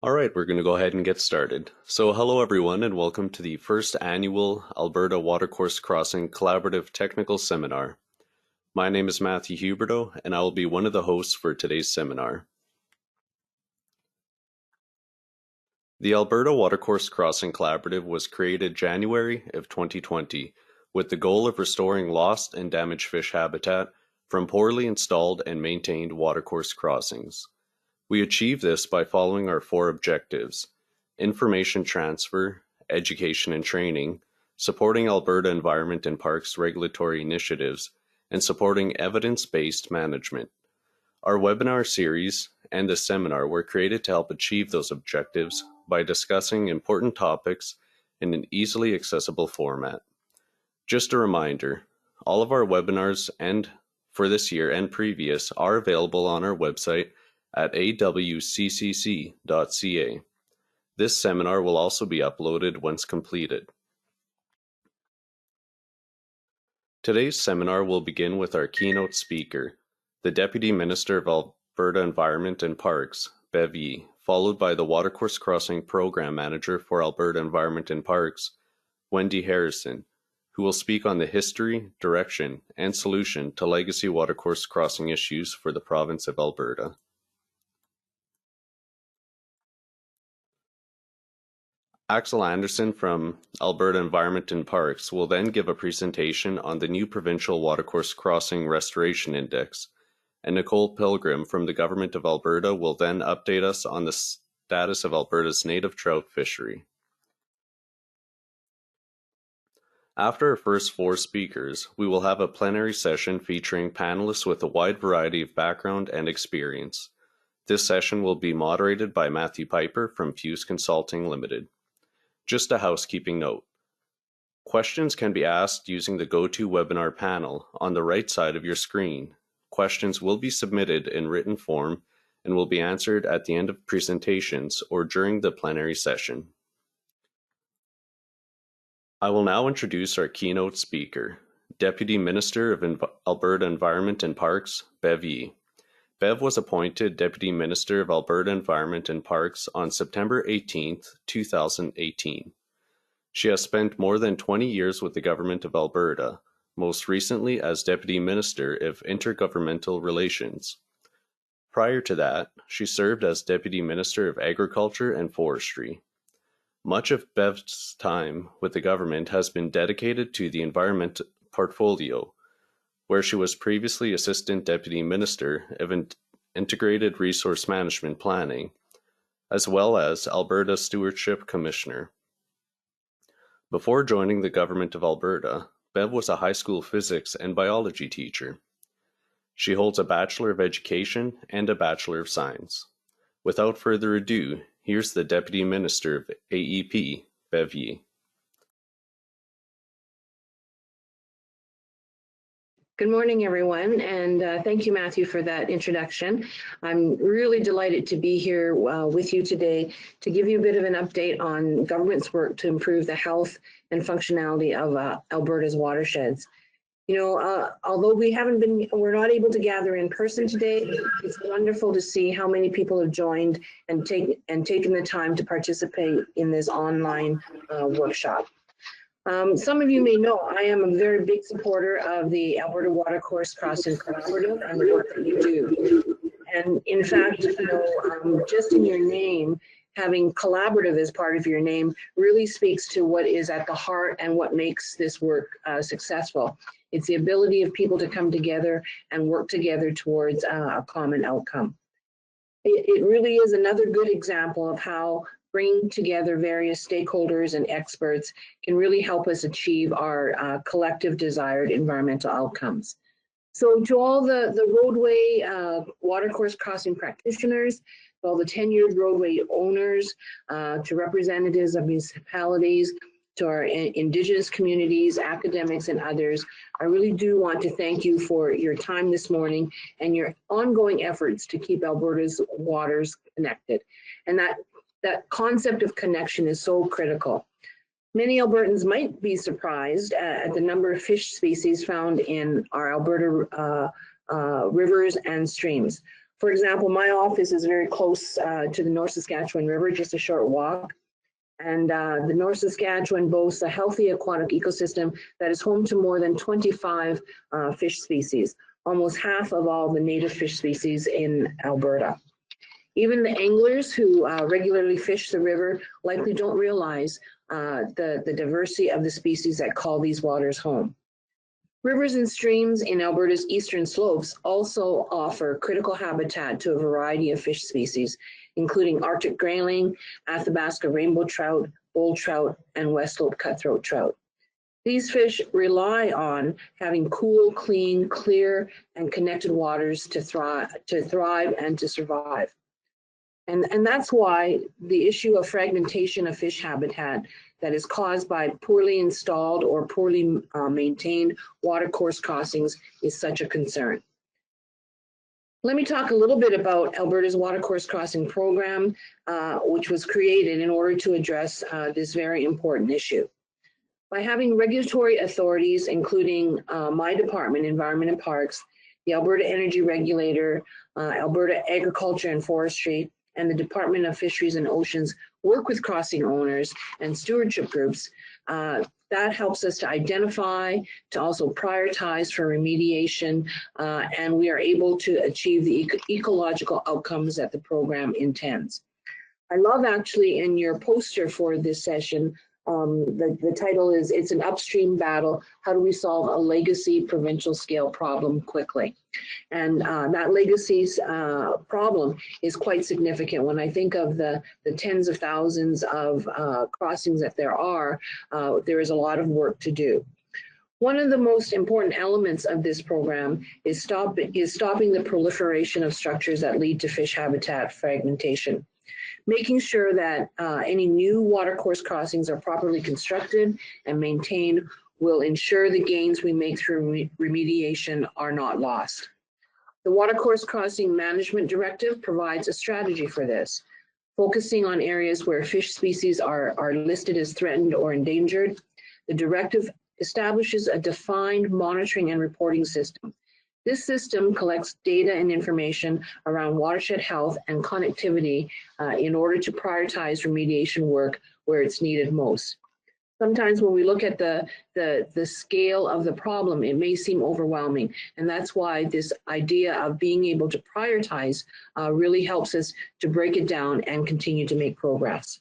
All right, we're going to go ahead and get started. So hello everyone and welcome to the first annual Alberta Watercourse Crossing Collaborative Technical Seminar. My name is Matthew Huberto and I will be one of the hosts for today's seminar. The Alberta Watercourse Crossing Collaborative was created January of 2020 with the goal of restoring lost and damaged fish habitat from poorly installed and maintained watercourse crossings. We achieve this by following our four objectives: information transfer, education and training, supporting Alberta Environment and Parks regulatory initiatives, and supporting evidence-based management. Our webinar series and this seminar were created to help achieve those objectives by discussing important topics in an easily accessible format. Just a reminder, all of our webinars and for this year and previous are available on our website at awccc.ca. This seminar will also be uploaded once completed. Today's seminar will begin with our keynote speaker, the Deputy Minister of Alberta Environment and Parks, Bev Yi, followed by the Watercourse Crossing Program Manager for Alberta Environment and Parks, Wendy Harrison, who will speak on the history, direction, and solution to legacy watercourse crossing issues for the province of Alberta. Axel Anderson from Alberta Environment and Parks will then give a presentation on the new Provincial Watercourse Crossing Restoration Index, and Nicole Pilgrim from the Government of Alberta will then update us on the status of Alberta's native trout fishery. After our first four speakers, we will have a plenary session featuring panelists with a wide variety of background and experience. This session will be moderated by Matthew Piper from Fuse Consulting Limited. Just a housekeeping note. Questions can be asked using the GoToWebinar panel on the right side of your screen. Questions will be submitted in written form and will be answered at the end of presentations or during the plenary session. I will now introduce our keynote speaker, Deputy Minister of Alberta Environment and Parks, Bev Yi. Bev was appointed Deputy Minister of Alberta Environment and Parks on September 18, 2018. She has spent more than 20 years with the Government of Alberta, most recently as Deputy Minister of Intergovernmental Relations. Prior to that, she served as Deputy Minister of Agriculture and Forestry. Much of Bev's time with the government has been dedicated to the environment portfolio, where she was previously Assistant Deputy Minister of Integrated Resource Management Planning, as well as Alberta Stewardship Commissioner. Before joining the Government of Alberta, Bev was a high school physics and biology teacher. She holds a Bachelor of Education and a Bachelor of Science. Without further ado, here's the Deputy Minister of AEP, Bev Yi. Good morning, everyone, and thank you, Matthew, for that introduction. I'm really delighted to be here with you today to give you a bit of an update on government's work to improve the health and functionality of Alberta's watersheds. You know, although we're not able to gather in person today, it's wonderful to see how many people have joined and taken the time to participate in this online workshop. Some of you may know I am a very big supporter of the Alberta Watercourse Crossing Collaborative and the work that you do. And in fact, you know, just in your name, having collaborative as part of your name really speaks to what is at the heart and what makes this work successful. It's the ability of people to come together and work together towards a common outcome. It really is another good example of how bringing together various stakeholders and experts can really help us achieve our collective desired environmental outcomes. So to all the roadway watercourse crossing practitioners, all the tenured roadway owners, to representatives of municipalities, to our Indigenous communities, academics, and others, I really do want to thank you for your time this morning and your ongoing efforts to keep Alberta's waters connected. And that concept of connection is so critical. Many Albertans might be surprised at the number of fish species found in our Alberta rivers and streams. For example, my office is very close to the North Saskatchewan River, just a short walk. And the North Saskatchewan boasts a healthy aquatic ecosystem that is home to more than 25 fish species, almost half of all the native fish species in Alberta. Even the anglers who regularly fish the river likely don't realize the diversity of the species that call these waters home. Rivers and streams in Alberta's eastern slopes also offer critical habitat to a variety of fish species, including Arctic grayling, Athabasca rainbow trout, bull trout, and West Slope cutthroat trout. These fish rely on having cool, clean, clear, and connected waters to thrive and to survive. And that's why the issue of fragmentation of fish habitat that is caused by poorly installed or poorly maintained watercourse crossings is such a concern. Let me talk a little bit about Alberta's watercourse crossing program, which was created in order to address this very important issue. By having regulatory authorities, including my department, Environment and Parks, the Alberta Energy Regulator, Alberta Agriculture and Forestry, and the Department of Fisheries and Oceans work with crossing owners and stewardship groups, that helps us to identify, to also prioritize for remediation, and we are able to achieve the ecological outcomes that the program intends. I love actually in your poster for this session, the title is, "It's an Upstream Battle, How Do We Solve a Legacy Provincial Scale Problem Quickly?" And that legacy's problem is quite significant. When I think of the tens of thousands of crossings that there is a lot of work to do. One of the most important elements of this program is stopping the proliferation of structures that lead to fish habitat fragmentation. Making sure that any new watercourse crossings are properly constructed and maintained will ensure the gains we make through remediation are not lost. The Watercourse Crossing Management Directive provides a strategy for this, focusing on areas where fish species are listed as threatened or endangered. The directive establishes a defined monitoring and reporting system. This system collects data and information around watershed health and connectivity in order to prioritize remediation work where it's needed most. Sometimes when we look at the scale of the problem, it may seem overwhelming. And that's why this idea of being able to prioritize really helps us to break it down and continue to make progress.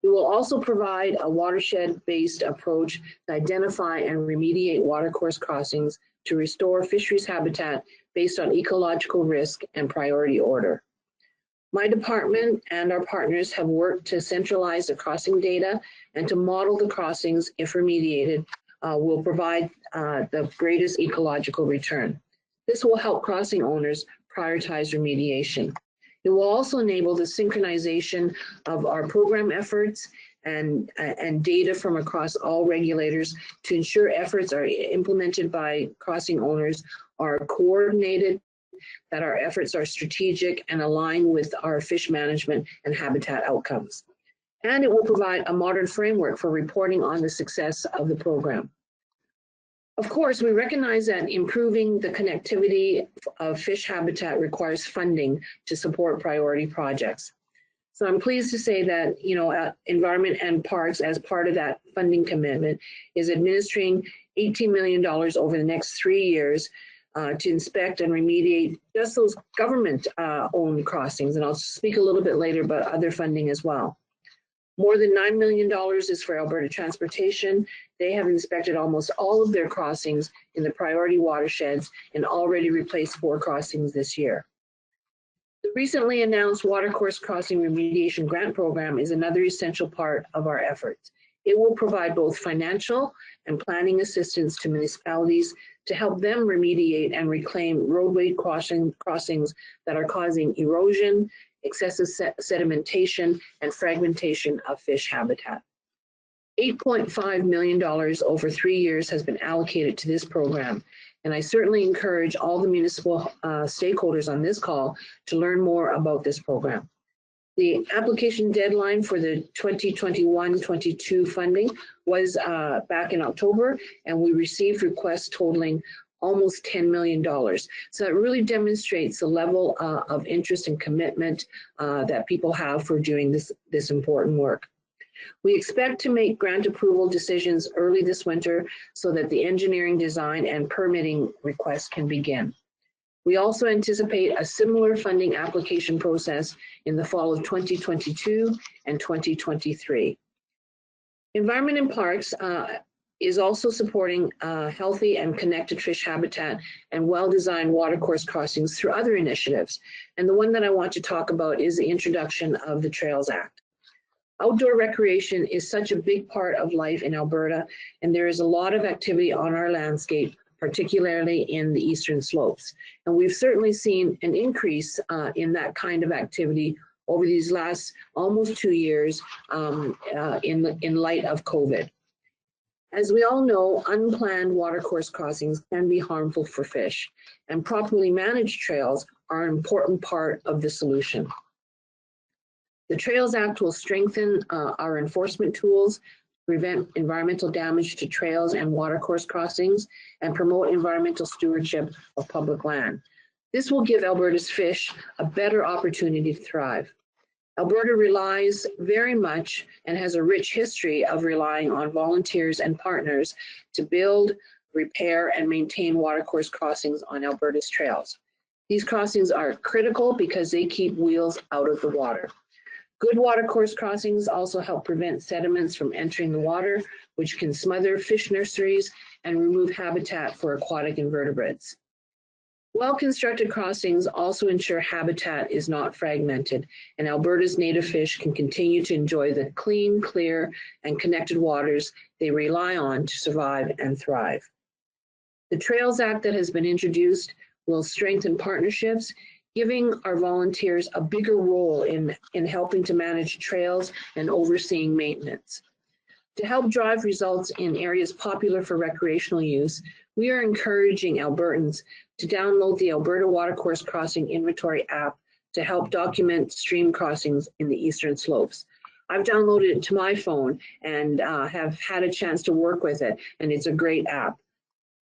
We will also provide a watershed-based approach to identify and remediate watercourse crossings to restore fisheries habitat based on ecological risk and priority order. My department and our partners have worked to centralize the crossing data and to model the crossings, if remediated, will provide the greatest ecological return. This will help crossing owners prioritize remediation. It will also enable the synchronization of our program efforts and data from across all regulators to ensure efforts are implemented by crossing owners are coordinated, that our efforts are strategic and aligned with our fish management and habitat outcomes. And it will provide a modern framework for reporting on the success of the program. Of course, we recognize that improving the connectivity of fish habitat requires funding to support priority projects. So I'm pleased to say that, Environment and Parks, as part of that funding commitment, is administering $18 million over the next 3 years to inspect and remediate just those government-owned crossings. And I'll speak a little bit later about other funding as well. More than $9 million is for Alberta Transportation. They have inspected almost all of their crossings in the priority watersheds and already replaced 4 crossings this year. The recently announced Watercourse Crossing Remediation Grant Program is another essential part of our efforts. It will provide both financial and planning assistance to municipalities to help them remediate and reclaim roadway crossings that are causing erosion, excessive sedimentation, and fragmentation of fish habitat. $8.5 million over 3 years has been allocated to this program, and I certainly encourage all the municipal stakeholders on this call to learn more about this program. The application deadline for the 2021-22 funding was back in October, and we received requests totaling almost $10 million. So it really demonstrates the level of interest and commitment that people have for doing this important work. We expect to make grant approval decisions early this winter so that the engineering design and permitting requests can begin. We also anticipate a similar funding application process in the fall of 2022 and 2023. Environment and Parks is also supporting healthy and connected fish habitat and well-designed watercourse crossings through other initiatives. And the one that I want to talk about is the introduction of the Trails Act. Outdoor recreation is such a big part of life in Alberta, and there is a lot of activity on our landscape, particularly in the eastern slopes. And we've certainly seen an increase in that kind of activity over these last almost 2 years in light of COVID. As we all know, unplanned watercourse crossings can be harmful for fish, and properly managed trails are an important part of the solution. The Trails Act will strengthen our enforcement tools, prevent environmental damage to trails and watercourse crossings, and promote environmental stewardship of public land. This will give Alberta's fish a better opportunity to thrive. Alberta relies very much and has a rich history of relying on volunteers and partners to build, repair, and maintain watercourse crossings on Alberta's trails. These crossings are critical because they keep wheels out of the water. Good watercourse crossings also help prevent sediments from entering the water, which can smother fish nurseries and remove habitat for aquatic invertebrates. Well-constructed crossings also ensure habitat is not fragmented, and Alberta's native fish can continue to enjoy the clean, clear, and connected waters they rely on to survive and thrive. The Trails Act that has been introduced will strengthen partnerships, giving our volunteers a bigger role in helping to manage trails and overseeing maintenance. To help drive results in areas popular for recreational use, we are encouraging Albertans to download the Alberta Watercourse Crossing Inventory app to help document stream crossings in the eastern slopes. I've downloaded it to my phone and have had a chance to work with it, and it's a great app.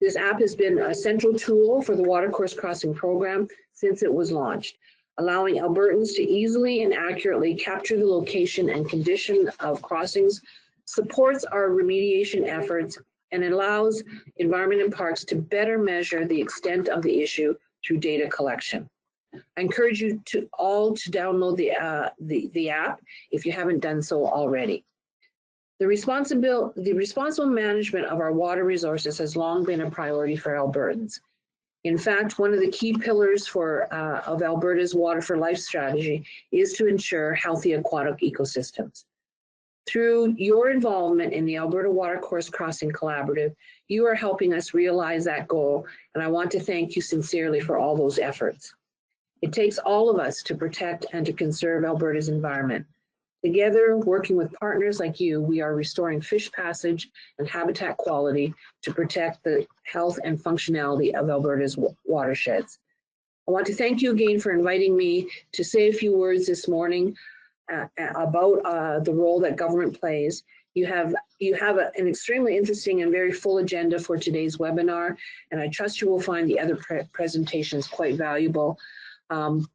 This app has been a central tool for the Watercourse Crossing program since it was launched, allowing Albertans to easily and accurately capture the location and condition of crossings, supports our remediation efforts, and allows Environment and Parks to better measure the extent of the issue through data collection. I encourage you all to download the app if you haven't done so already. The responsible management of our water resources has long been a priority for Albertans. In fact, one of the key pillars of Alberta's Water for Life strategy is to ensure healthy aquatic ecosystems. Through your involvement in the Alberta Watercourse Crossing Collaborative, you are helping us realize that goal, and I want to thank you sincerely for all those efforts. It takes all of us to protect and to conserve Alberta's environment. Together, working with partners like you, we are restoring fish passage and habitat quality to protect the health and functionality of Alberta's watersheds. I want to thank you again for inviting me to say a few words this morning about the role that government plays. You have an extremely interesting and very full agenda for today's webinar, and I trust you will find the other presentations quite valuable.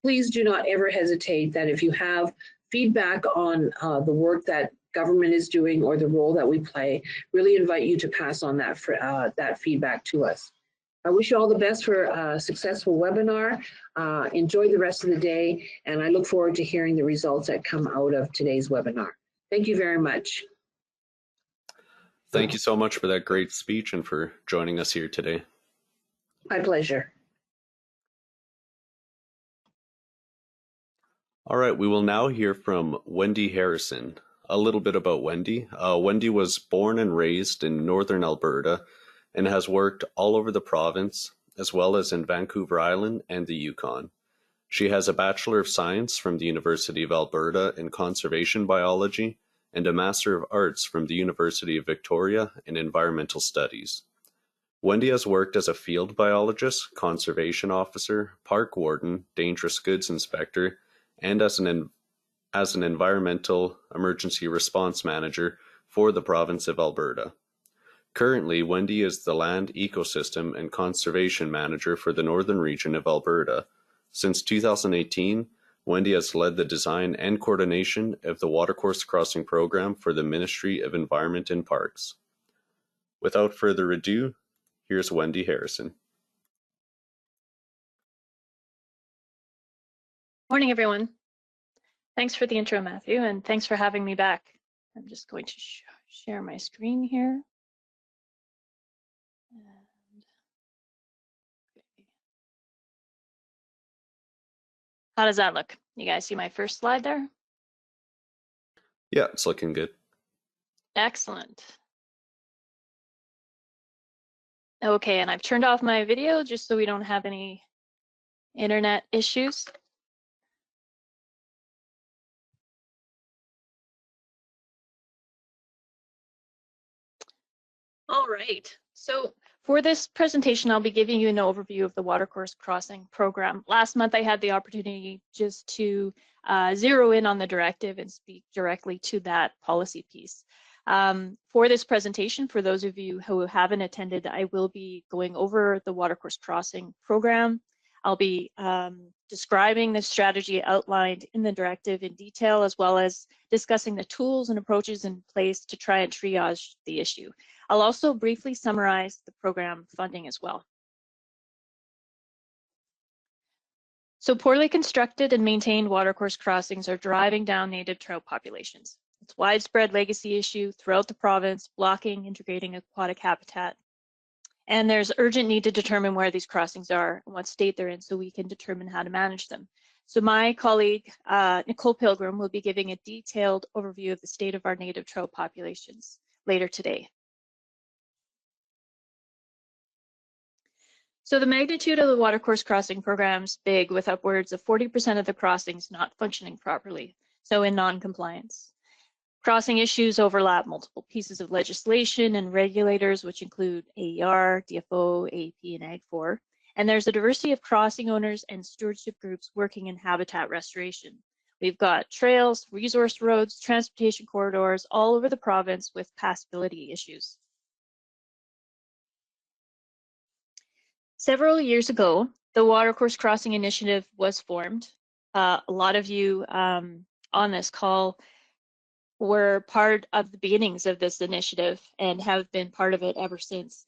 Please do not ever hesitate that if you have feedback on the work that government is doing or the role that we play, really invite you to pass on that feedback to us. I wish you all the best for a successful webinar. Enjoy the rest of the day, and I look forward to hearing the results that come out of today's webinar. Thank you very much. Thank you so much for that great speech and for joining us here today. My pleasure. All right, we will now hear from Wendy Harrison. A little bit about Wendy. Wendy was born and raised in northern Alberta and has worked all over the province, as well as in Vancouver Island and the Yukon. She has a Bachelor of Science from the University of Alberta in Conservation Biology and a Master of Arts from the University of Victoria in Environmental Studies. Wendy has worked as a field biologist, conservation officer, park warden, dangerous goods inspector, and as an environmental emergency response manager for the province of Alberta. Currently, Wendy is the Land Ecosystem and Conservation Manager for the Northern Region of Alberta. Since 2018, Wendy has led the design and coordination of the Watercourse Crossing Program for the Ministry of Environment and Parks. Without further ado, here's Wendy Harrison. Morning, everyone. Thanks for the intro, Matthew, and thanks for having me back. I'm just going to share my screen here. How does that look? You guys see my first slide there? Yeah, it's looking good. Excellent. Okay, and I've turned off my video just so we don't have any internet issues. All right, so for this presentation, I'll be giving you an overview of the Watercourse Crossing program. Last month, I had the opportunity just to zero in on the directive and speak directly to that policy piece. For this presentation, for those of you who haven't attended, I will be going over the Watercourse Crossing program. I'll be describing the strategy outlined in the directive in detail, as well as discussing the tools and approaches in place to try and triage the issue. I'll also briefly summarize the program funding as well. So poorly constructed and maintained watercourse crossings are driving down native trout populations. It's a widespread legacy issue throughout the province, blocking integrating aquatic habitat. And there's urgent need to determine where these crossings are and what state they're in so we can determine how to manage them. So my colleague, Nicole Pilgrim, will be giving a detailed overview of the state of our native trout populations later today. So the magnitude of the watercourse crossing program is big, with upwards of 40% of the crossings not functioning properly, so in non-compliance. Crossing issues overlap multiple pieces of legislation and regulators, which include AER, DFO, AEP, and AG4. And there's a diversity of crossing owners and stewardship groups working in habitat restoration. We've got trails, resource roads, transportation corridors all over the province with passability issues. Several years ago, the Watercourse Crossing Initiative was formed. A lot of you on this call were part of the beginnings of this initiative and have been part of it ever since.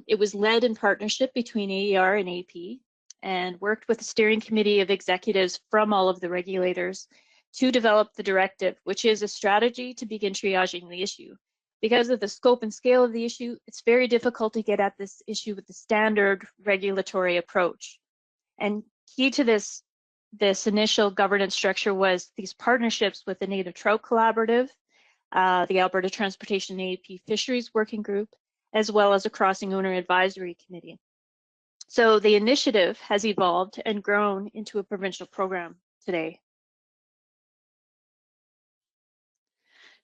It was led in partnership between AER and AP and worked with a steering committee of executives from all of the regulators to develop the directive, which is a strategy to begin triaging the issue. Because of the scope and scale of the issue, it's very difficult to get at this issue with the standard regulatory approach. And key to this initial governance structure was these partnerships with the Native Trout Collaborative, the Alberta Transportation and AEP Fisheries Working Group, as well as a Crossing Owner Advisory Committee. So the initiative has evolved and grown into a provincial program today.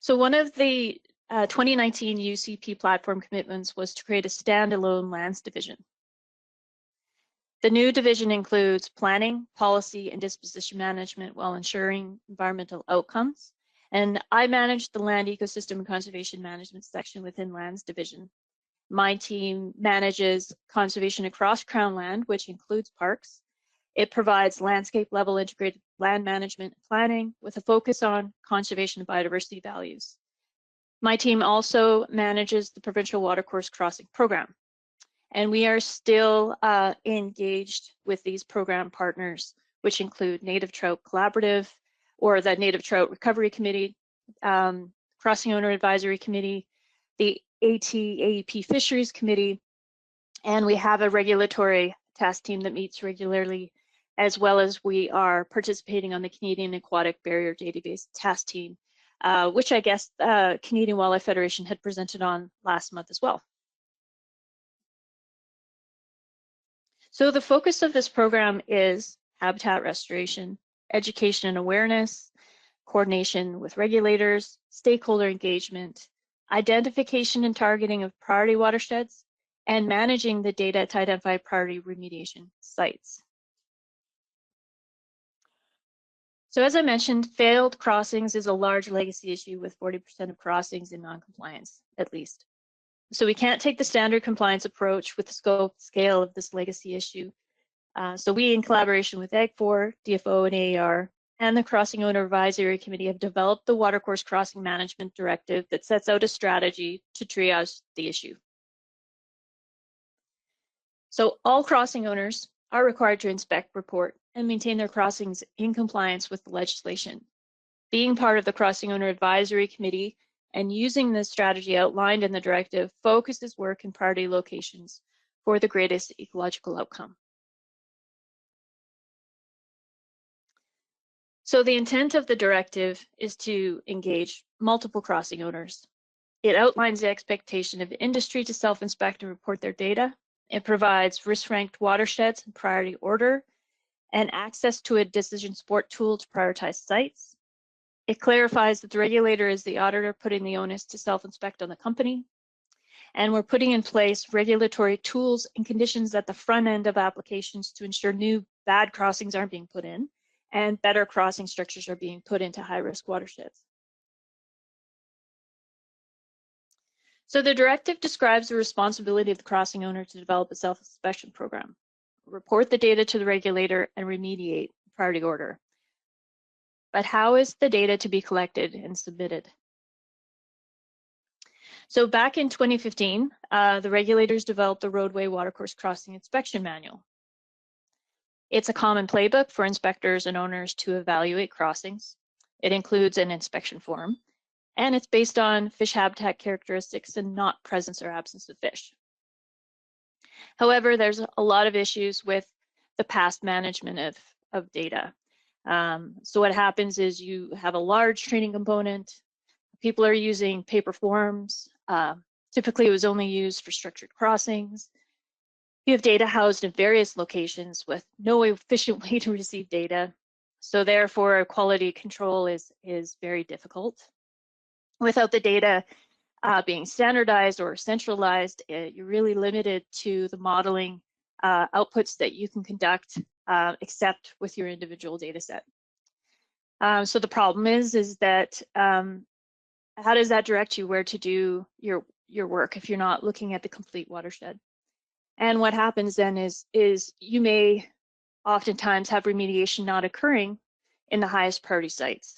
So one of the 2019 UCP platform commitments was to create a standalone lands division. The new division includes planning, policy, and disposition management while ensuring environmental outcomes. And I manage the land ecosystem and conservation management section within lands division. My team manages conservation across Crown land, which includes parks. It provides landscape level integrated land management and planning with a focus on conservation and biodiversity values. My team also manages the Provincial Watercourse Crossing Program. And we are still engaged with these program partners, which include Native Trout Collaborative or the Native Trout Recovery Committee, Crossing Owner Advisory Committee, the AT-AEP Fisheries Committee, and we have a regulatory task team that meets regularly, as well as we are participating on the Canadian Aquatic Barrier Database task team, which I guess Canadian Wildlife Federation had presented on last month as well. So the focus of this program is habitat restoration, education and awareness, coordination with regulators, stakeholder engagement, identification and targeting of priority watersheds, and managing the data to identify priority remediation sites. So as I mentioned, failed crossings is a large legacy issue with 40% of crossings in non-compliance, at least. So we can't take the standard compliance approach with the scope, scale of this legacy issue. So we, in collaboration with AG4, DFO, and AAR, and the Crossing Owner Advisory Committee, have developed the Watercourse Crossing Management Directive that sets out a strategy to triage the issue. So all crossing owners are required to inspect, report, and maintain their crossings in compliance with the legislation. Being part of the Crossing Owner Advisory Committee and using the strategy outlined in the directive focuses work in priority locations for the greatest ecological outcome. So the intent of the directive is to engage multiple crossing owners. It outlines the expectation of industry to self-inspect and report their data. It provides risk-ranked watersheds in priority order and access to a decision support tool to prioritize sites. It clarifies that the regulator is the auditor putting the onus to self-inspect on the company. And we're putting in place regulatory tools and conditions at the front end of applications to ensure new bad crossings aren't being put in and better crossing structures are being put into high-risk watersheds. So the directive describes the responsibility of the crossing owner to develop a self-inspection program, report the data to the regulator, and remediate priority order. But how is the data to be collected and submitted? So back in 2015, the regulators developed the Roadway Watercourse Crossing Inspection Manual. It's a common playbook for inspectors and owners to evaluate crossings. It includes an inspection form, and it's based on fish habitat characteristics and not presence or absence of fish. However, there's a lot of issues with the past management of data. So what happens is you have a large training component. People are using paper forms. Typically, it was only used for structured crossings. You have data housed in various locations with no efficient way to receive data. So therefore, quality control is very difficult. Without the data being standardized or centralized, you're really limited to the modeling outputs that you can conduct except with your individual data set. So the problem is that how does that direct you where to do your work if you're not looking at the complete watershed? And what happens then is you may oftentimes have remediation not occurring in the highest priority sites.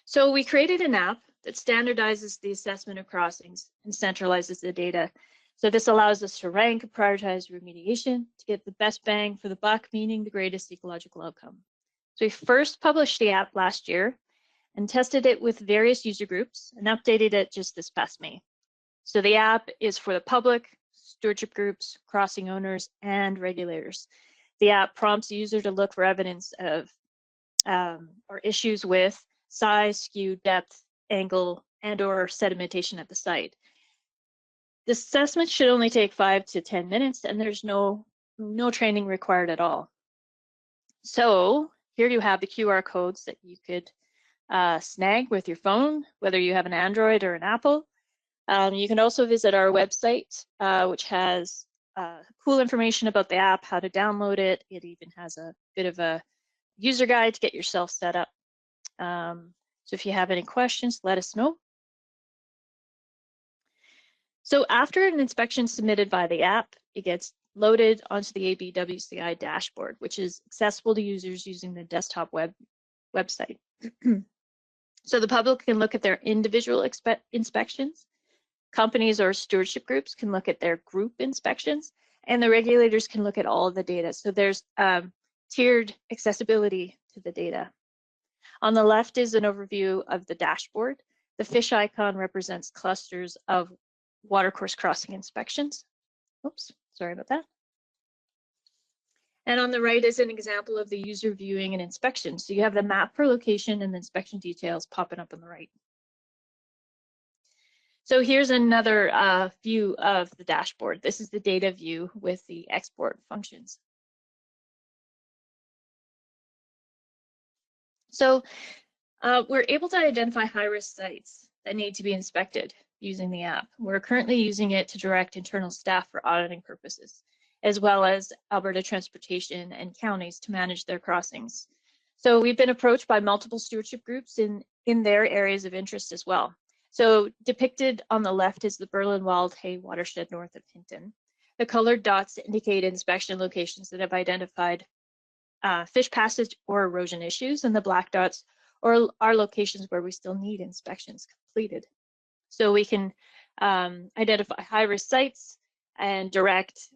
So we created an app that standardizes the assessment of crossings and centralizes the data. So this allows us to rank and prioritize remediation to get the best bang for the buck, meaning the greatest ecological outcome. So we first published the app last year and tested it with various user groups and updated it just this past May. So the app is for the public, stewardship groups, crossing owners, and regulators. The app prompts the user to look for evidence of or issues with size, skew, depth, angle, and/or sedimentation at the site. This assessment should only take 5 to 10 minutes, and there's no training required at all. So here you have the QR codes that you could snag with your phone, whether you have an Android or an Apple. You can also visit our website, which has cool information about the app, how to download it. It even has a bit of a user guide to get yourself set up. So if you have any questions, let us know. So after an inspection submitted by the app, it gets loaded onto the ABWCI dashboard, which is accessible to users using the desktop website. So the public can look at their individual inspections. Companies or stewardship groups can look at their group inspections, and the regulators can look at all of the data. So there's tiered accessibility to the data. On the left is an overview of the dashboard. The fish icon represents clusters of watercourse crossing inspections. Oops, sorry about that. And on the right is an example of the user viewing an inspection. So you have the map per location and the inspection details popping up on the right. So here's another view of the dashboard. This is the data view with the export functions. So we're able to identify high-risk sites that need to be inspected using the app. We're currently using it to direct internal staff for auditing purposes, as well as Alberta Transportation and counties to manage their crossings. So we've been approached by multiple stewardship groups in in their areas of interest as well. So depicted on the left is the Berlin Wildhay watershed north of Hinton. The colored dots indicate inspection locations that have identified fish passage or erosion issues, and the black dots are locations where we still need inspections completed. So we can identify high-risk sites and direct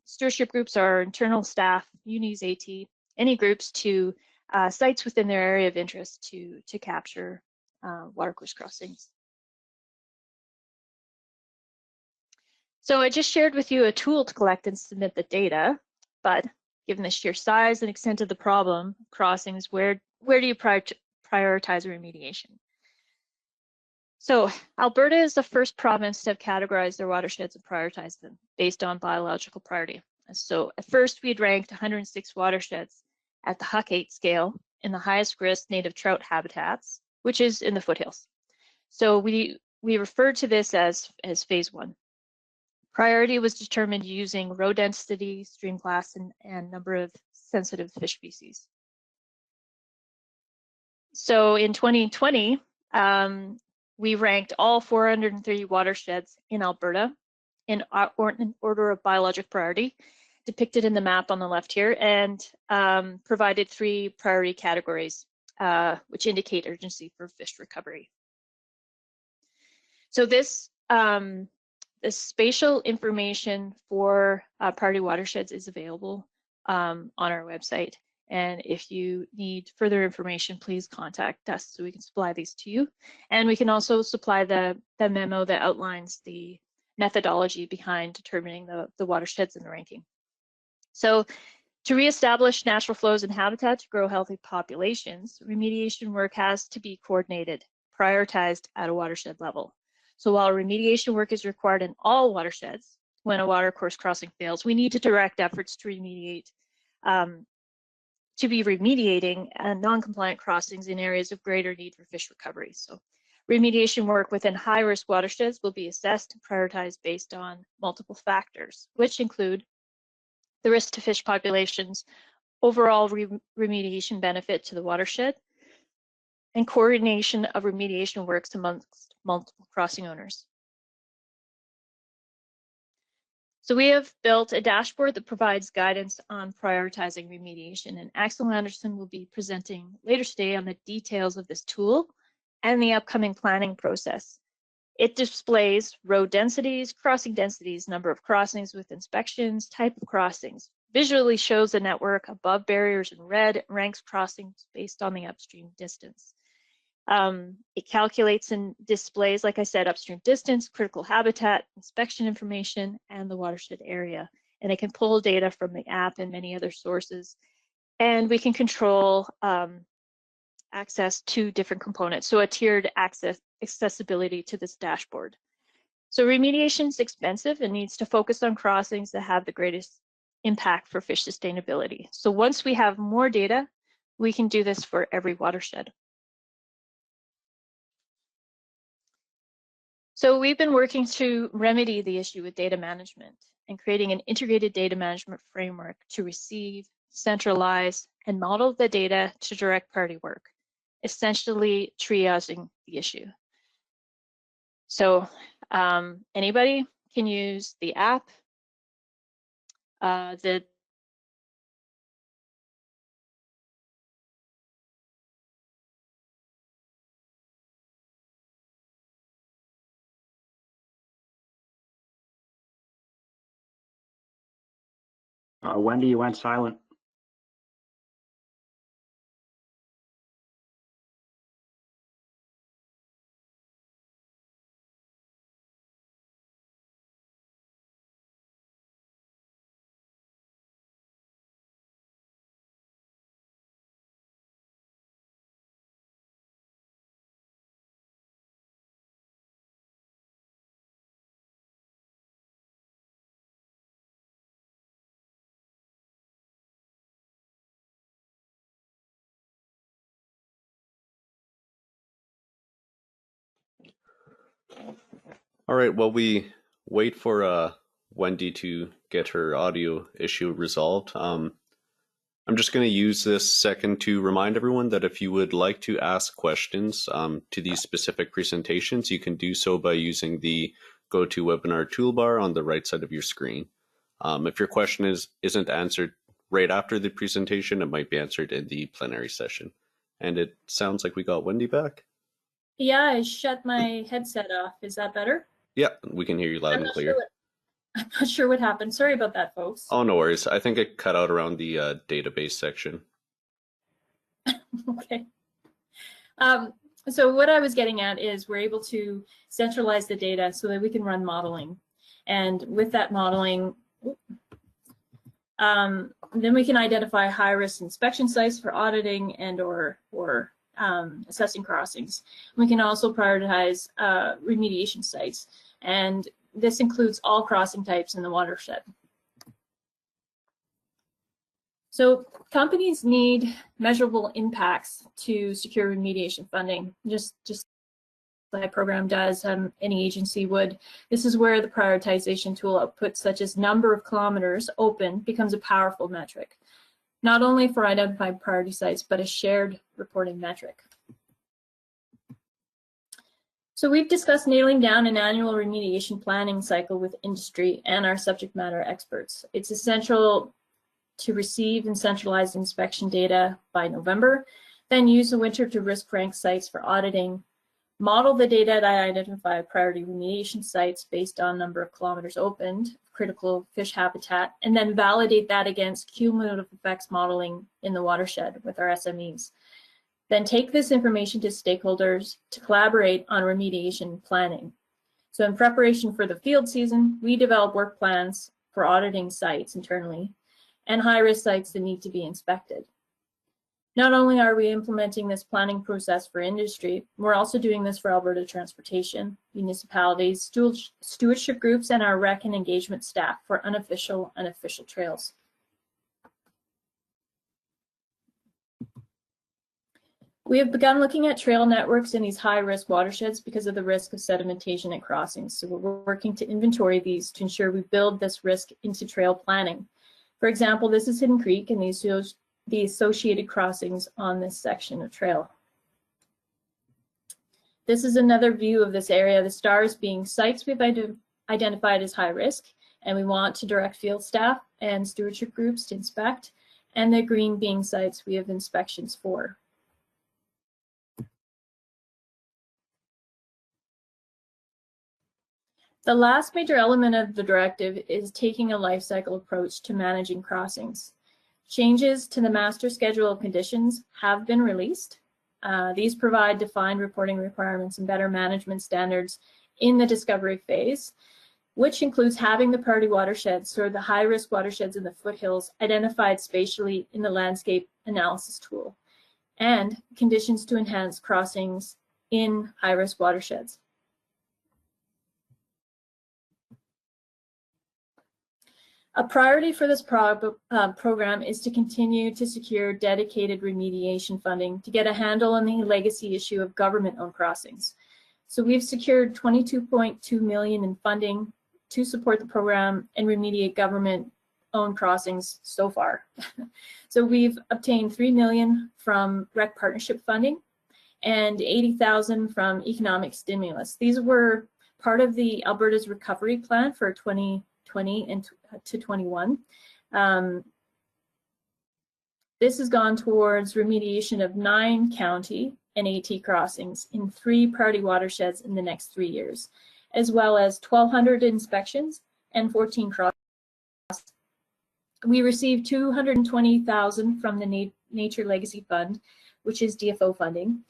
stewardship groups, our internal staff, UNIS AT, any groups to sites within their area of interest to capture watercourse crossings. So I just shared with you a tool to collect and submit the data, but given the sheer size and extent of the problem, crossings, where do you prioritize remediation? So Alberta is the first province to have categorized their watersheds and prioritized them based on biological priority. So at first we'd ranked 106 watersheds at the Huc 8 scale in the highest risk native trout habitats, which is in the foothills. So we referred to this as phase 1. Priority was determined using row density, stream class, and number of sensitive fish species. So in 2020, we ranked all 430 watersheds in Alberta in order of biologic priority, depicted in the map on the left here, and provided 3 priority categories, which indicate urgency for fish recovery. So this the spatial information for priority watersheds is available on our website. And if you need further information, please contact us so we can supply these to you. And we can also supply the memo that outlines the methodology behind determining the watersheds in the ranking. So to reestablish natural flows and habitat to grow healthy populations, remediation work has to be coordinated, prioritized at a watershed level. So while remediation work is required in all watersheds, when a watercourse crossing fails, we need to direct efforts to remediate, to be remediating non-compliant crossings in areas of greater need for fish recovery. So remediation work within high-risk watersheds will be assessed and prioritized based on multiple factors, which include the risk to fish populations, overall remediation benefit to the watershed, and coordination of remediation works amongst multiple crossing owners. So we have built a dashboard that provides guidance on prioritizing remediation, and Axel Anderson will be presenting later today on the details of this tool and the upcoming planning process. It displays road densities, crossing densities, number of crossings with inspections, type of crossings, visually shows the network above barriers in red, ranks crossings based on the upstream distance. It calculates and displays, like I said, upstream distance, critical habitat, inspection information, and the watershed area. And it can pull data from the app and many other sources. And we can control access to different components. So a tiered accessibility to this dashboard. So remediation is expensive and needs to focus on crossings that have the greatest impact for fish sustainability. So once we have more data, we can do this for every watershed. So we've been working to remedy the issue with data management and creating an integrated data management framework to receive, centralize, and model the data to direct priority work, essentially triaging the issue. So anybody can use the app. Wendy, you went silent. All right, while we wait for Wendy to get her audio issue resolved, I'm I'm just going to use this second to remind everyone that if you would like to ask questions to these specific presentations, you can do so by using the GoToWebinar toolbar on the right side of your screen. If your question isn't answered right after the presentation, it might be answered in the plenary session. And it sounds like we got Wendy back. Yeah, I shut my headset off. Is that better? Yeah, we can hear you loud and clear. I'm not sure what happened. Sorry about that, folks. Oh, no worries. I think it cut out around the database section. Okay. So what I was getting at is we're able to centralize the data so that we can run modeling. And with that modeling, then we can identify high-risk inspection sites for auditing and or assessing crossings. We can also prioritize remediation sites, and this includes all crossing types in the watershed. So companies need measurable impacts to secure remediation funding, just like a program does, any agency would. This is where the prioritization tool output, such as number of kilometers open, becomes a powerful metric, not only for identifying priority sites, but a shared reporting metric. So we've discussed nailing down an annual remediation planning cycle with industry and our subject matter experts. It's essential to receive and centralize inspection data by November, then use the winter to risk rank sites for auditing, model the data that identify priority remediation sites based on number of kilometers opened, critical fish habitat, and then validate that against cumulative effects modeling in the watershed with our SMEs. Then take this information to stakeholders to collaborate on remediation planning. So in preparation for the field season, we develop work plans for auditing sites internally and high-risk sites that need to be inspected. Not only are we implementing this planning process for industry, we're also doing this for Alberta Transportation, municipalities, stewardship groups, and our rec and engagement staff for unofficial and official trails. We have begun looking at trail networks in these high-risk watersheds because of the risk of sedimentation at crossings. So we're working to inventory these to ensure we build this risk into trail planning. For example, this is Hidden Creek and the associated crossings on this section of trail. This is another view of this area, the stars being sites we've identified as high risk, and we want to direct field staff and stewardship groups to inspect, and the green being sites we have inspections for. The last major element of the directive is taking a life cycle approach to managing crossings. Changes to the master schedule of conditions have been released. These provide defined reporting requirements and better management standards in the discovery phase, which includes having the priority watersheds or the high-risk watersheds in the foothills identified spatially in the landscape analysis tool, and conditions to enhance crossings in high-risk watersheds. A priority for this program is to continue to secure dedicated remediation funding to get a handle on the legacy issue of government-owned crossings. So we've secured $22.2 million in funding to support the program and remediate government-owned crossings so far. So we've obtained $3 million from REC partnership funding and $80,000 from economic stimulus. These were part of the Alberta's recovery plan for 2020 and to 21. This has gone towards remediation of 9 county and AT crossings in 3 priority watersheds in the next 3 years, as well as 1,200 inspections and 14 crossings. We received $220,000 from the Nature Legacy Fund, which is DFO funding.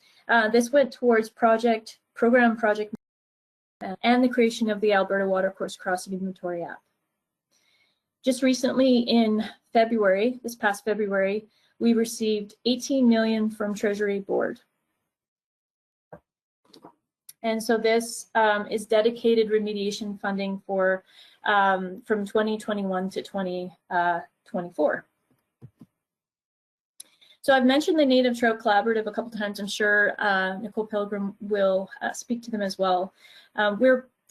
This went towards program project and the creation of the Alberta Watercourse Crossing Inventory app. Just recently in February, this past February, we received $18 million from Treasury Board. And so this is dedicated remediation funding for from 2021 to 2024. So I've mentioned the Native Trout Collaborative a couple times. I'm sure Nicole Pilgrim will speak to them as well.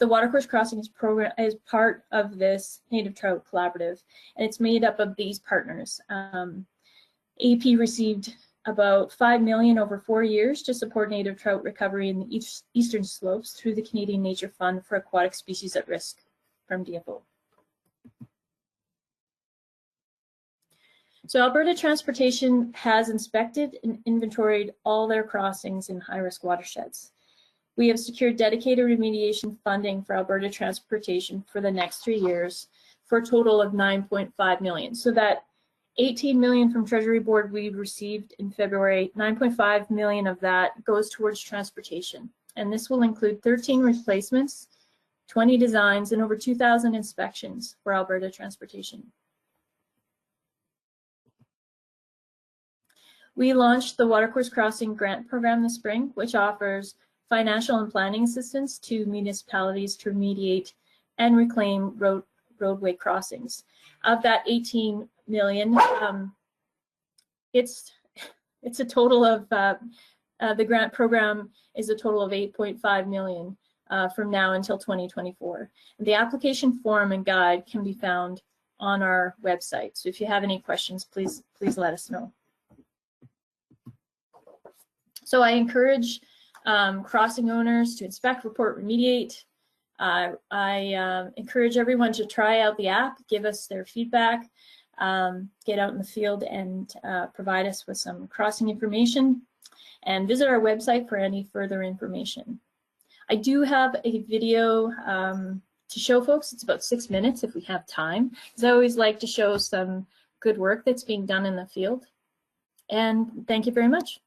The Watercourse Crossings program is part of this Native Trout Collaborative, and it's made up of these partners. AP received about $5 million over 4 years to support native trout recovery in the eastern slopes through the Canadian Nature Fund for aquatic species at risk from DFO. So Alberta Transportation has inspected and inventoried all their crossings in high-risk watersheds. We have secured dedicated remediation funding for Alberta Transportation for the next 3 years for a total of $9.5 million. So that $18 million from Treasury Board we received in February, $9.5 million of that goes towards transportation. And this will include 13 replacements, 20 designs, and over 2,000 inspections for Alberta Transportation. We launched the Watercourse Crossing Grant Program this spring, which offers financial and planning assistance to municipalities to remediate and reclaim roadway crossings. Of that 18 million, it's a total of the grant program is a total of 8.5 million from now until 2024. The application form and guide can be found on our website. So if you have any questions, please let us know. So I encourage crossing owners to inspect, report, remediate. I encourage everyone to try out the app, give us their feedback, get out in the field and provide us with some crossing information, and visit our website for any further information. I do have a video to show folks. It's about 6 minutes if we have time, because I always like to show some good work that's being done in the field. And thank you very much.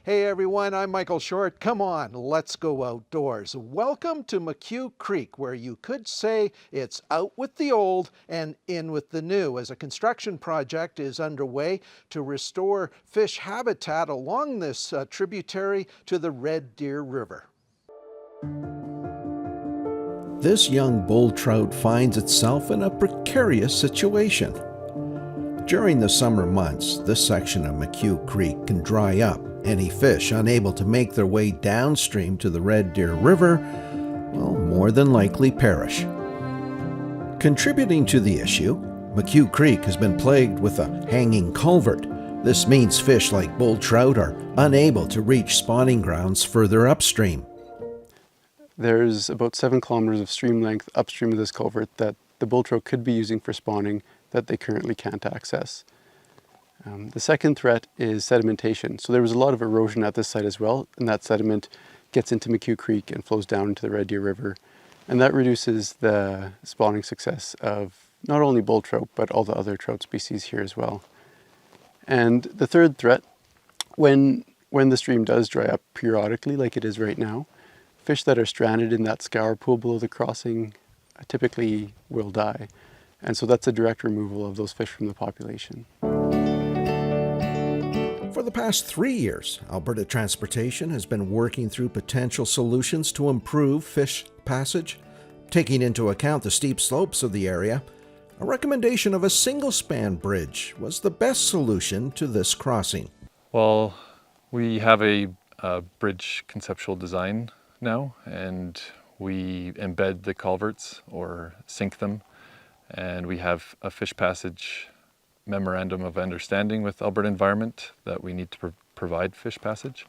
Hey everyone, I'm Michael Short. Come on, let's go outdoors. Welcome to McHugh Creek, where you could say it's out with the old and in with the new, as a construction project is underway to restore fish habitat along this tributary to the Red Deer River. This young bull trout finds itself in a precarious situation. During the summer months, this section of McHugh Creek can dry up. Any fish unable to make their way downstream to the Red Deer River will more than likely perish. Contributing to the issue, McHugh Creek has been plagued with a hanging culvert. This means fish like bull trout are unable to reach spawning grounds further upstream. There's about 7 kilometers of stream length upstream of this culvert that the bull trout could be using for spawning that they currently can't access. The second threat is sedimentation. So there was a lot of erosion at this site as well, and that sediment gets into McHugh Creek and flows down into the Red Deer River. And that reduces the spawning success of not only bull trout, but all the other trout species here as well. And the third threat, when the stream does dry up periodically, like it is right now, fish that are stranded in that scour pool below the crossing typically will die. And so that's a direct removal of those fish from the population. For the past 3 years, Alberta Transportation has been working through potential solutions to improve fish passage. Taking into account the steep slopes of the area, a recommendation of a single-span bridge was the best solution to this crossing. Well, we have a bridge conceptual design now, and we embed the culverts or sink them, and we have a fish passage memorandum of understanding with Alberta Environment that we need to provide fish passage,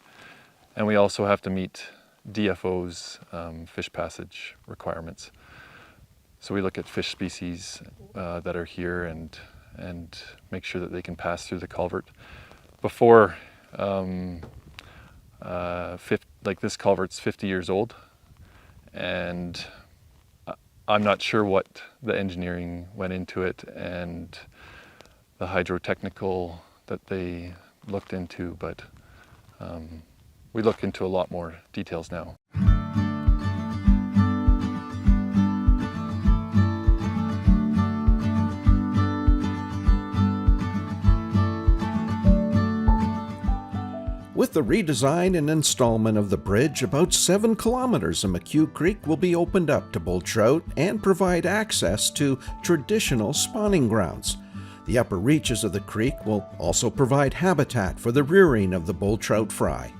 and we also have to meet DFO's fish passage requirements. So we look at fish species that are here and make sure that they can pass through the culvert. Before, like this culvert's 50 years old, and I'm not sure what the engineering went into it and the hydrotechnical that they looked into, but we look into a lot more details now. With the redesign and installment of the bridge, about 7 kilometers of McHugh Creek will be opened up to bull trout and provide access to traditional spawning grounds. The upper reaches of the creek will also provide habitat for the rearing of the bull trout fry.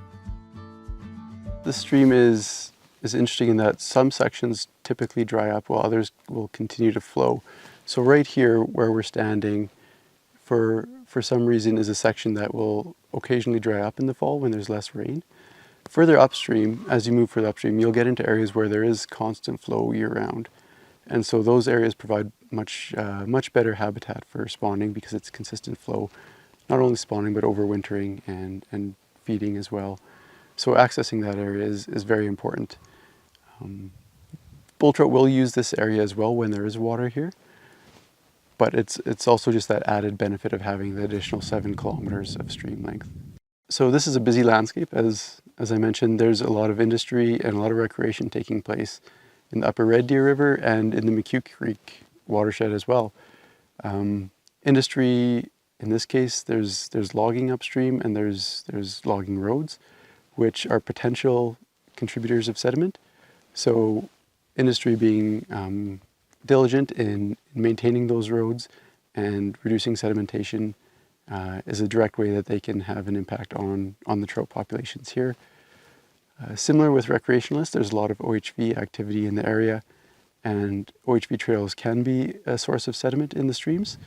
The stream is is interesting in that some sections typically dry up while others will continue to flow. So right here where we're standing, for some reason, is a section that will occasionally dry up in the fall when there's less rain. Further upstream, as you move further upstream, you'll get into areas where there is constant flow year-round. And so those areas provide much better habitat for spawning because it's consistent flow, not only spawning but overwintering and feeding as well. So accessing that area is very important. Bull trout will use this area as well when there is water here, but it's also just that added benefit of having the additional 7 kilometers of stream length. So this is a busy landscape. As I mentioned, there's a lot of industry and a lot of recreation taking place in the upper Red Deer River and in the McHugh Creek watershed as well. Industry, in this case, there's logging upstream and there's logging roads, which are potential contributors of sediment. So industry being diligent in maintaining those roads and reducing sedimentation is a direct way that they can have an impact on the trout populations here. Similar with recreationalists, there's a lot of OHV activity in the area, and OHV trails can be a source of sediment in the streams.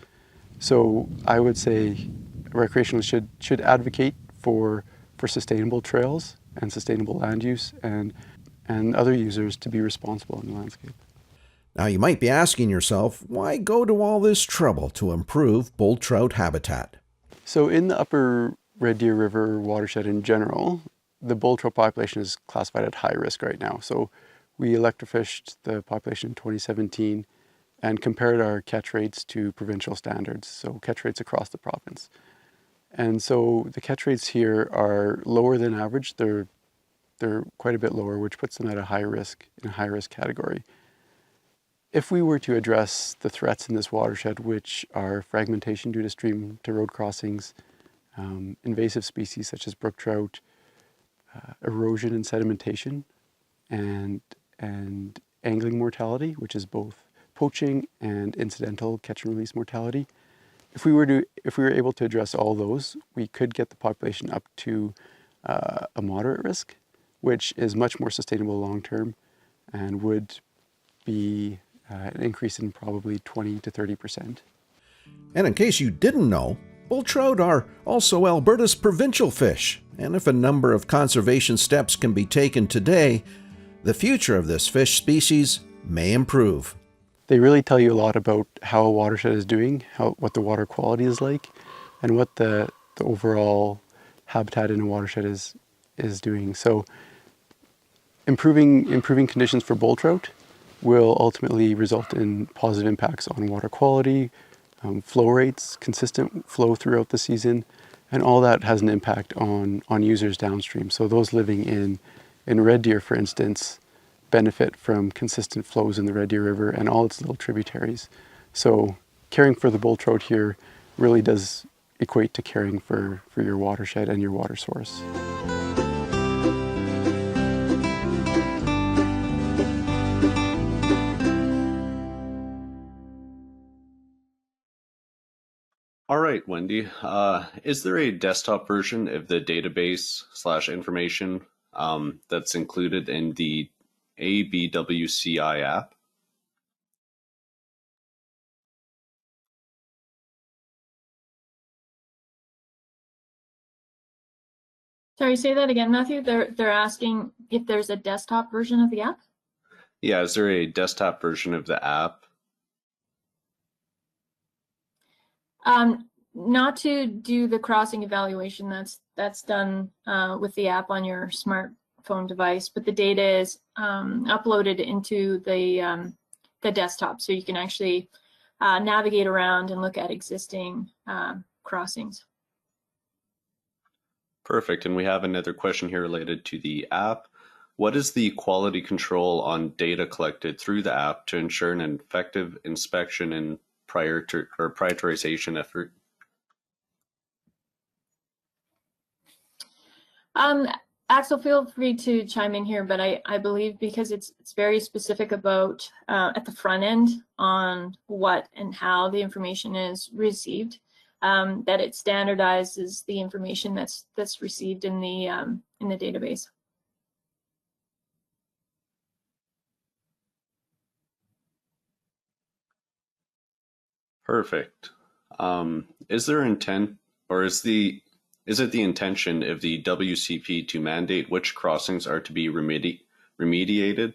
So I would say recreationalists should advocate for sustainable trails and sustainable land use and other users to be responsible in the landscape. Now you might be asking yourself, why go to all this trouble to improve bull trout habitat? So in the upper Red Deer River watershed in general, the bull trout population is classified at high risk right now. So we electrofished the population in 2017 and compared our catch rates to provincial standards, so catch rates across the province. And so the catch rates here are lower than average. They're quite a bit lower, which puts them at a high risk, in a high risk category. If we were to address the threats in this watershed, which are fragmentation due to stream to road crossings, invasive species such as brook trout, erosion and sedimentation, and angling mortality, which is both poaching and incidental catch and release mortality. If we were able to address all those, we could get the population up to a moderate risk, which is much more sustainable long term, and would be an increase in probably 20 to 30%. And in case you didn't know, bull trout are also Alberta's provincial fish, and if a number of conservation steps can be taken today, the future of this fish species may improve. They really tell you a lot about how a watershed is doing, what the water quality is like, and what the overall habitat in a watershed is doing. So improving conditions for bull trout will ultimately result in positive impacts on water quality, flow rates, consistent flow throughout the season, and all that has an impact on users downstream. So those living in Red Deer, for instance, benefit from consistent flows in the Red Deer River and all its little tributaries. So caring for the bull trout here really does equate to caring for your watershed and your water source. All right, Wendy. Is there a desktop version of the database / information that's included in the ABWCI app? Sorry, say that again, Matthew. They're asking if there's a desktop version of the app? Yeah, is there a desktop version of the app? Not to do the crossing evaluation. That's done with the app on your smartphone device, but the data is uploaded into the desktop, so you can actually navigate around and look at existing crossings. Perfect. And we have another question here related to the app. What is the quality control on data collected through the app to ensure an effective inspection and prioritization effort? Axel, feel free to chime in here, but I believe because it's very specific about at the front end on what and how the information is received, that it standardizes the information that's received in the database. Perfect. Is there intent, or is it the intention of the WCP to mandate which crossings are to be remediated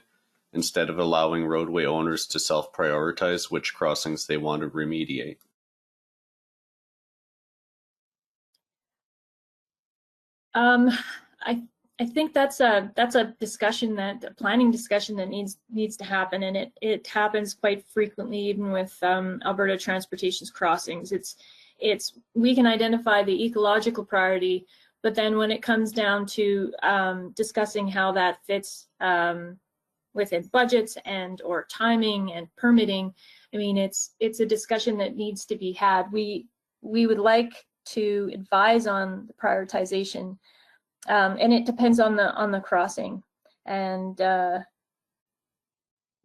instead of allowing roadway owners to self-prioritize which crossings they want to remediate? I think that's a discussion, a planning discussion that needs to happen, and it happens quite frequently even with Alberta Transportation's crossings. We can identify the ecological priority, but then when it comes down to discussing how that fits within budgets and or timing and permitting, I mean, it's a discussion that needs to be had. We would like to advise on the prioritization, and it depends on the crossing, and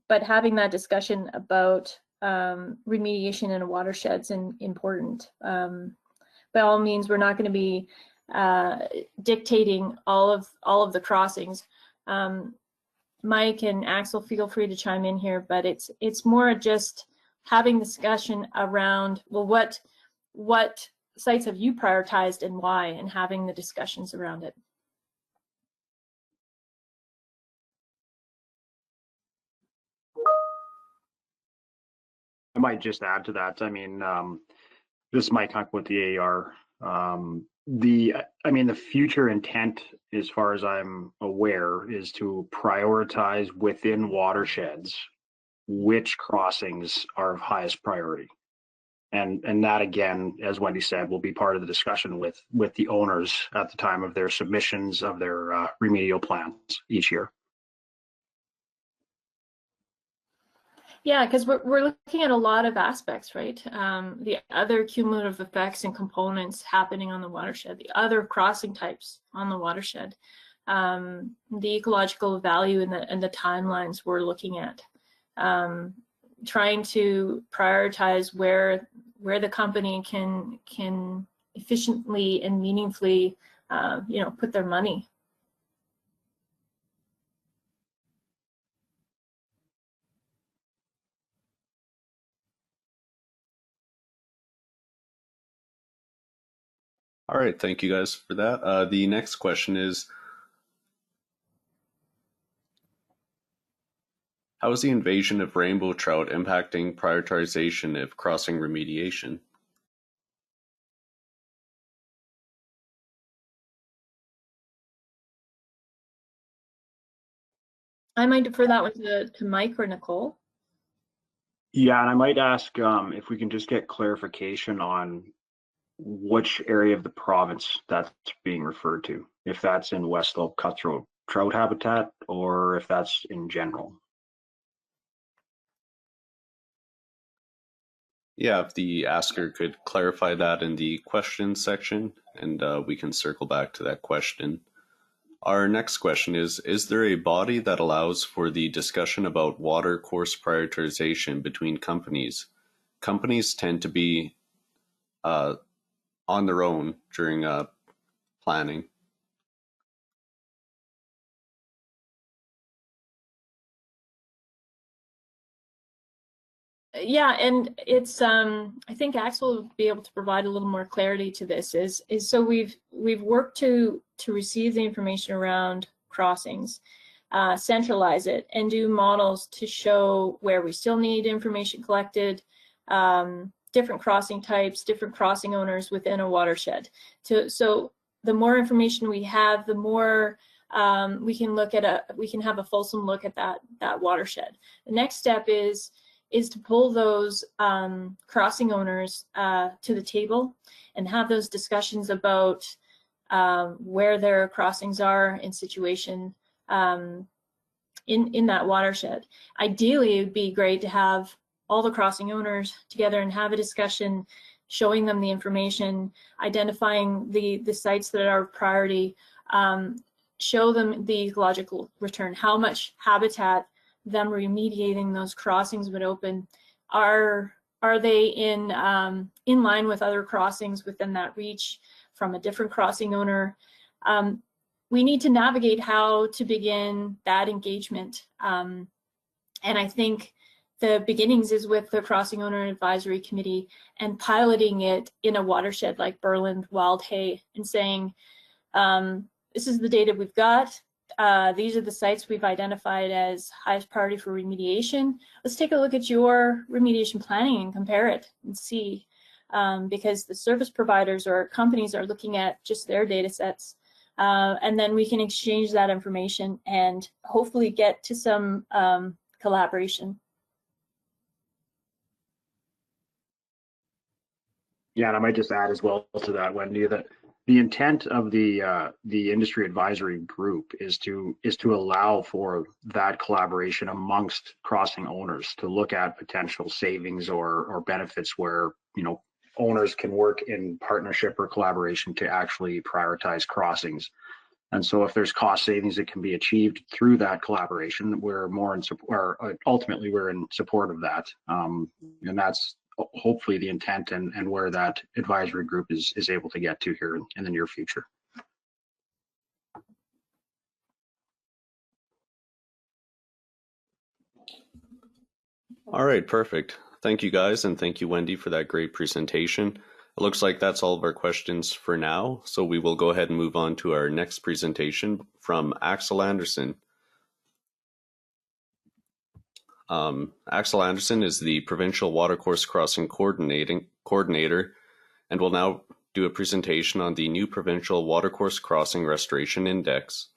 but having that discussion about remediation in a watershed is important. By all means, we're not going to be dictating all of the crossings. Mike and Axel, feel free to chime in here, but it's more just having discussion around, well, what sites have you prioritized and why, and having the discussions around it. I might just add to that. I mean, this is Mike Huck with the AR. The future intent, as far as I'm aware, is to prioritize within watersheds which crossings are of highest priority. And that, again, as Wendy said, will be part of the discussion with the owners at the time of their submissions of their remedial plans each year. Yeah, because we're looking at a lot of aspects, right? The other cumulative effects and components happening on the watershed, the other crossing types on the watershed, the ecological value and the timelines we're looking at, trying to prioritize where the company can efficiently and meaningfully, put their money. All right, thank you guys for that. The next question is, how is the invasion of rainbow trout impacting prioritization of crossing remediation? I might defer that one to Mike or Nicole. Yeah, and I might ask if we can just get clarification on which area of the province that's being referred to, if that's in West Slope cutthroat trout habitat or if that's in general. Yeah, if the asker could clarify that in the questions section, and we can circle back to that question. Our next question is there a body that allows for the discussion about water course prioritization between companies? Companies tend to be on their own during planning. Yeah, and it's I think Axel will be able to provide a little more clarity to this. Is so we've worked to receive the information around crossings, centralize it, and do models to show where we still need information collected, different crossing types, different crossing owners within a watershed. So the more information we have, the more we can have a fulsome look at that watershed. The next step is to pull those crossing owners to the table and have those discussions about where their crossings are in situation in that watershed. Ideally, it would be great to have all the crossing owners together and have a discussion, showing them the information, identifying the sites that are priority, show them the ecological return, how much habitat them remediating those crossings would open. Are they in line with other crossings within that reach from a different crossing owner? We need to navigate how to begin that engagement. And I think the beginnings is with the Crossing Owner Advisory Committee and piloting it in a watershed like Burland, Wildhay, and saying, this is the data we've got. These are the sites we've identified as highest priority for remediation. Let's take a look at your remediation planning and compare it and see, because the service providers or companies are looking at just their data sets. And then we can exchange that information and hopefully get to some collaboration. Yeah, and I might just add as well to that, Wendy, that the intent of the industry advisory group is to allow for that collaboration amongst crossing owners to look at potential savings or benefits where, you know, owners can work in partnership or collaboration to actually prioritize crossings. And so if there's cost savings that can be achieved through that collaboration, we're more in support, or ultimately we're in support of that. And that's hopefully the intent and where that advisory group is able to get to here in the near future. All right, perfect. Thank you guys, and thank you, Wendy, for that great presentation. It looks like that's all of our questions for now, so we will go ahead and move on to our next presentation from Axel Anderson. Axel Anderson is the Provincial Watercourse Crossing Coordinator and will now do a presentation on the new Provincial Watercourse Crossing Restoration Index.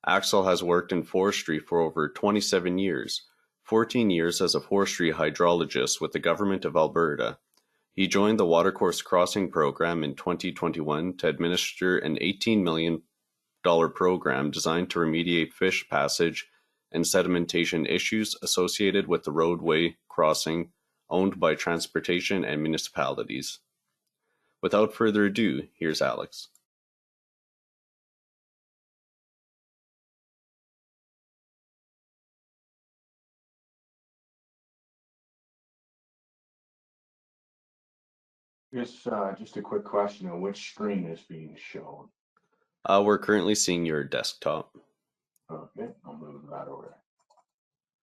Axel has worked in forestry for over 27 years, 14 years as a forestry hydrologist with the Government of Alberta. He joined the Watercourse Crossing Program in 2021 to administer an $18 million program designed to remediate fish passage and sedimentation issues associated with the roadway crossing owned by transportation and municipalities. Without further ado, here's Alex. Just a quick question on which screen is being shown. We're currently seeing your desktop. Okay, I'll move that over there.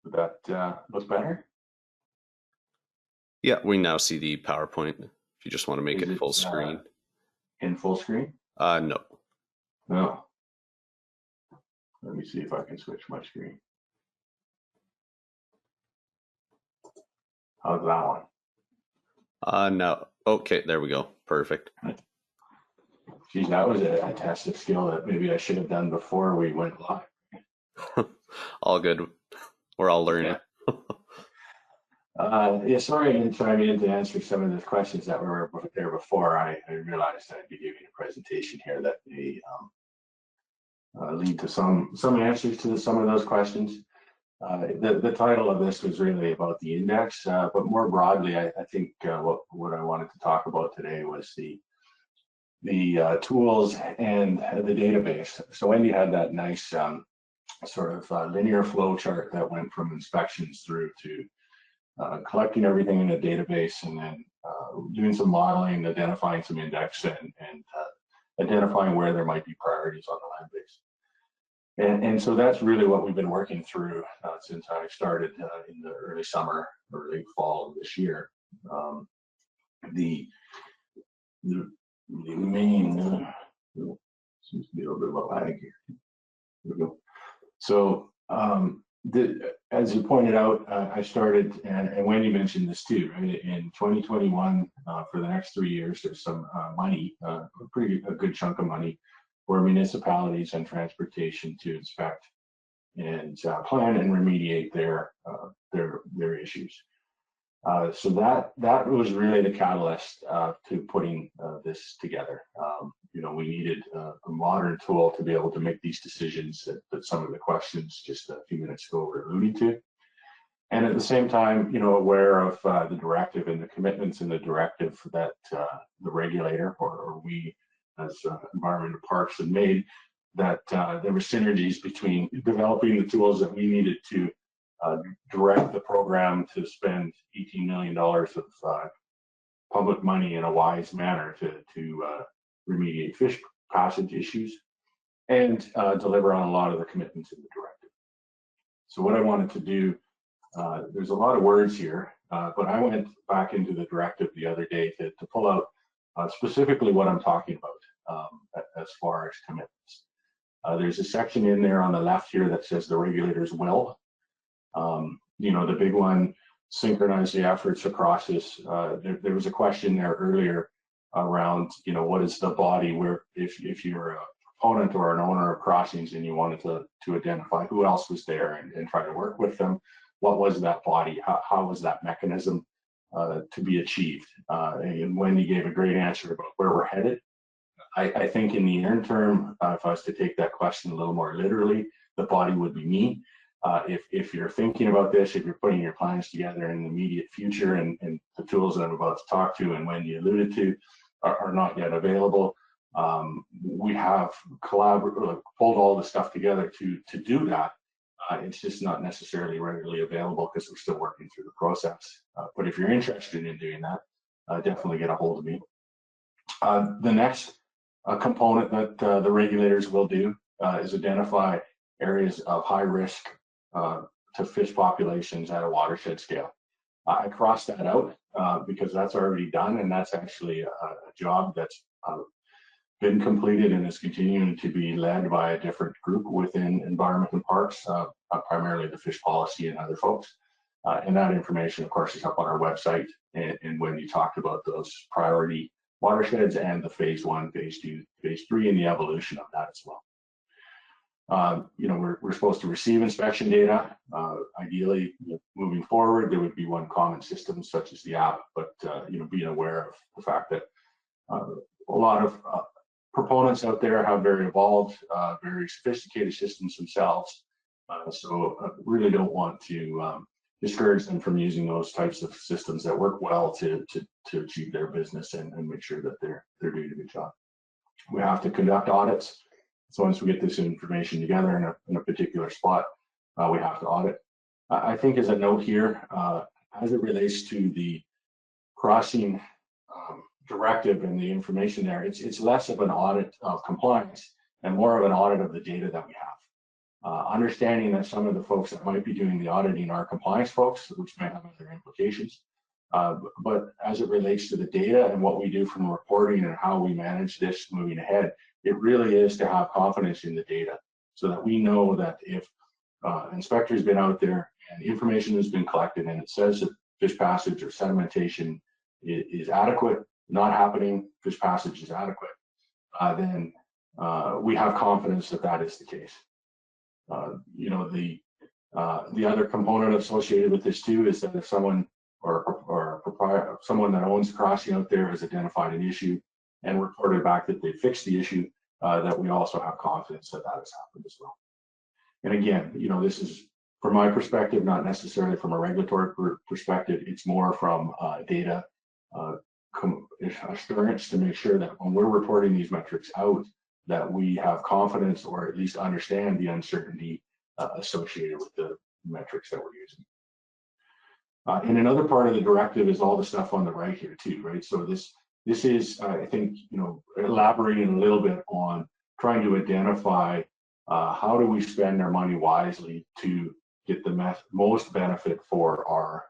Would that look better? Yeah, we now see the PowerPoint. If you just want to make it full screen. In full screen? No. No. Let me see if I can switch my screen. How's that one? No. Okay, there we go. Perfect. Geez, that was a test of skill that maybe I should have done before we went live. All good. We're all learning. Yeah, sorry to chime in to answer some of the questions that were there before. I realized I'd be giving a presentation here that may lead to some answers to some of those questions. The title of this was really about the index, but more broadly, I think what I wanted to talk about today was the tools and the database. So Wendy had that nice sort of linear flow chart that went from inspections through to collecting everything in a database and then doing some modeling, identifying some index and identifying where there might be priorities on the land base. And so that's really what we've been working through since I started in the early summer or late fall of this year. The main seems to be a little bit of a lag here. There we go. So as you pointed out, I started, and Wendy mentioned this too, right? In 2021, for the next 3 years, there's some money, a good chunk of money for municipalities and transportation to inspect and plan and remediate their issues. So that was really the catalyst to putting this together. You know, we needed a modern tool to be able to make these decisions that some of the questions just a few minutes ago were alluding to. And at the same time, you know, aware of the directive and the commitments in the directive that the regulator or we as Environment and Parks had made, that there were synergies between developing the tools that we needed to direct the program to spend $18 million of public money in a wise manner to remediate fish passage issues and deliver on a lot of the commitments in the directive. So what I wanted to do there's a lot of words here, but I went back into the directive the other day to pull out specifically what I'm talking about as far as commitments. There's a section in there on the left here that says the regulators will. You know, the big one, synchronize the efforts across this. There was a question there earlier around, you know, what is the body where if you're a proponent or an owner of crossings and you wanted to identify who else was there and try to work with them, what was that body? How was that mechanism to be achieved? And Wendy gave a great answer about where we're headed. I think in the near term, if I was to take that question a little more literally, the body would be me. If you're thinking about this, if you're putting your plans together in the immediate future, and the tools that I'm about to talk to and Wendy alluded to are not yet available, we have pulled all the stuff together to do that. It's just not necessarily readily available because we're still working through the process. But if you're interested in doing that, definitely get a hold of me. The next component that the regulators will do is identify areas of high risk to fish populations at a watershed scale. I crossed that out because that's already done, and that's actually a job that's been completed and is continuing to be led by a different group within Environment and Parks, primarily the Fish Policy and other folks. And that information, of course, is up on our website. And when you talked about those priority watersheds and the phase 1, phase 2, phase 3, and the evolution of that as well. You know, we're supposed to receive inspection data. Ideally, moving forward, there would be one common system such as the app, but you know, being aware of the fact that a lot of proponents out there have very evolved, very sophisticated systems themselves. So I really don't want to discourage them from using those types of systems that work well to achieve their business and make sure that they're doing a good job. We have to conduct audits. So once we get this information together in a particular spot, we have to audit. I think as a note here, as it relates to the crossing directive and the information there, it's less of an audit of compliance and more of an audit of the data that we have. Understanding that some of the folks that might be doing the auditing are compliance folks, which may have other implications. But as it relates to the data and what we do from reporting and how we manage this moving ahead, it really is to have confidence in the data so that we know that if inspector's been out there and information has been collected and it says that fish passage or sedimentation is adequate, not happening, fish passage is adequate, then we have confidence that that is the case. You know, the other component associated with this too is that if someone or someone that owns the crossing out there has identified an issue and reported back that they fixed the issue, that we also have confidence that that has happened as well. And again, you know, this is from my perspective, not necessarily from a regulatory perspective. It's more from data assurance to make sure that when we're reporting these metrics out, that we have confidence or at least understand the uncertainty associated with the metrics that we're using. And another part of the directive is all the stuff on the right here too, right? So this is, I think, you know, elaborating a little bit on trying to identify how do we spend our money wisely to get the most benefit for our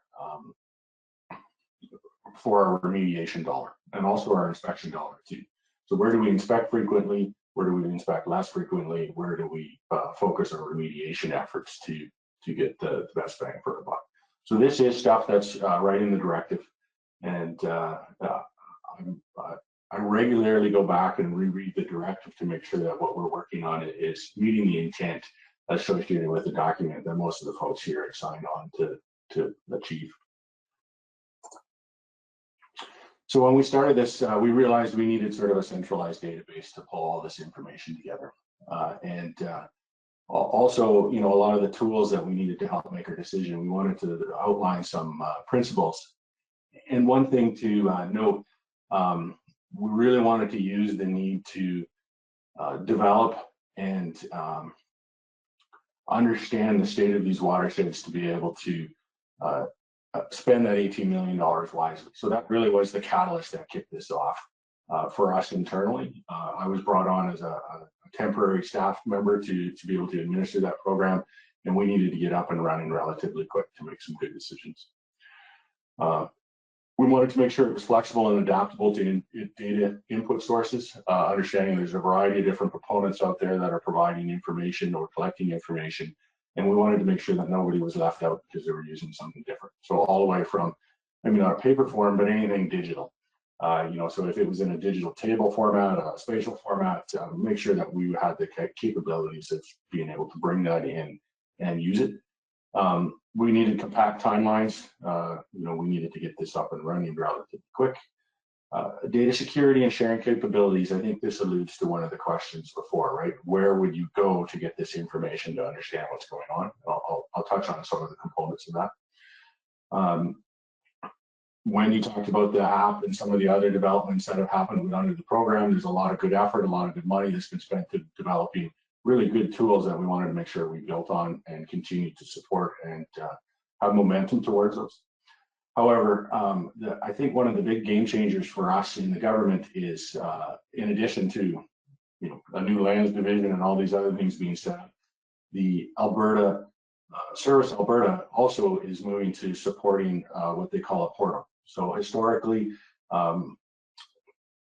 remediation dollar and also our inspection dollar too. So where do we inspect frequently? Where do we inspect less frequently? Where do we focus our remediation efforts to get the best bang for our buck? So this is stuff that's right in the directive, and I regularly go back and reread the directive to make sure that what we're working on is meeting the intent associated with the document that most of the folks here have signed on to achieve. So when we started this, we realized we needed sort of a centralized database to pull all this information together. Also, you know, a lot of the tools that we needed to help make our decision, we wanted to outline some principles. And one thing to note, we really wanted to use the need to develop and understand the state of these watersheds to be able to spend that $18 million wisely. So that really was the catalyst that kicked this off for us internally. I was brought on as a temporary staff member to be able to administer that program. and we needed to get up and running relatively quick to make some good decisions. We wanted to make sure it was flexible and adaptable to data input sources, understanding there's a variety of different components out there that are providing information or collecting information. And we wanted to make sure that nobody was left out because they were using something different. So all the way from, maybe not a paper form, but anything digital. So if it was in a digital table format, a spatial format, make sure that we had the capabilities of being able to bring that in and use it. We needed compact timelines. We needed to get this up and running relatively quick. Data security and sharing capabilities. I think this alludes to one of the questions before, right? Where would you go to get this information to understand what's going on? I'll touch on some of the components of that. When you talked about the app and some of the other developments that have happened under the program, there's a lot of good effort, a lot of good money that's been spent to developing really good tools that we wanted to make sure we built on and continue to support and have momentum towards those. However, I think one of the big game changers for us in the government is, in addition to a new lands division and all these other things being set up, the Alberta Service Alberta also is moving to supporting what they call a portal. So historically,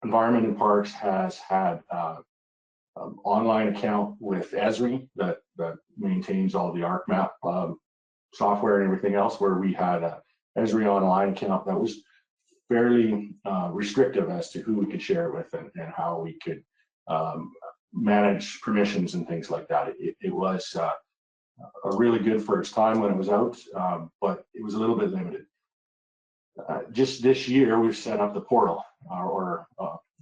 Environment and Parks has had online account with Esri that maintains all the ArcMap software and everything else, where we had a Esri online account that was fairly restrictive as to who we could share it with and how we could manage permissions and things like that. It was really good for its time when it was out, but it was a little bit limited. Just this year, we've set up the portal, or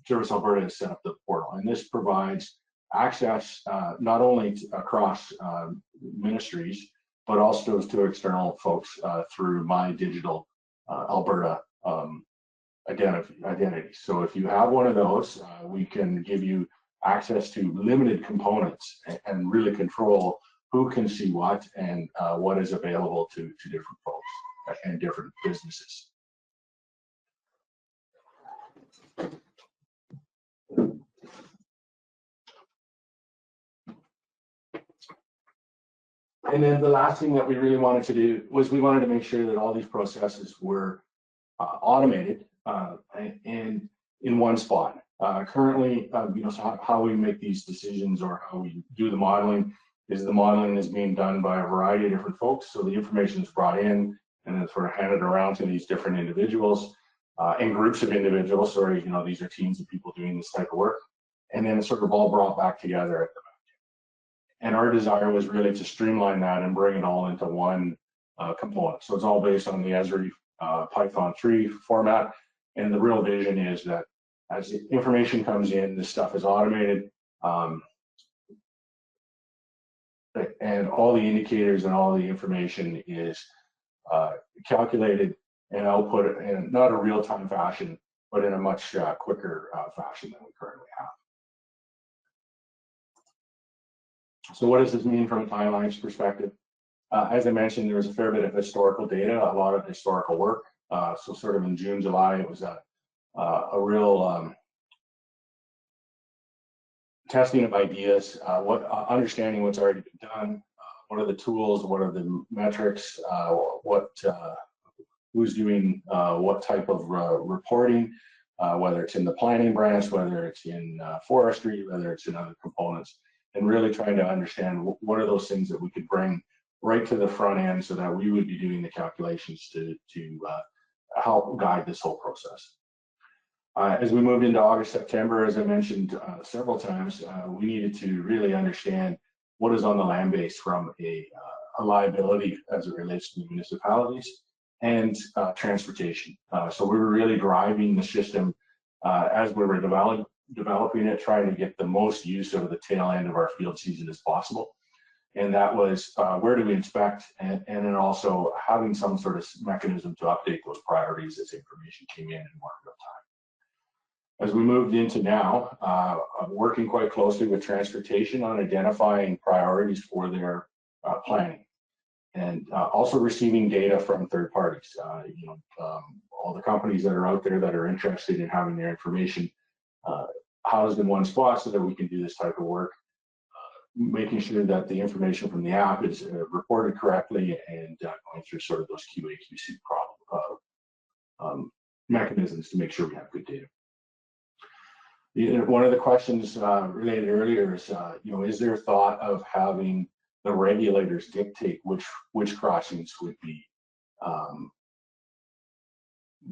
Service Alberta has set up the portal, and this provides access not only across ministries, but also to external folks through My Digital Alberta identity. So if you have one of those, we can give you access to limited components and really control who can see what and what is available to different folks and different businesses. And then the last thing that we really wanted to do was we wanted to make sure that all these processes were automated and in one spot. Currently, so how we make these decisions or how we do the modeling is being done by a variety of different folks. So the information is brought in and then sort of handed around to these different individuals and groups of individuals. These are teams of people doing this type of work, and then it's sort of all brought back together at the back. And our desire was really to streamline that and bring it all into one component. So it's all based on the Esri Python 3 format. And the real vision is that as the information comes in, this stuff is automated, and all the indicators and all the information is calculated and output in not a real-time fashion, but in a much quicker fashion than we currently have. So what does this mean from a timelines perspective? As I mentioned, there was a fair bit of historical data, a lot of historical work. So sort of in June, July, it was a real testing of ideas, understanding what's already been done, what are the tools, what are the metrics, who's doing what type of reporting, whether it's in the planning branch, whether it's in forestry, whether it's in other components, and really trying to understand what are those things that we could bring right to the front end so that we would be doing the calculations to help guide this whole process. As we moved into August, September, as I mentioned several times, we needed to really understand what is on the land base from a liability as it relates to the municipalities and transportation. So we were really driving the system as we were developing it, trying to get the most use of the tail end of our field season as possible. And that was where do we inspect, and then also having some sort of mechanism to update those priorities as information came in more real time. As we moved into now, working quite closely with transportation on identifying priorities for their planning, and also receiving data from third parties. All the companies that are out there that are interested in having their information housed in one spot so that we can do this type of work. making sure that the information from the app is reported correctly and going through sort of those QA/QC mechanisms to make sure we have good data. One of the questions related earlier is, is there a thought of having the regulators dictate which crossings would be,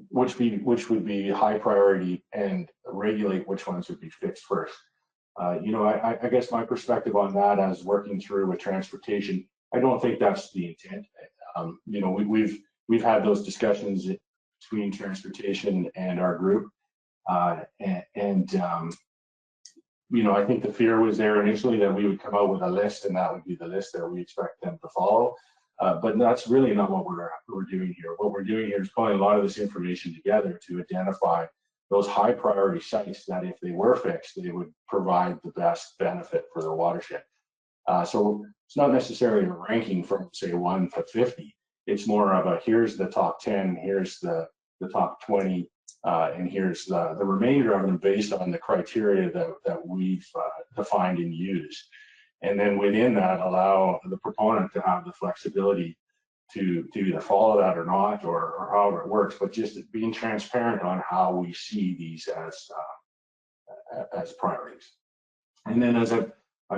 which would be high priority and regulate which ones would be fixed first? I guess my perspective on that, as working through with transportation, I don't think that's the intent. We've had those discussions between transportation and our group. I think the fear was there initially that we would come out with a list and that would be the list that we expect them to follow. But that's really not what we're doing here. What we're doing here is pulling a lot of this information together to identify those high priority sites that if they were fixed, they would provide the best benefit for the watershed. So it's not necessarily a ranking from, say, 1 to 50. It's more of a, here's the top 10, here's the top 20, and here's the remainder of them based on the criteria that we've defined and used. And then within that, allow the proponent to have the flexibility to either follow that or not, or however it works, but just being transparent on how we see these as priorities. And then as I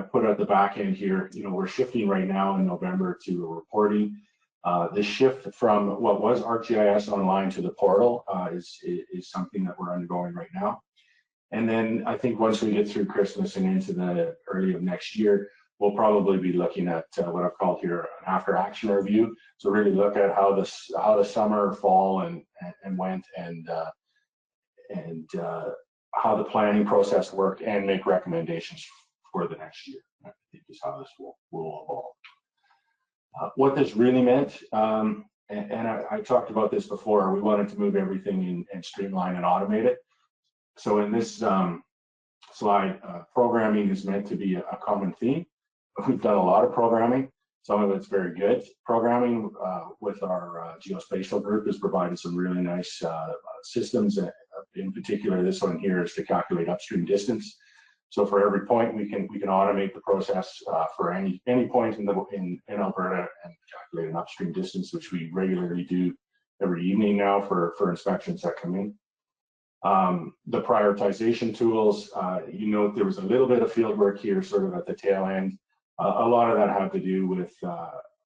put at the back end here, we're shifting right now in November to reporting. The shift from what was ArcGIS Online to the portal is something that we're undergoing right now. And then I think once we get through Christmas and into the early of next year, we'll probably be looking at what I've called here an after action review. So really look at how the summer, fall, and went, and how the planning process worked, and make recommendations for the next year. I think is how this will evolve. What this really meant, and I talked about this before, we wanted to move everything and streamline and automate it. So in this slide, programming is meant to be a common theme. We've done a lot of programming. Some of it's very good. Programming with our geospatial group has provided some really nice systems. In particular, this one here is to calculate upstream distance. So for every point, we can automate the process for any point in Alberta and calculate an upstream distance, which we regularly do every evening now for inspections that come in. The prioritization tools, there was a little bit of field work here sort of at the tail end. A lot of that had to do with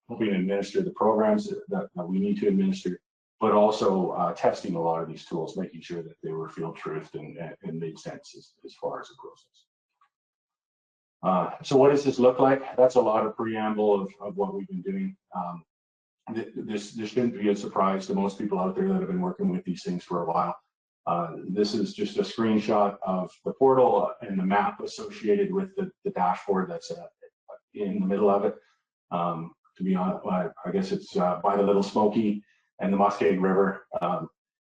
helping administer the programs that we need to administer, but also testing a lot of these tools, making sure that they were field truthed and made sense as far as the process. So what does this look like? That's a lot of preamble of what we've been doing. This shouldn't be a surprise to most people out there that have been working with these things for a while. This is just a screenshot of the portal and the map associated with the dashboard that's in the middle of it. To be honest, I guess it's by the Little Smoky and the Muskeg River,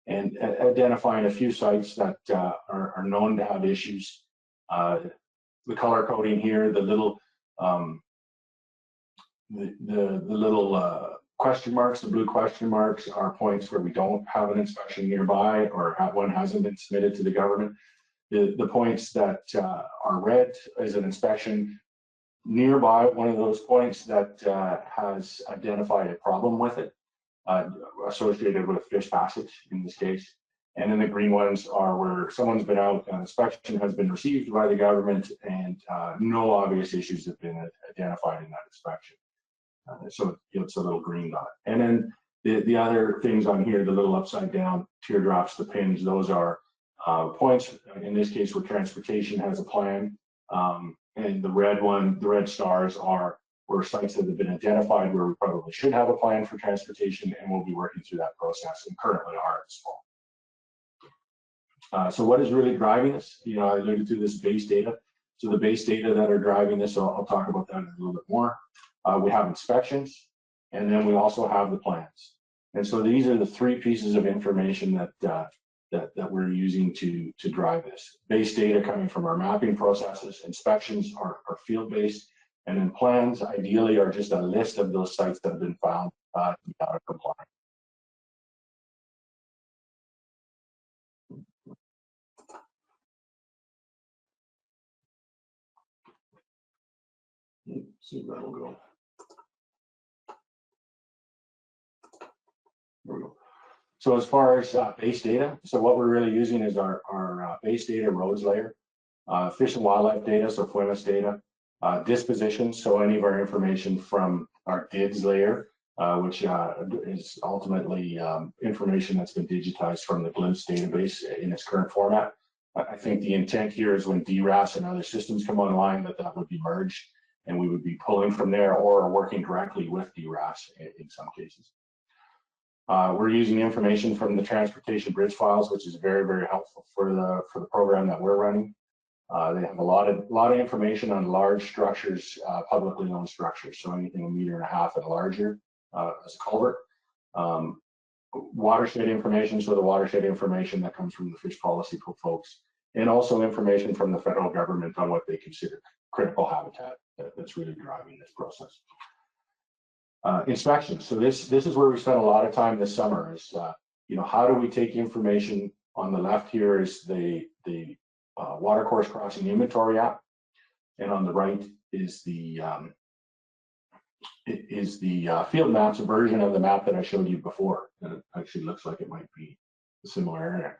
and identifying a few sites that are known to have issues. The color coding here, the little question marks, the blue question marks, are points where we don't have an inspection nearby or one hasn't been submitted to the government. The points that are red is an inspection nearby one of those points that has identified a problem with it, associated with fish passage in this case. And then the green ones are where someone's been out, an inspection has been received by the government, and no obvious issues have been identified in that inspection. So it's a little green dot. And then the other things on here, the little upside down teardrops, the pins, those are points, in this case where transportation has a plan. And the red stars are where sites that have been identified where we probably should have a plan for transportation, and we'll be working through that process, and currently are this fall. So what is really driving this? I alluded to this base data. So the base data that are driving this, I'll talk about that a little bit more. We have inspections, and then we also have the plans. And so these are the three pieces of information that we're using to drive this. Base data coming from our mapping processes, inspections are field-based, and then plans ideally are just a list of those sites that have been found to be out of compliance. See if that'll go. There we go. So as far as base data, so what we're really using is our base data roads layer, fish and wildlife data, so FWMS data, dispositions, so any of our information from our DIDS layer, which is ultimately information that's been digitized from the GLIMS database in its current format. I think the intent here is when DRAS and other systems come online that would be merged and we would be pulling from there or working directly with DRAS in some cases. We're using information from the transportation bridge files, which is very, very helpful for the program that we're running. They have a lot of information on large structures, publicly owned structures, so anything 1.5 meters and larger as a culvert. Watershed information, so the watershed information that comes from the fish policy folks, and also information from the federal government on what they consider critical habitat that's really driving this process. Inspections. So this is where we spent a lot of time this summer. Is how do we take information? On the left here is the watercourse crossing inventory app, and on the right is the field maps, a version of the map that I showed you before. And it actually looks like it might be a similar area.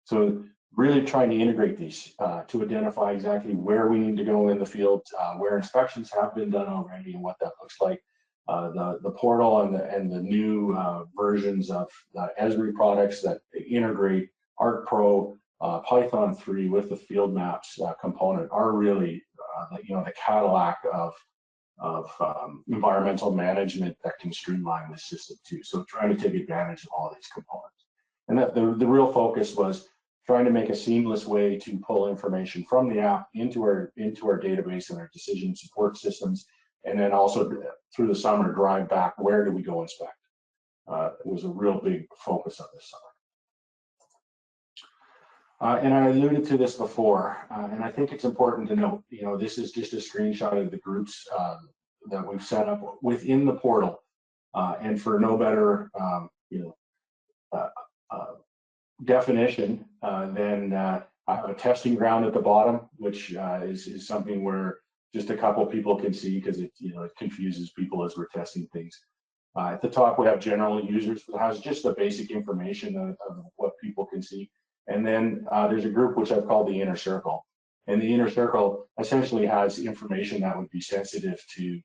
So really trying to integrate these to identify exactly where we need to go in the field, where inspections have been done already, and what that looks like. The portal and the new versions of the Esri products that integrate ArcPro, Python 3 with the field maps component are really the Cadillac of environmental management that can streamline the system too. So trying to take advantage of all these components. And that the real focus was trying to make a seamless way to pull information from the app into our database and our decision support systems, and then also through the summer drive back, where do we go inspect? It was a real big focus of this summer. And I alluded to this before, and I think it's important to note, this is just a screenshot of the groups that we've set up within the portal, and for no better, definition than a testing ground at the bottom, which is something where just a couple people can see because it confuses people as we're testing things. At the top, we have general users that has just the basic information of what people can see. And then there's a group which I've called the inner circle. And the inner circle essentially has information that would be sensitive to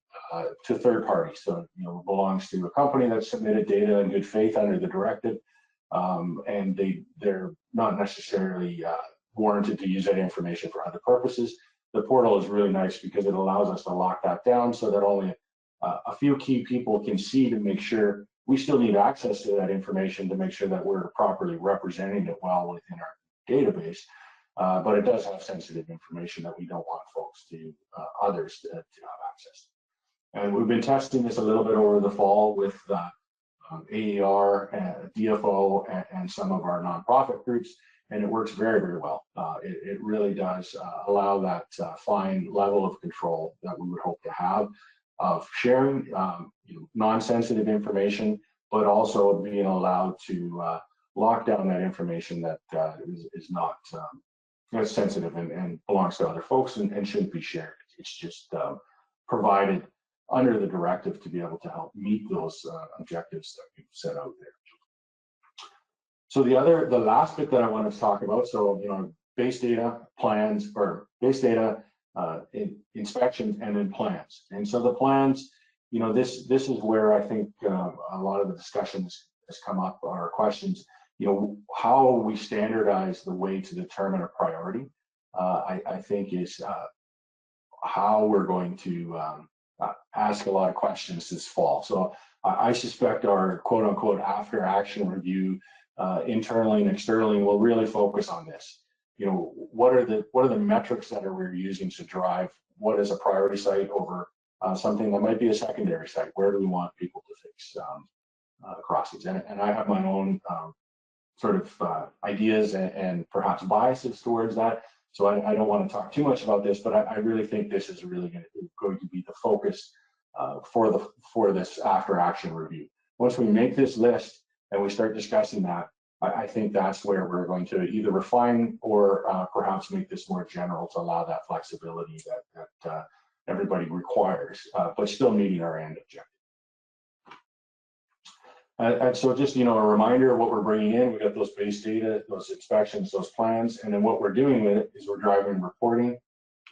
third parties. So, it belongs to a company that submitted data in good faith under the directive, and they're not necessarily warranted to use that information for other purposes. The portal is really nice because it allows us to lock that down so that only a few key people can see to make sure. We still need access to that information to make sure that we're properly representing it well within our database, but it does have sensitive information that we don't want folks others to have access to. And we've been testing this a little bit over the fall with AER, DFO, and some of our nonprofit groups, and it works very, very well. It really does allow that fine level of control that we would hope to have of sharing non-sensitive information, but also being allowed to lock down that information that is not as sensitive and belongs to other folks and shouldn't be shared. It's just provided under the directive to be able to help meet those objectives that we've set out there. So the last bit that I want to talk about, so base data, plans, or base data, inspections, and then plans. And so the plans, this is where I think a lot of the discussions has come up, or questions, how we standardize the way to determine a priority, I think is how we're going to ask a lot of questions this fall. So I suspect our quote unquote after action review internally and externally will really focus on this. What are the metrics that we're using to drive what is a priority site over something that might be a secondary site? Where do we want people to fix crossings? And I have my own sort of ideas and perhaps biases towards that. So I don't want to talk too much about this, but I really think this is really going to be the focus for this after action review. Once we make this list and we start discussing that, I think that's where we're going to either refine or perhaps make this more general to allow that flexibility that everybody requires, but still meeting our end objective. And so just, a reminder of what we're bringing in. We got those base data, those inspections, those plans, and then what we're doing with it is we're driving reporting.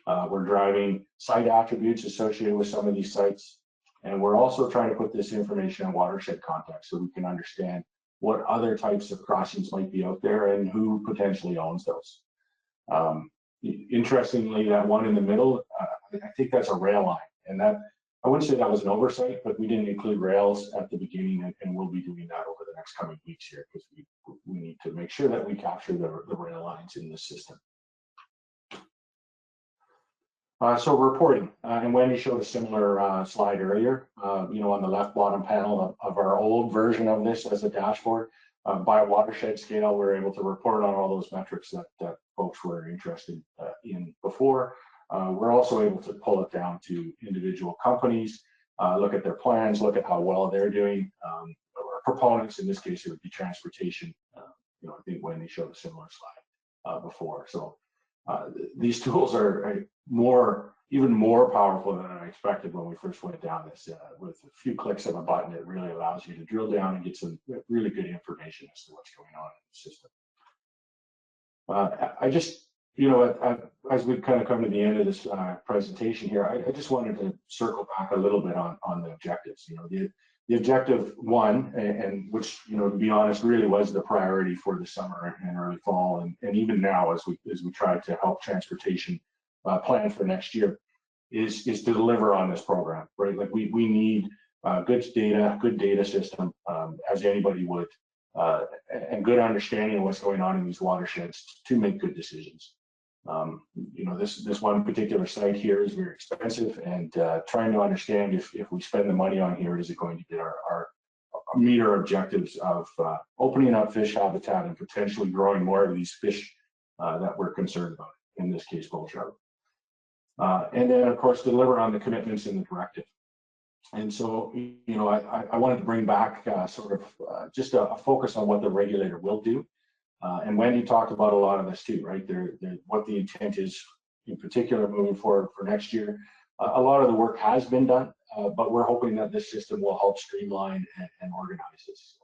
We're driving site attributes associated with some of these sites. And we're also trying to put this information in watershed context so we can understand what other types of crossings might be out there and who potentially owns those. Interestingly, that one in the middle, I think that's a rail line, and that, I wouldn't say that was an oversight, but we didn't include rails at the beginning, and we'll be doing that over the next coming weeks here because we need to make sure that we capture the rail lines in the system. So reporting, and Wendy showed a similar slide earlier, on the left bottom panel of our old version of this as a dashboard. By watershed scale, we're able to report on all those metrics that folks were interested in before. We're also able to pull it down to individual companies, look at their plans, look at how well they're doing, or proponents. In this case, it would be transportation. I think Wendy showed a similar slide before. So these tools are even more powerful than I expected when we first went down this. With a few clicks of a button, it really allows you to drill down and get some really good information as to what's going on in the system. I just, as we kind of come to the end of this presentation here, I just wanted to circle back a little bit on the objectives. The objective one, and which, to be honest, really was the priority for the summer and early fall, and even now as we try to help transportation plan for next year, is to deliver on this program, right? Like we need good data system, as anybody would, and good understanding of what's going on in these watersheds to make good decisions. This one particular site here is very expensive, and trying to understand if we spend the money on here, is it going to get meet our objectives of opening up fish habitat and potentially growing more of these fish that we're concerned about, in this case, bull trout. And then, of course, deliver on the commitments in the directive. And so, I wanted to bring back just a focus on what the regulator will do. And Wendy talked about a lot of this too, right? What the intent is, in particular, moving forward for next year. A lot of the work has been done, but we're hoping that this system will help streamline and organize this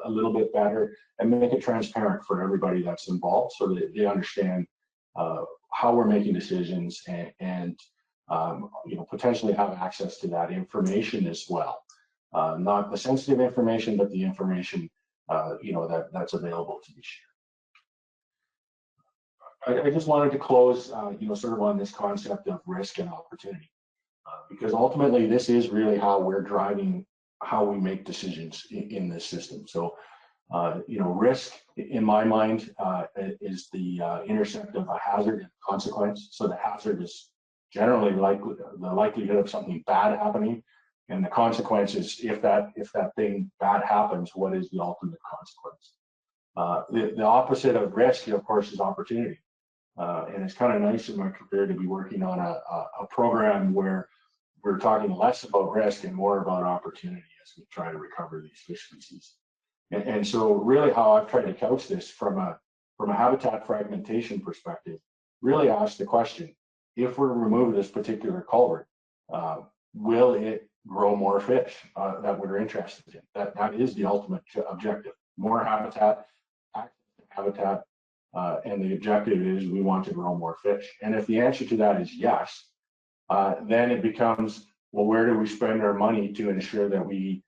a little bit better and make it transparent for everybody that's involved, so that they understand how we're making decisions and potentially have access to that information as well. Not the sensitive information, but the information that's available to be shared. I just wanted to close, sort of on this concept of risk and opportunity, because ultimately this is really how we're driving how we make decisions in this system. So, risk, in my mind, is the intersect of a hazard and consequence. So the hazard is generally the likelihood of something bad happening, and the consequence is if that thing bad happens, what is the ultimate consequence? The opposite of risk, of course, is opportunity. And it's kind of nice in my career to be working on a program where we're talking less about risk and more about opportunity as we try to recover these fish species. And so really how I've tried to couch this from a habitat fragmentation perspective, really ask the question, if we remove this particular culvert, will it grow more fish that we're interested in? That is the ultimate objective. More habitat, and the objective is we want to grow more fish. And if the answer to that is yes, then it becomes, well, where do we spend our money to ensure that we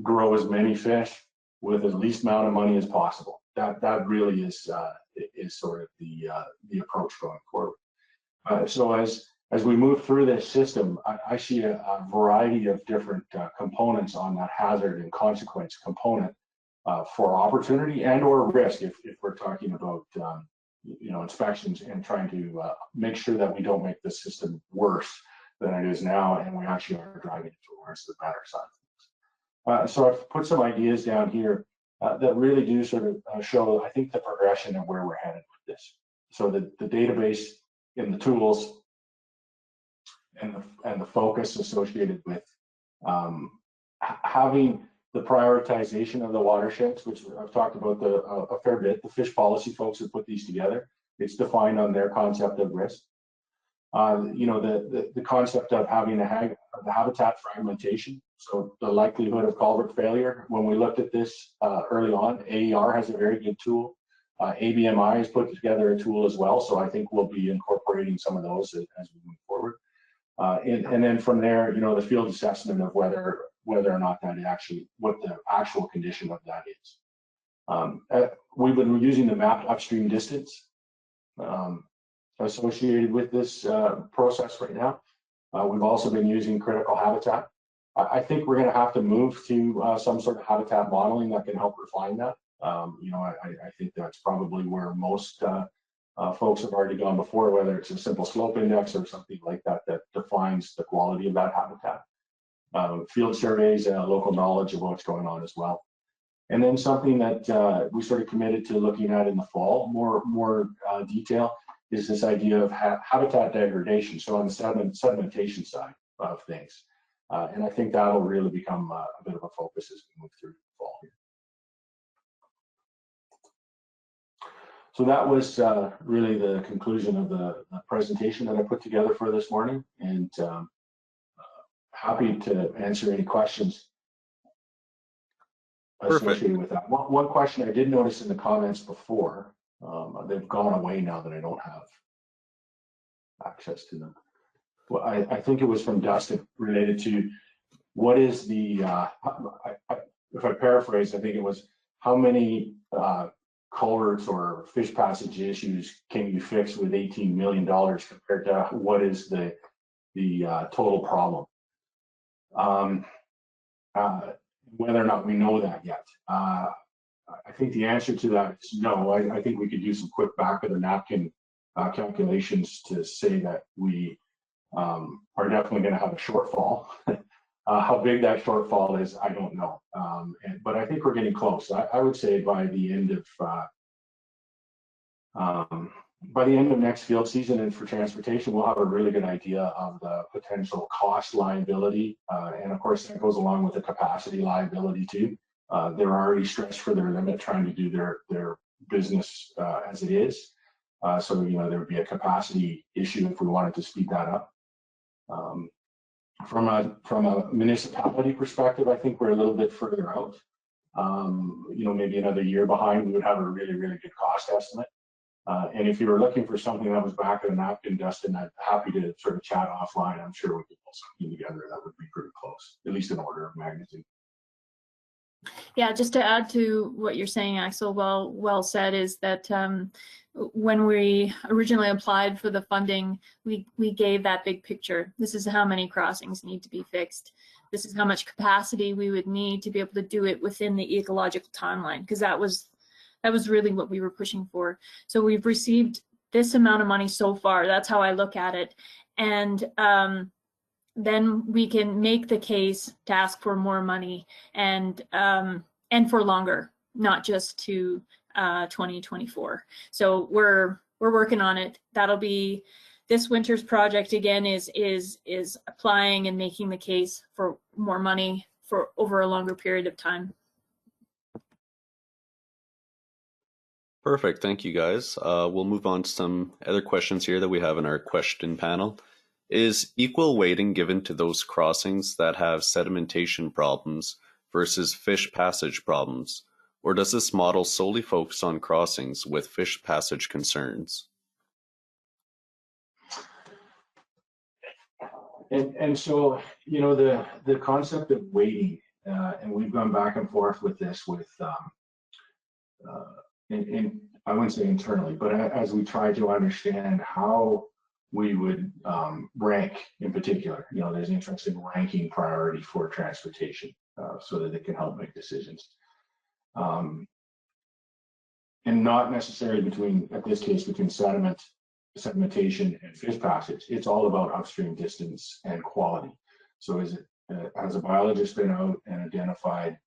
grow as many fish with as least amount of money as possible? That really is sort of the approach going forward. So as we move through this system, I see a variety of different components on that hazard and consequence component for opportunity and or risk, if we're talking about inspections and trying to make sure that we don't make the system worse than it is now, and we actually are driving it towards the better side of things. So I've put some ideas down here that really do sort of show, I think, the progression of where we're headed with this. So the database and the tools and the focus associated with having the prioritization of the watersheds, which I've talked about a fair bit. The fish policy folks have put these together. It's defined on their concept of risk. You know, the concept of having the habitat fragmentation, so the likelihood of culvert failure. When we looked at this early on, AER has a very good tool. ABMI has put together a tool as well, so I think we'll be incorporating some of those as we move forward. And then from there, you know, the field assessment of whether or not that actually, what the actual condition of that is. We've been using the mapped upstream distance associated with this process right now. We've also been using critical habitat. I think we're going to have to move to some sort of habitat modeling that can help refine that. You know, I think that's probably where most folks have already gone before, whether it's a simple slope index or something like that that defines the quality of that habitat. Field surveys and local knowledge of what's going on as well. And then something that we sort of committed to looking at in the fall, more detail, is this idea of habitat degradation. So on the sedimentation side of things. And I think that'll really become a bit of a focus as we move through the fall here. So that was really the conclusion of the presentation that I put together for this morning, and happy to answer any questions associated with that. One question I did notice in the comments before, they've gone away now that I don't have access to them. Well, I think it was from Dustin, related to what is the, if I paraphrase, I think it was how many culverts or fish passage issues can you fix with $18 million compared to what is the total problem? Whether or not we know that yet. I think the answer to that is no. I think we could do some quick back of the napkin calculations to say that we are definitely going to have a shortfall. How big that shortfall is, I don't know. But I think we're getting close. I would say by the end of next field season and for transportation, we'll have a really good idea of the potential cost liability. And of course, that goes along with the capacity liability too. They're already stretched for their limit trying to do their business as it is. So, you know, there would be a capacity issue if we wanted to speed that up. From a municipality perspective, I think we're a little bit further out. You know, maybe another year behind, we would have a really, really good cost estimate. And if you were looking for something that was back of the napkin, Dustin, I'm happy to sort of chat offline. I'm sure we could pull something together that would be pretty close, at least in order of magnitude. Yeah, just to add to what you're saying, Axel, well said, is that when we originally applied for the funding, we gave that big picture. This is how many crossings need to be fixed. This is how much capacity we would need to be able to do it within the ecological timeline, because that was really what we were pushing for. So we've received this amount of money so far. That's how I look at it. And then we can make the case to ask for more money and for longer, not just to 2024. So we're working on it. That'll be this winter's project again, is applying and making the case for more money for over a longer period of time. Perfect. Thank you, guys. We'll move on to some other questions here that we have in our question panel. Is equal weighting given to those crossings that have sedimentation problems versus fish passage problems? Or does this model solely focus on crossings with fish passage concerns? And so, you know, the concept of weighting, and we've gone back and forth with this with, and I wouldn't say internally, but as we try to understand how we would rank in particular, you know, there's interest in ranking priority for transportation so that it can help make decisions. And not necessarily between, at this case, between sedimentation and fish passage. It's all about upstream distance and quality. So is it, has a biologist been out and identified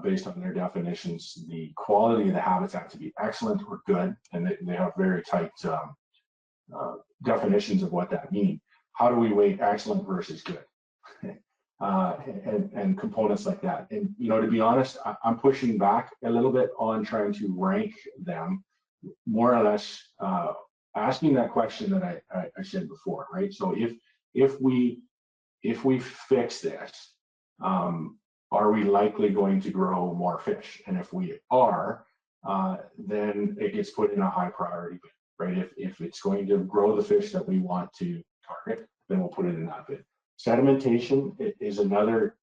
based on their definitions, the quality of the habitat to be excellent or good, and they have very tight definitions of what that means. How do we weight excellent versus good? And components like that. And, you know, to be honest, I'm pushing back a little bit on trying to rank them more or less asking that question that I said before, right? So if we fix this, are we likely going to grow more fish? And if we are, then it gets put in a high priority bid, right? If it's going to grow the fish that we want to target, then we'll put it in that bid. Sedimentation is another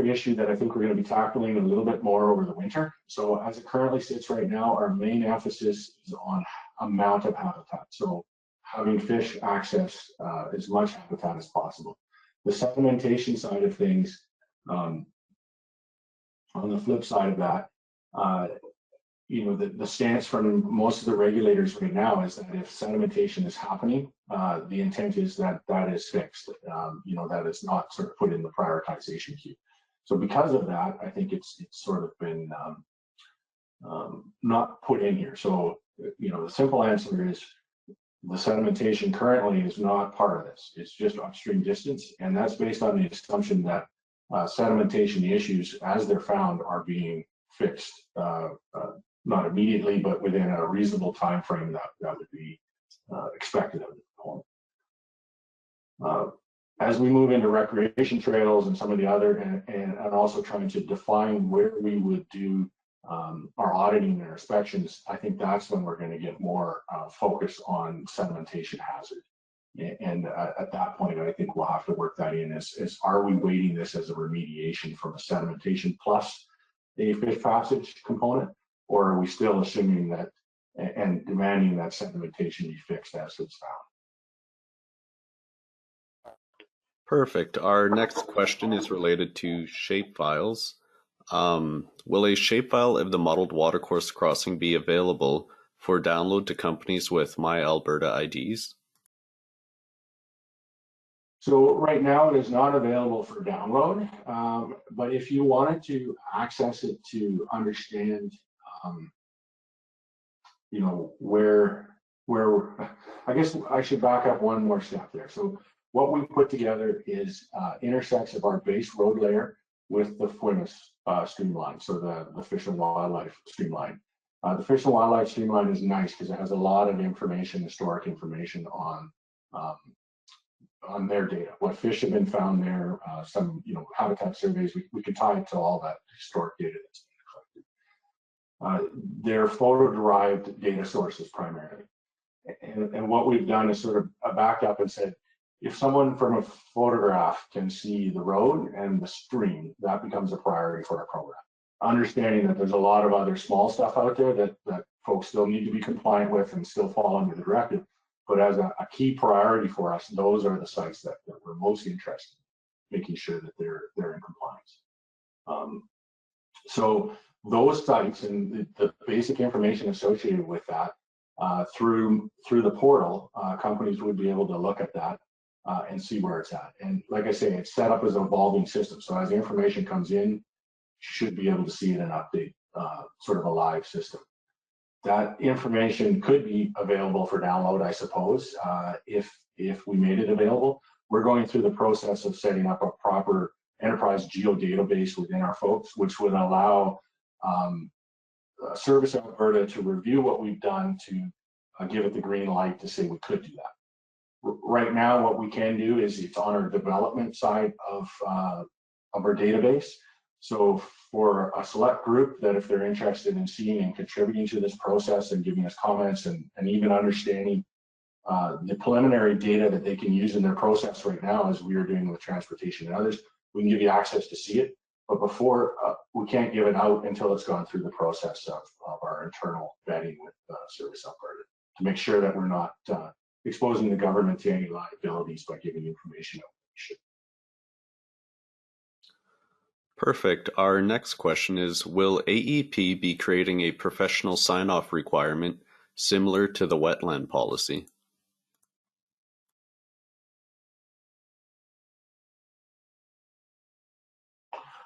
issue that I think we're going to be tackling a little bit more over the winter. So as it currently sits right now, our main emphasis is on amount of habitat. So having fish access as much habitat as possible. The sedimentation side of things, on the flip side of that, the stance from most of the regulators right now is that if sedimentation is happening, the intent is that that is fixed, that it's not sort of put in the prioritization queue. So because of that, I think it's sort of been not put in here. So, the simple answer is the sedimentation currently is not part of this. It's just upstream distance. And that's based on the assumption that sedimentation issues, as they're found, are being fixed, not immediately, but within a reasonable time frame that would be expected of the component. As we move into recreation trails and some of the other, and also trying to define where we would do our auditing and our inspections, I think that's when we're going to get more focus on sedimentation hazard. And at that point, I think we'll have to work that in as are we weighting this as a remediation from a sedimentation plus a fish passage component, or are we still assuming that and demanding that sedimentation be fixed as it's found? Perfect. Our next question is related to shapefiles. Will a shapefile of the modeled watercourse crossing be available for download to companies with My Alberta IDs? So right now it is not available for download, but if you wanted to access it to understand, where I guess I should back up one more step there. So what we put together is intersects of our base road layer with the FWMIS streamline, so the Fish and Wildlife streamline. The Fish and Wildlife streamline is nice because it has a lot of information, historic information on their data, what fish have been found there, some habitat surveys. We can tie it to all that historic data that's been collected. They're photo-derived data sources primarily, and what we've done is sort of backed up and said, if someone from a photograph can see the road and the stream, that becomes a priority for our program. Understanding that there's a lot of other small stuff out there that folks still need to be compliant with and still fall under the directive. But as a key priority for us, those are the sites that we're most interested in, making sure that they're in compliance. So those sites and the basic information associated with that through the portal, companies would be able to look at that and see where it's at. And like I say, it's set up as an evolving system. So as the information comes in, you should be able to see it and update, sort of a live system. That information could be available for download, I suppose, if we made it available. We're going through the process of setting up a proper enterprise geodatabase within our folks, which would allow Service Alberta to review what we've done to give it the green light to say we could do that. Right now, what we can do is it's on our development side of our database. So for a select group that if they're interested in seeing and contributing to this process and giving us comments and even understanding the preliminary data that they can use in their process right now, as we are doing with transportation and others, we can give you access to see it. But before, we can't give it out until it's gone through the process of our internal vetting with Service Alberta to make sure that we're not exposing the government to any liabilities by giving information out. Perfect. Our next question is, will AEP be creating a professional sign-off requirement similar to the wetland policy?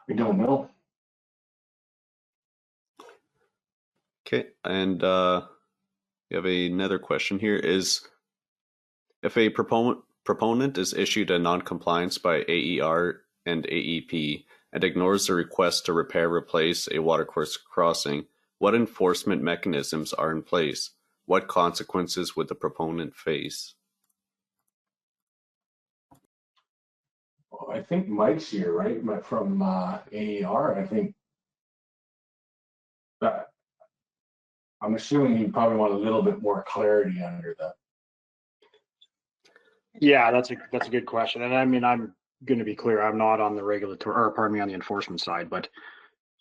We don't know. Okay, and we have another question here. Is if a proponent is issued a non-compliance by AER and AEP and ignores the request to repair, replace a watercourse crossing, What enforcement mechanisms are in place? What consequences would the proponent face? Well, I think Mike's here, right? From AER. I think that I'm assuming you probably want a little bit more clarity under that. Yeah, that's a good question. And I mean, I'm going to be clear, I'm not on the regulatory, or pardon me, on the enforcement side, but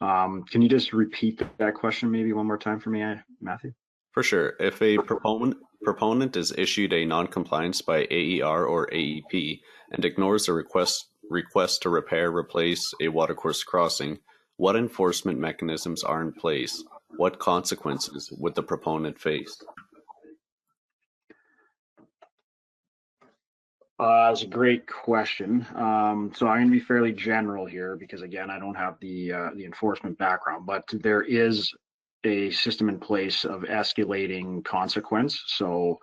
can you just repeat that question maybe one more time for me, Matthew? For sure. If a proponent is issued a non-compliance by AER or AEP and ignores a request to repair, replace a watercourse crossing, what enforcement mechanisms are in place? What consequences would the proponent face? That's a great question. So I'm going to be fairly general here because, again, I don't have the enforcement background, but there is a system in place of escalating consequence. So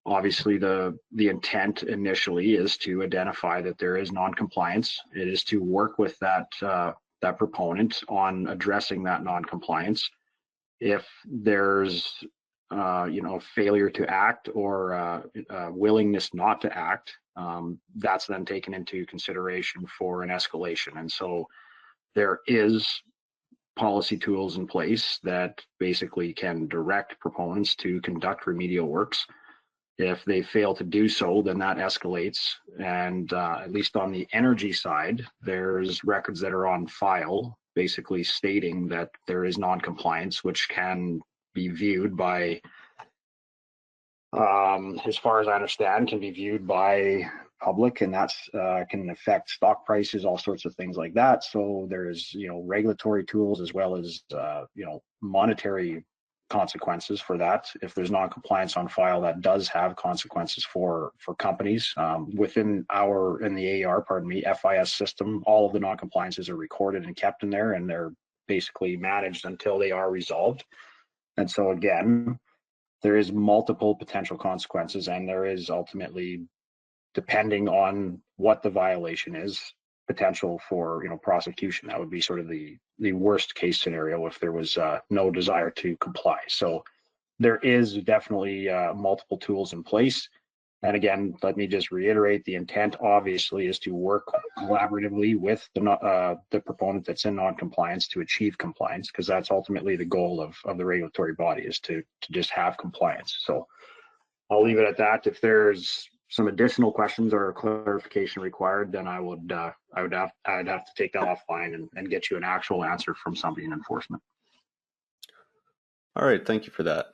obviously the intent initially is to identify that there is non-compliance. It is to work with that proponent on addressing that non-compliance. If there's failure to act or willingness not to act, that's then taken into consideration for an escalation. And so there is policy tools in place that basically can direct proponents to conduct remedial works. If they fail to do so, then that escalates. And at least on the energy side, there's records that are on file basically stating that there is non-compliance, which can be viewed by, as far as I understand, can be viewed by public, and that's can affect stock prices, all sorts of things like that. So there's regulatory tools as well as monetary consequences for that. If there's non-compliance on file, that does have consequences for companies. Within the AER, FIS system, all of the non-compliances are recorded and kept in there, and they're basically managed until they are resolved. And so again, there is multiple potential consequences, and there is ultimately, depending on what the violation is, potential for prosecution. That would be sort of the worst case scenario if there was no desire to comply. So there is definitely multiple tools in place. And again, let me just reiterate, the intent obviously is to work collaboratively with the proponent that's in non-compliance to achieve compliance, because that's ultimately the goal of the regulatory body, is to just have compliance. So I'll leave it at that. If there's some additional questions or clarification required, then I'd have to take that offline and get you an actual answer from somebody in enforcement. All right, thank you for that.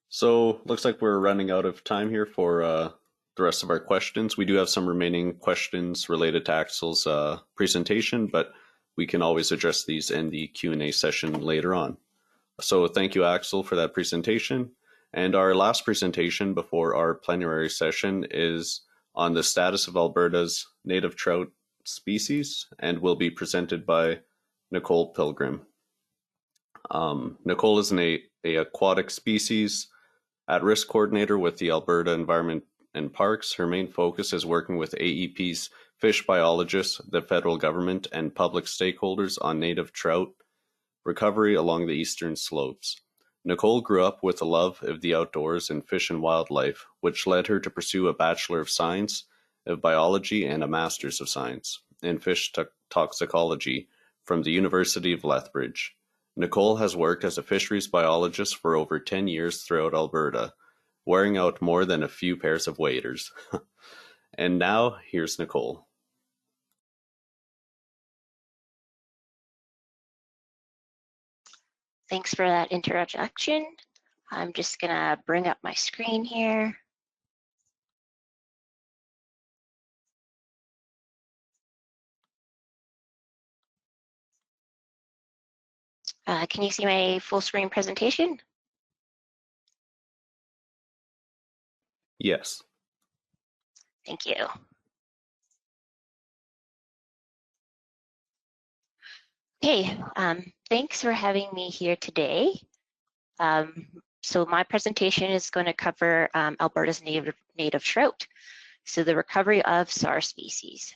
So looks like we're running out of time here for the rest of our questions. We do have some remaining questions related to Axel's presentation, but we can always address these in the Q&A session later on. So thank you, Axel, for that presentation. And our last presentation before our plenary session is on the status of Alberta's native trout species and will be presented by Nicole Pilgrim. Nicole is an aquatic species at-risk coordinator with the Alberta Environment and Parks. Her main focus is working with AEP's fish biologists, the federal government, and public stakeholders on native trout recovery along the eastern slopes. Nicole grew up with a love of the outdoors and fish and wildlife, which led her to pursue a Bachelor of Science of Biology and a Master's of Science in Fish Toxicology from the University of Lethbridge. Nicole has worked as a fisheries biologist for over 10 years throughout Alberta, wearing out more than a few pairs of waders. And now, here's Nicole. Thanks for that introduction. I'm just gonna bring up my screen here. Can you see my full screen presentation? Yes. Thank you. Okay, thanks for having me here today. So my presentation is going to cover Alberta's native trout, so the recovery of SAR species.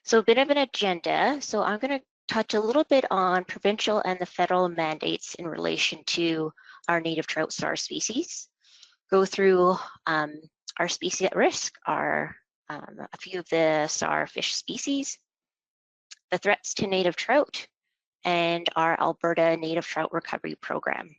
So a bit of an agenda. So I'm going to touch a little bit on provincial and the federal mandates in relation to our native trout SAR species, go through our species at risk, a few of the SAR fish species, the threats to native trout, and our Alberta Native Trout Recovery Program.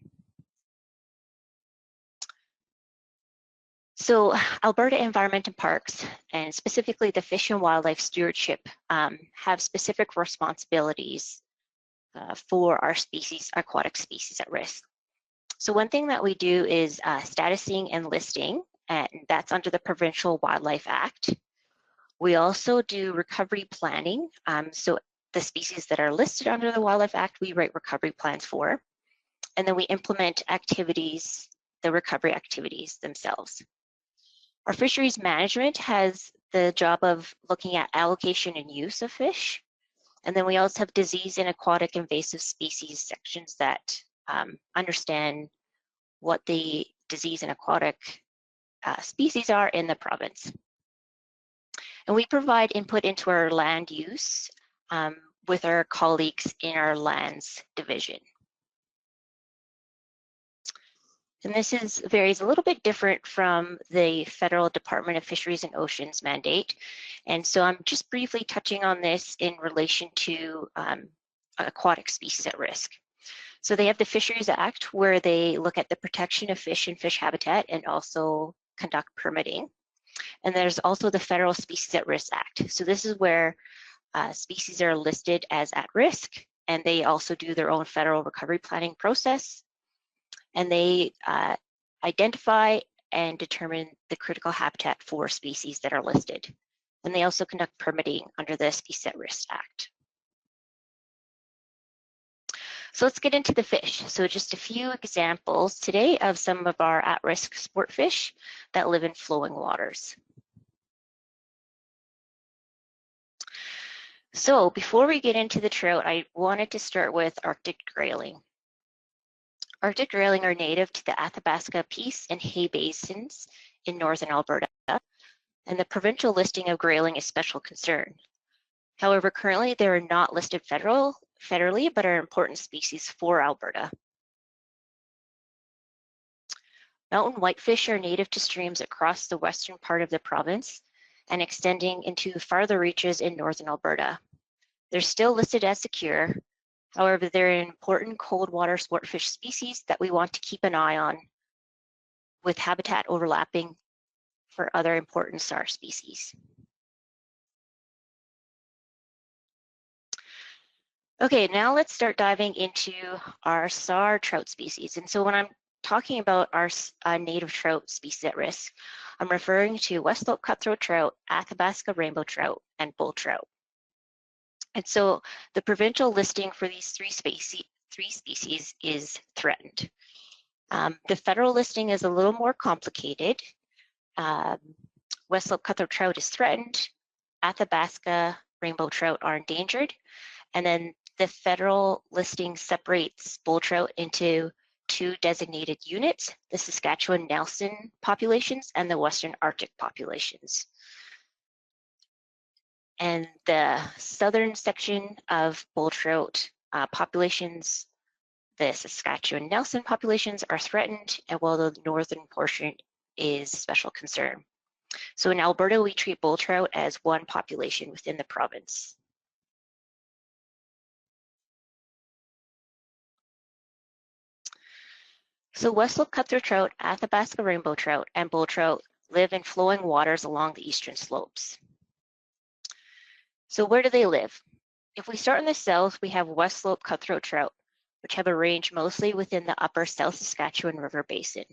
So Alberta Environment and Parks, and specifically the Fish and Wildlife Stewardship, have specific responsibilities for our species, aquatic species at risk. So one thing that we do is statusing and listing, and that's under the Provincial Wildlife Act. We also do recovery planning. So the species that are listed under the Wildlife Act, we write recovery plans for, and then we implement activities, the recovery activities themselves. Our fisheries management has the job of looking at allocation and use of fish. And then we also have disease and aquatic invasive species sections that understand what the disease and aquatic species are in the province. And we provide input into our land use with our colleagues in our lands division. And this varies a little bit different from the Federal Department of Fisheries and Oceans mandate. And so I'm just briefly touching on this in relation to aquatic species at risk. So they have the Fisheries Act, where they look at the protection of fish and fish habitat and also conduct permitting. And there's also the Federal Species at Risk Act. So this is where species are listed as at risk, and they also do their own federal recovery planning process. And they identify and determine the critical habitat for species that are listed. And they also conduct permitting under the Species at Risk Act. So let's get into the fish. So just a few examples today of some of our at-risk sport fish that live in flowing waters. So before we get into the trout, I wanted to start with Arctic grayling. Arctic grayling are native to the Athabasca Peace and Hay Basins in northern Alberta, and the provincial listing of grayling is special concern. However, currently they are not listed federally, but are important species for Alberta. Mountain whitefish are native to streams across the western part of the province and extending into farther reaches in northern Alberta. They're still listed as secure. However, they're an important cold water sportfish species that we want to keep an eye on, with habitat overlapping for other important SAR species. Okay, now let's start diving into our SAR trout species. And so when I'm talking about our native trout species at risk, I'm referring to West Slope cutthroat trout, Athabasca rainbow trout, and bull trout. And so the provincial listing for these three species is threatened. The federal listing is a little more complicated. West Slope cutthroat trout is threatened. Athabasca rainbow trout are endangered. And then the federal listing separates bull trout into two designated units, the Saskatchewan Nelson populations and the Western Arctic populations. And the southern section of bull trout populations, the Saskatchewan Nelson populations, are threatened, and while the northern portion is special concern. So in Alberta, we treat bull trout as one population within the province. So West Slope cutthroat trout, Athabasca rainbow trout, and bull trout live in flowing waters along the eastern slopes. So where do they live? If we start in the south, we have West Slope cutthroat trout, which have a range mostly within the upper South Saskatchewan River Basin.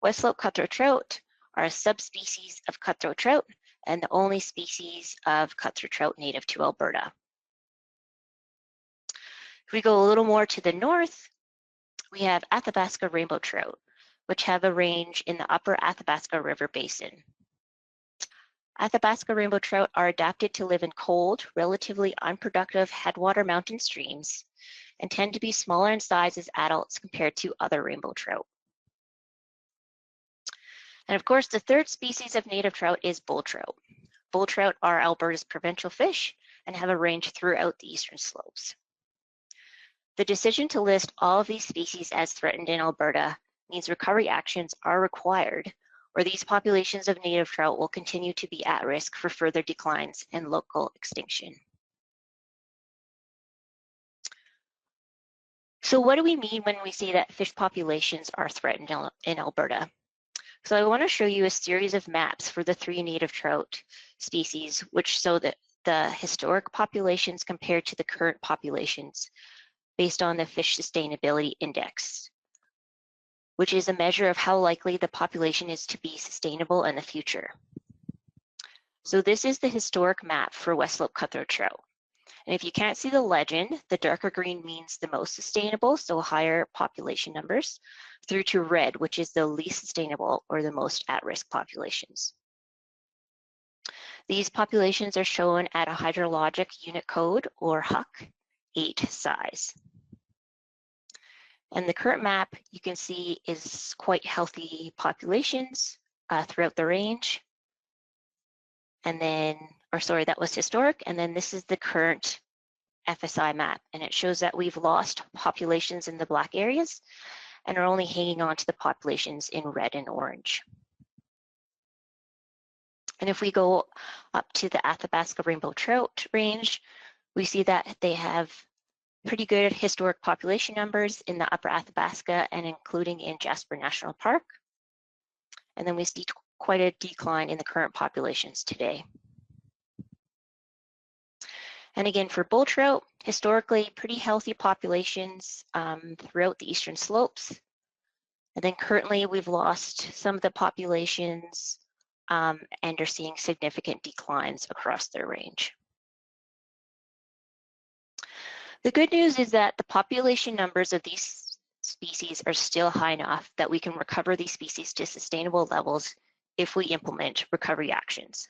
West Slope cutthroat trout are a subspecies of cutthroat trout and the only species of cutthroat trout native to Alberta. If we go a little more to the north, we have Athabasca rainbow trout, which have a range in the upper Athabasca River Basin. Athabasca rainbow trout are adapted to live in cold, relatively unproductive headwater mountain streams and tend to be smaller in size as adults compared to other rainbow trout. And of course, the third species of native trout is bull trout. Bull trout are Alberta's provincial fish and have a range throughout the eastern slopes. The decision to list all of these species as threatened in Alberta means recovery actions are required, or these populations of native trout will continue to be at risk for further declines and local extinction. So what do we mean when we say that fish populations are threatened in Alberta? So I want to show you a series of maps for the 3 native trout species, which show the historic populations compared to the current populations based on the Fish Sustainability Index, which is a measure of how likely the population is to be sustainable in the future. So this is the historic map for West Slope cutthroat trout. And if you can't see the legend, the darker green means the most sustainable, so higher population numbers, through to red, which is the least sustainable or the most at-risk populations. These populations are shown at a hydrologic unit code, or HUC, 8 size. And the current map you can see is quite healthy populations throughout the range. And then, or sorry, that was historic. And then this is the current FSI map. And it shows that we've lost populations in the black areas and are only hanging on to the populations in red and orange. And if we go up to the Athabasca rainbow trout range, we see that they have pretty good historic population numbers in the upper Athabasca and including in Jasper National Park. And then we see quite a decline in the current populations today. And again, for bull trout, historically pretty healthy populations throughout the eastern slopes. And then currently we've lost some of the populations and are seeing significant declines across their range. The good news is that the population numbers of these species are still high enough that we can recover these species to sustainable levels if we implement recovery actions.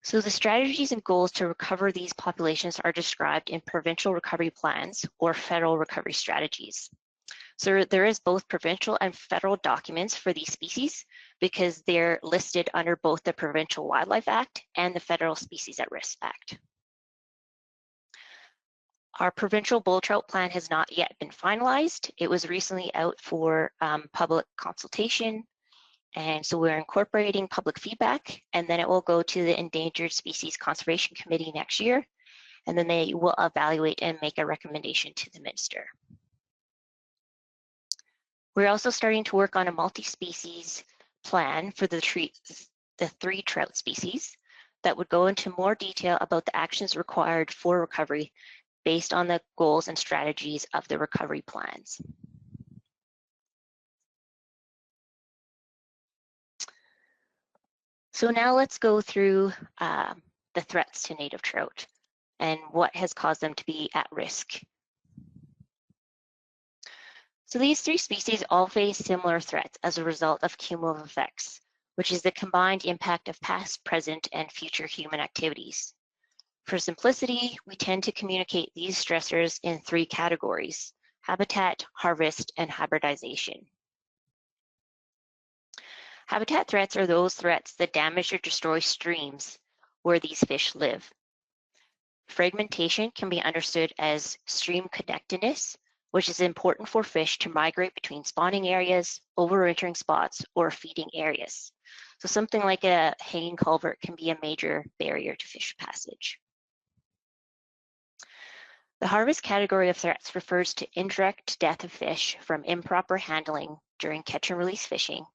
So the strategies and goals to recover these populations are described in provincial recovery plans or federal recovery strategies. So there is both provincial and federal documents for these species because they're listed under both the Provincial Wildlife Act and the Federal Species at Risk Act. Our provincial bull trout plan has not yet been finalized. It was recently out for public consultation. And so we're incorporating public feedback, and then it will go to the Endangered Species Conservation Committee next year. And then they will evaluate and make a recommendation to the minister. We're also starting to work on a multi-species plan for the 3 trout species that would go into more detail about the actions required for recovery based on the goals and strategies of the recovery plans. So now let's go through the threats to native trout and what has caused them to be at risk. So these 3 species all face similar threats as a result of cumulative effects, which is the combined impact of past, present, and future human activities. For simplicity, we tend to communicate these stressors in 3 categories: habitat, harvest, and hybridization. Habitat threats are those threats that damage or destroy streams where these fish live. Fragmentation can be understood as stream connectedness, which is important for fish to migrate between spawning areas, overwintering spots, or feeding areas. So something like a hanging culvert can be a major barrier to fish passage. The harvest category of threats refers to indirect death of fish from improper handling during catch and release fishing,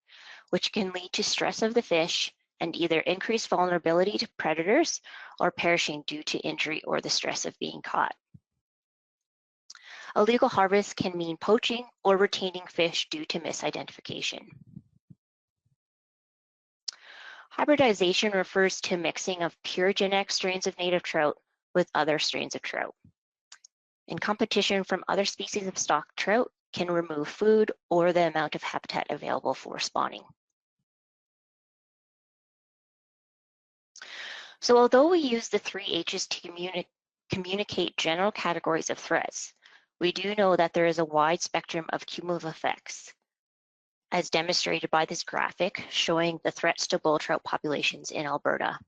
which can lead to stress of the fish and either increased vulnerability to predators or perishing due to injury or the stress of being caught. Illegal harvest can mean poaching or retaining fish due to misidentification. Hybridization refers to mixing of pure genetic strains of native trout with other strains of trout. In competition from other species of stock trout can remove food or the amount of habitat available for spawning. So although we use the 3 H's to communicate general categories of threats, we do know that there is a wide spectrum of cumulative effects, as demonstrated by this graphic showing the threats to bull trout populations in Alberta.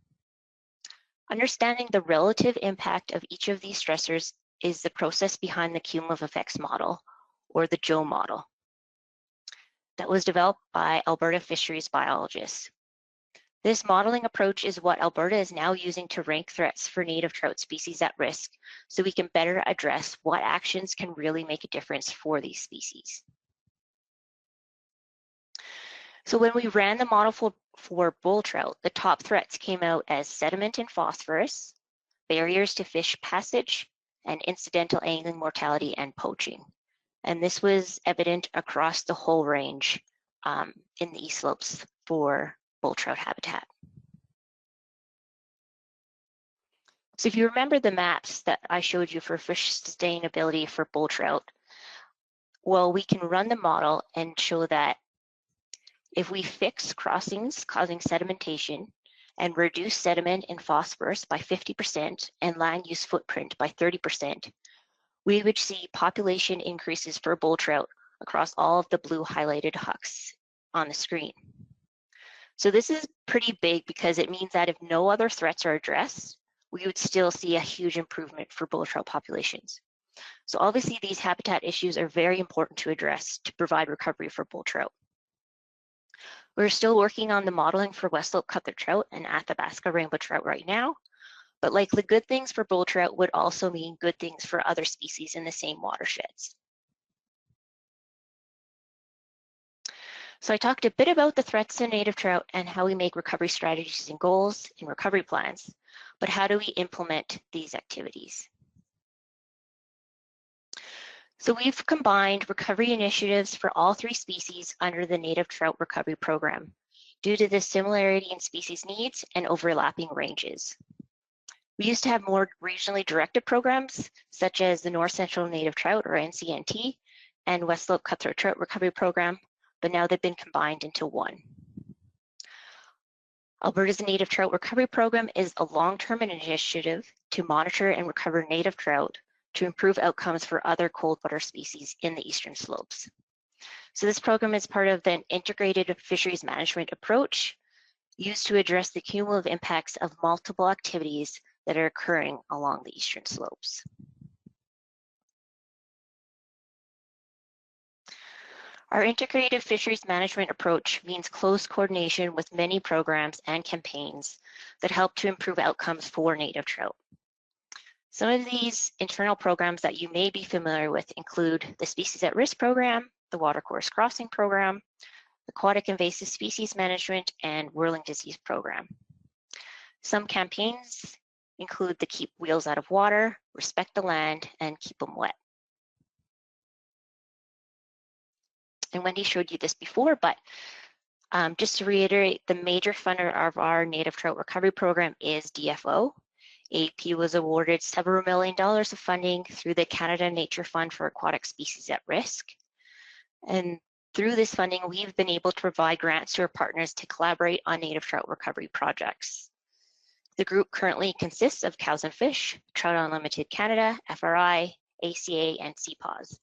Understanding the relative impact of each of these stressors is the process behind the cumulative effects model, or the JOE model, that was developed by Alberta fisheries biologists. This modeling approach is what Alberta is now using to rank threats for native trout species at risk, so we can better address what actions can really make a difference for these species. So when we ran the model for bull trout, the top threats came out as sediment and phosphorus, barriers to fish passage, and incidental angling mortality and poaching. And this was evident across the whole range in the East Slopes for bull trout habitat. So if you remember the maps that I showed you for fish sustainability for bull trout, well, we can run the model and show that if we fix crossings causing sedimentation and reduce sediment and phosphorus by 50% and land use footprint by 30%, we would see population increases for bull trout across all of the blue highlighted hucks on the screen. So this is pretty big because it means that if no other threats are addressed, we would still see a huge improvement for bull trout populations. So obviously these habitat issues are very important to address to provide recovery for bull trout. We're still working on the modeling for West Slope cutthroat trout and Athabasca rainbow trout right now, but likely good things for bull trout would also mean good things for other species in the same watersheds. So I talked a bit about the threats to native trout and how we make recovery strategies and goals in recovery plans, but how do we implement these activities? So we've combined recovery initiatives for all three species under the Native Trout Recovery Program due to the similarity in species needs and overlapping ranges. We used to have more regionally directed programs, such as the North Central Native Trout, or NCNT, and West Slope Cutthroat Trout Recovery Program, but now they've been combined into one. Alberta's Native Trout Recovery Program is a long-term initiative to monitor and recover native trout to improve outcomes for other cold water species in the Eastern Slopes. So this program is part of an integrated fisheries management approach used to address the cumulative impacts of multiple activities that are occurring along the Eastern Slopes. Our integrated fisheries management approach means close coordination with many programs and campaigns that help to improve outcomes for native trout. Some of these internal programs that you may be familiar with include the Species at Risk Program, the Watercourse Crossing Program, Aquatic Invasive Species Management, and Whirling Disease Program. Some campaigns include the Keep Wheels Out of Water, Respect the Land, and Keep Them Wet. And Wendy showed you this before, but just to reiterate, the major funder of our Native Trout Recovery Program is DFO. AP was awarded several $1 million of funding through the Canada Nature Fund for Aquatic Species at Risk. And through this funding, we've been able to provide grants to our partners to collaborate on native trout recovery projects. The group currently consists of Cows and Fish, Trout Unlimited Canada, FRI, ACA, and CPAWS.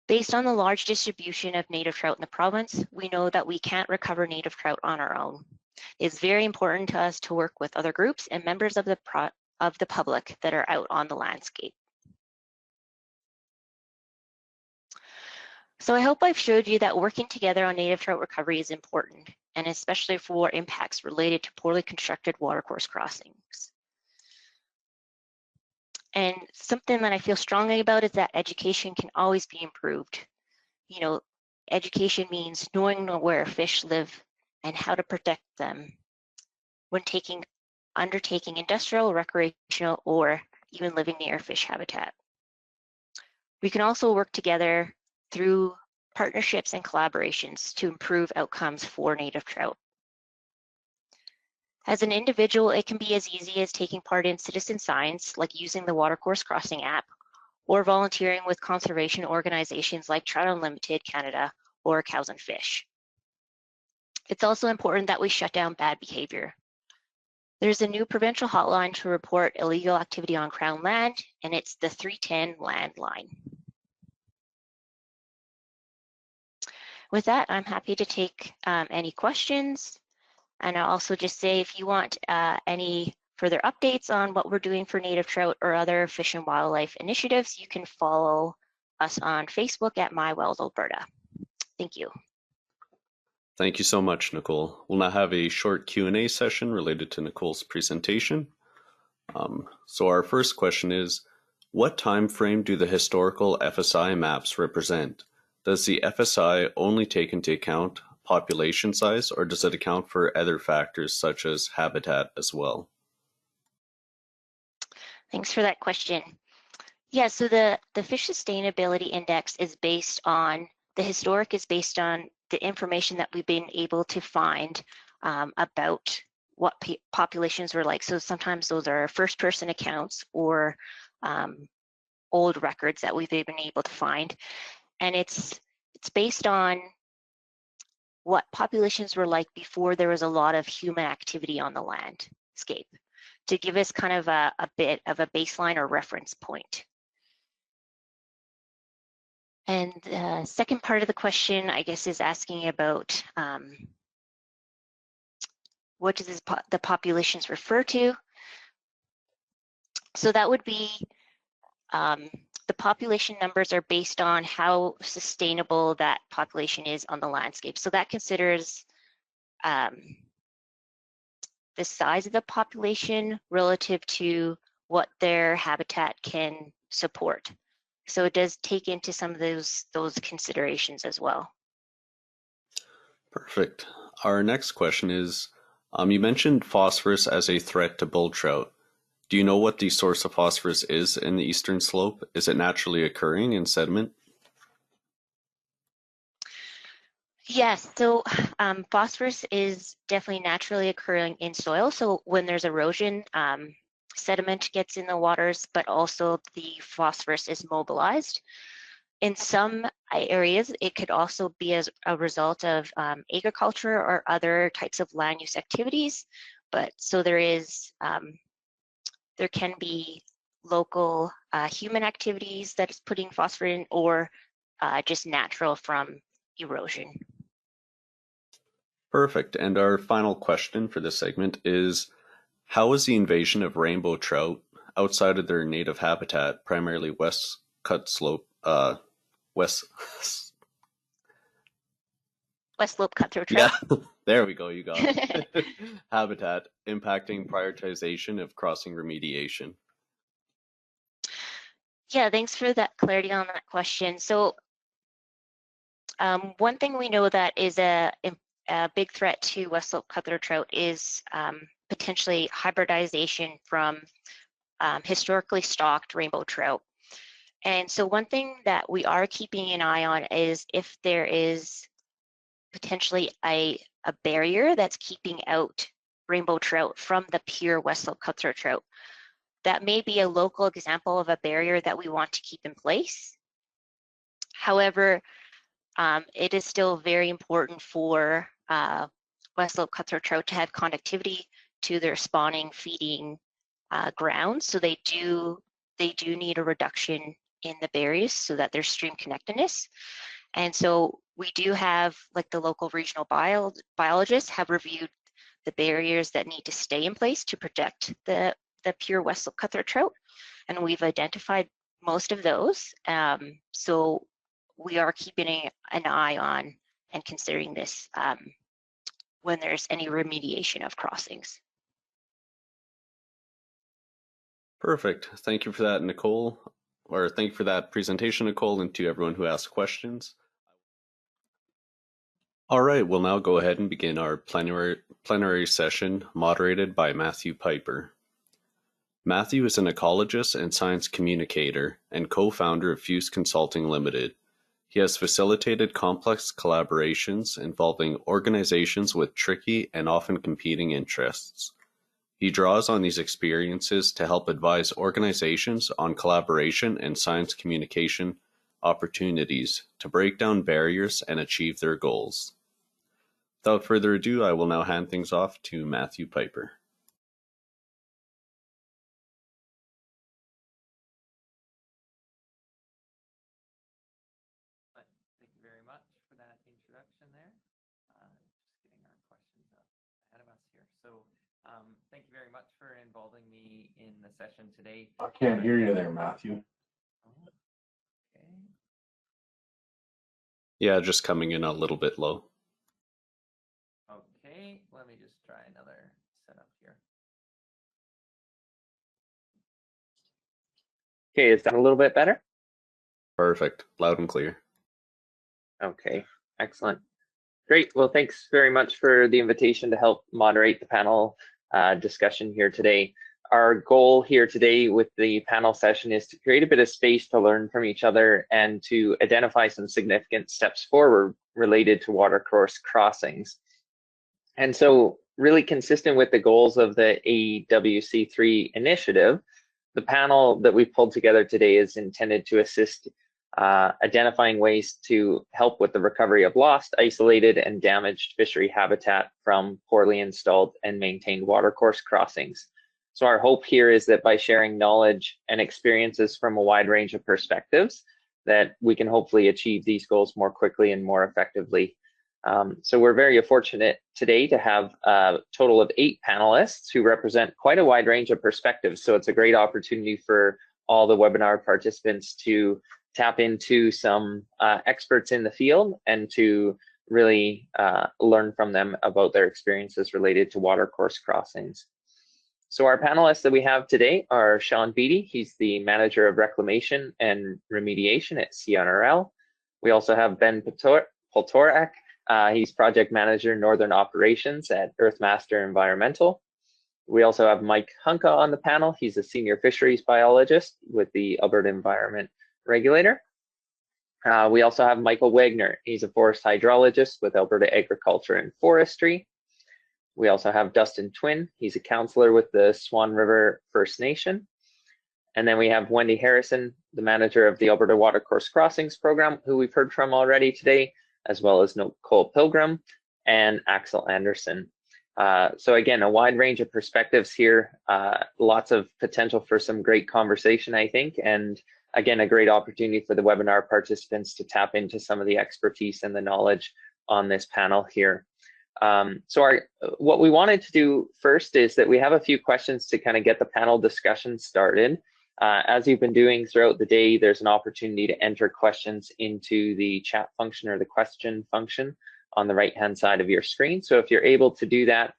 Based on the large distribution of native trout in the province, we know that we can't recover native trout on our own. It's very important to us to work with other groups and members of the public that are out on the landscape. So I hope I've showed you that working together on native trout recovery is important, and especially for impacts related to poorly constructed watercourse crossings. And something that I feel strongly about is that education can always be improved. You know, education means knowing where fish live and how to protect them when undertaking industrial, recreational, or even living near fish habitat. We can also work together through partnerships and collaborations to improve outcomes for native trout. As an individual, it can be as easy as taking part in citizen science, like using the Watercourse Crossing app, or volunteering with conservation organizations like Trout Unlimited Canada or Cows and Fish. It's also important that we shut down bad behavior. There's a new provincial hotline to report illegal activity on Crown land, and it's the 310 landline. With that, I'm happy to take any questions. And I'll also just say, if you want any further updates on what we're doing for native trout or other fish and wildlife initiatives, you can follow us on Facebook at MyWells Alberta. Thank you. Thank you so much, Nicole. We'll now have a short Q&A session related to Nicole's presentation. So our first question is, what time frame do the historical FSI maps represent? Does the FSI only take into account population size, or does it account for other factors such as habitat as well? Thanks for that question. Yeah, so the Fish Sustainability Index is based on, the historic is based on the information that we've been able to find about what populations were like. So sometimes those are first-person accounts or old records that we've been able to find. And it's based on what populations were like before there was a lot of human activity on the landscape, to give us kind of a bit of a baseline or reference point. And the second part of the question, I guess, is asking about what does the populations refer to? So that would be the population numbers are based on how sustainable that population is on the landscape. So that considers the size of the population relative to what their habitat can support. So it does take into some of those considerations as well. Perfect. Our next question is, you mentioned phosphorus as a threat to bull trout. Do you know what the source of phosphorus is in the eastern slope? Is it naturally occurring in sediment? Yes, so phosphorus is definitely naturally occurring in soil. So when there's erosion, sediment gets in the waters, but also the phosphorus is mobilized. In some areas, it could also be as a result of agriculture or other types of land use activities. But so there can be local human activities that is putting phosphorus in, or just natural from erosion. Perfect. And our final question for this segment is, how is the invasion of rainbow trout outside of their native habitat, primarily West Slope Cutthroat trout? Yeah, there we go, you got it. Habitat impacting prioritization of crossing remediation? Yeah, thanks for that clarity on that question. So one thing we know that is a big threat to West Slope cutthroat trout is potentially hybridization from historically stocked rainbow trout. And so one thing that we are keeping an eye on is if there is potentially a barrier that's keeping out rainbow trout from the pure West Slope cutthroat trout. That may be a local example of a barrier that we want to keep in place. However, it is still very important for West Slope cutthroat trout to have connectivity to their spawning, feeding grounds. So they do need a reduction in the barriers so that there's stream connectedness. And so we do have, like, the local regional biologists have reviewed the barriers that need to stay in place to protect the pure West Slope cutthroat trout, and we've identified most of those. So we are keeping an eye on and considering this when there's any remediation of crossings. Perfect. Thank you for that, Nicole, or thank you for that presentation, Nicole, and to everyone who asked questions. All right, we'll now go ahead and begin our plenary session moderated by Matthew Piper. Matthew is an ecologist and science communicator and co-founder of Fuse Consulting Limited. He has facilitated complex collaborations involving organizations with tricky and often competing interests. He draws on these experiences to help advise organizations on collaboration and science communication opportunities to break down barriers and achieve their goals. Without further ado, I will now hand things off to Matthew Piper. Thank you very much for that introduction there. Just getting our questions up ahead of us here. So Thank you very much for involving me in the session today. I can't hear you there, Matthew. Okay. Yeah, just coming in a little bit low. Okay, let me just try another setup here. Okay, is that a little bit better? Perfect. Loud and clear. Okay, excellent. Great. Well, thanks very much for the invitation to help moderate the panel discussion here today. Our goal here today with the panel session is to create a bit of space to learn from each other and to identify some significant steps forward related to watercourse crossings. And so, really consistent with the goals of the AWC3 initiative, the panel that we pulled together today is intended to assist identifying ways to help with the recovery of lost, isolated, and damaged fishery habitat from poorly installed and maintained watercourse crossings. So our hope here is that by sharing knowledge and experiences from a wide range of perspectives, that we can hopefully achieve these goals more quickly and more effectively. So we're very fortunate today to have a total of 8 panelists who represent quite a wide range of perspectives. So it's a great opportunity for all the webinar participants to tap into some experts in the field and to really learn from them about their experiences related to watercourse crossings. So our panelists that we have today are Sean Beattie. He's the Manager of Reclamation and Remediation at CNRL. We also have Ben Poltorak. He's Project Manager Northern Operations at Earthmaster Environmental. We also have Mike Hunka on the panel. He's a Senior Fisheries Biologist with the Alberta Environment Regulator. We also have Michael Wagner. He's a Forest Hydrologist with Alberta Agriculture and Forestry. We also have Dustin Twin. He's a counselor with the Swan River First Nation. And then we have Wendy Harrison, the manager of the Alberta Watercourse Crossings Program, who we've heard from already today, as well as Nicole Pilgrim and Axel Anderson. So again, a wide range of perspectives here, lots of potential for some great conversation, I think, and again, a great opportunity for the webinar participants to tap into some of the expertise and the knowledge on this panel here. So what we wanted to do first is that we have a few questions to kind of get the panel discussion started. As you've been doing throughout the day, there's an opportunity to enter questions into the chat function or the question function on the right-hand side of your screen. So if you're able to do that,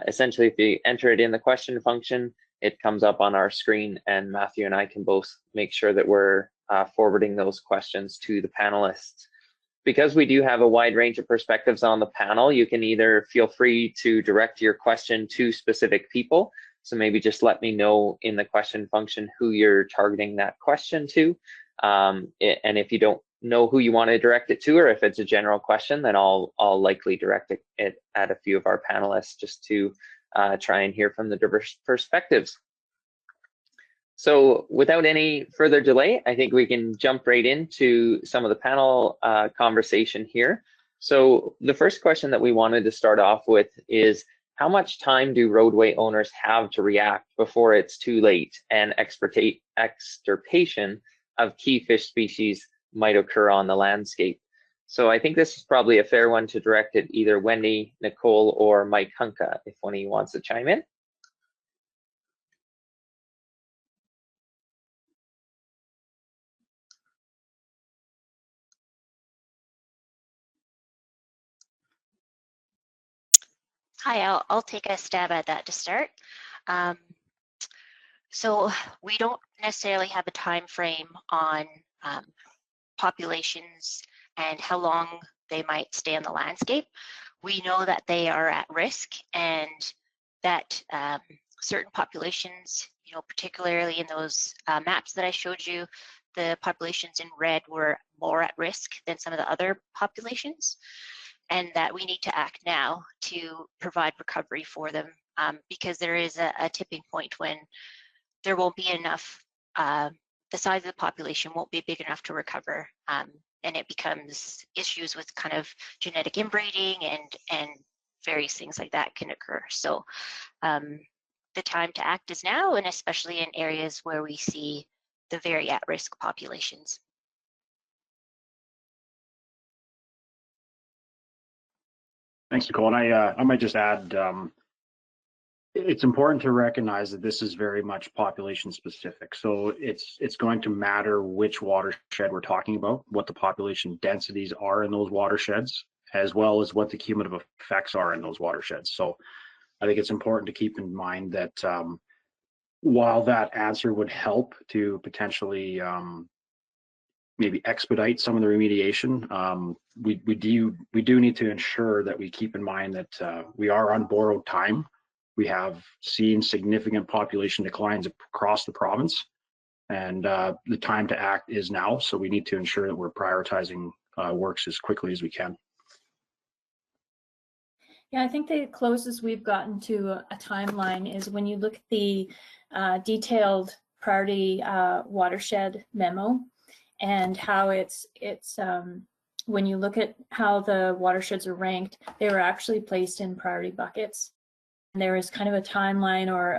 essentially if you enter it in the question function, it comes up on our screen and Matthew and I can both make sure that we're forwarding those questions to the panelists. Because we do have a wide range of perspectives on the panel, you can either feel free to direct your question to specific people. So maybe just let me know in the question function who you're targeting that question to. And if you don't know who you want to direct it to, or if it's a general question, then I'll likely direct it at a few of our panelists just to try and hear from the diverse perspectives. So without any further delay, I think we can jump right into some of the panel conversation here. So the first question that we wanted to start off with is, how much time do roadway owners have to react before it's too late and extirpation of key fish species might occur on the landscape? So I think this is probably a fair one to direct at either Wendy, Nicole, or Mike Hunka, if one of you wants to chime in. Hi, I'll take a stab at that to start. So we don't necessarily have a time frame on populations and how long they might stay on the landscape. We know that they are at risk and that certain populations, particularly in those maps that I showed you, the populations in red were more at risk than some of the other populations, and that we need to act now to provide recovery for them, because there is a tipping point when there won't be enough, the size of the population won't be big enough to recover, and it becomes issues with kind of genetic inbreeding and various things like that can occur. So the time to act is now, and especially in areas where we see the very at-risk populations. Thanks, Nicole. And I might just add, It's important to recognize that this is very much population specific. So it's going to matter which watershed we're talking about, what the population densities are in those watersheds, as well as what the cumulative effects are in those watersheds. So I think it's important to keep in mind that while that answer would help to potentially maybe expedite some of the remediation, we do need to ensure that we keep in mind that we are on borrowed time. We have seen significant population declines across the province, and the time to act is now. So we need to ensure that we're prioritizing works as quickly as we can. Yeah, I think the closest we've gotten to a timeline is when you look at the detailed priority watershed memo, and how it's when you look at how the watersheds are ranked, they were actually placed in priority buckets. And there is kind of a timeline or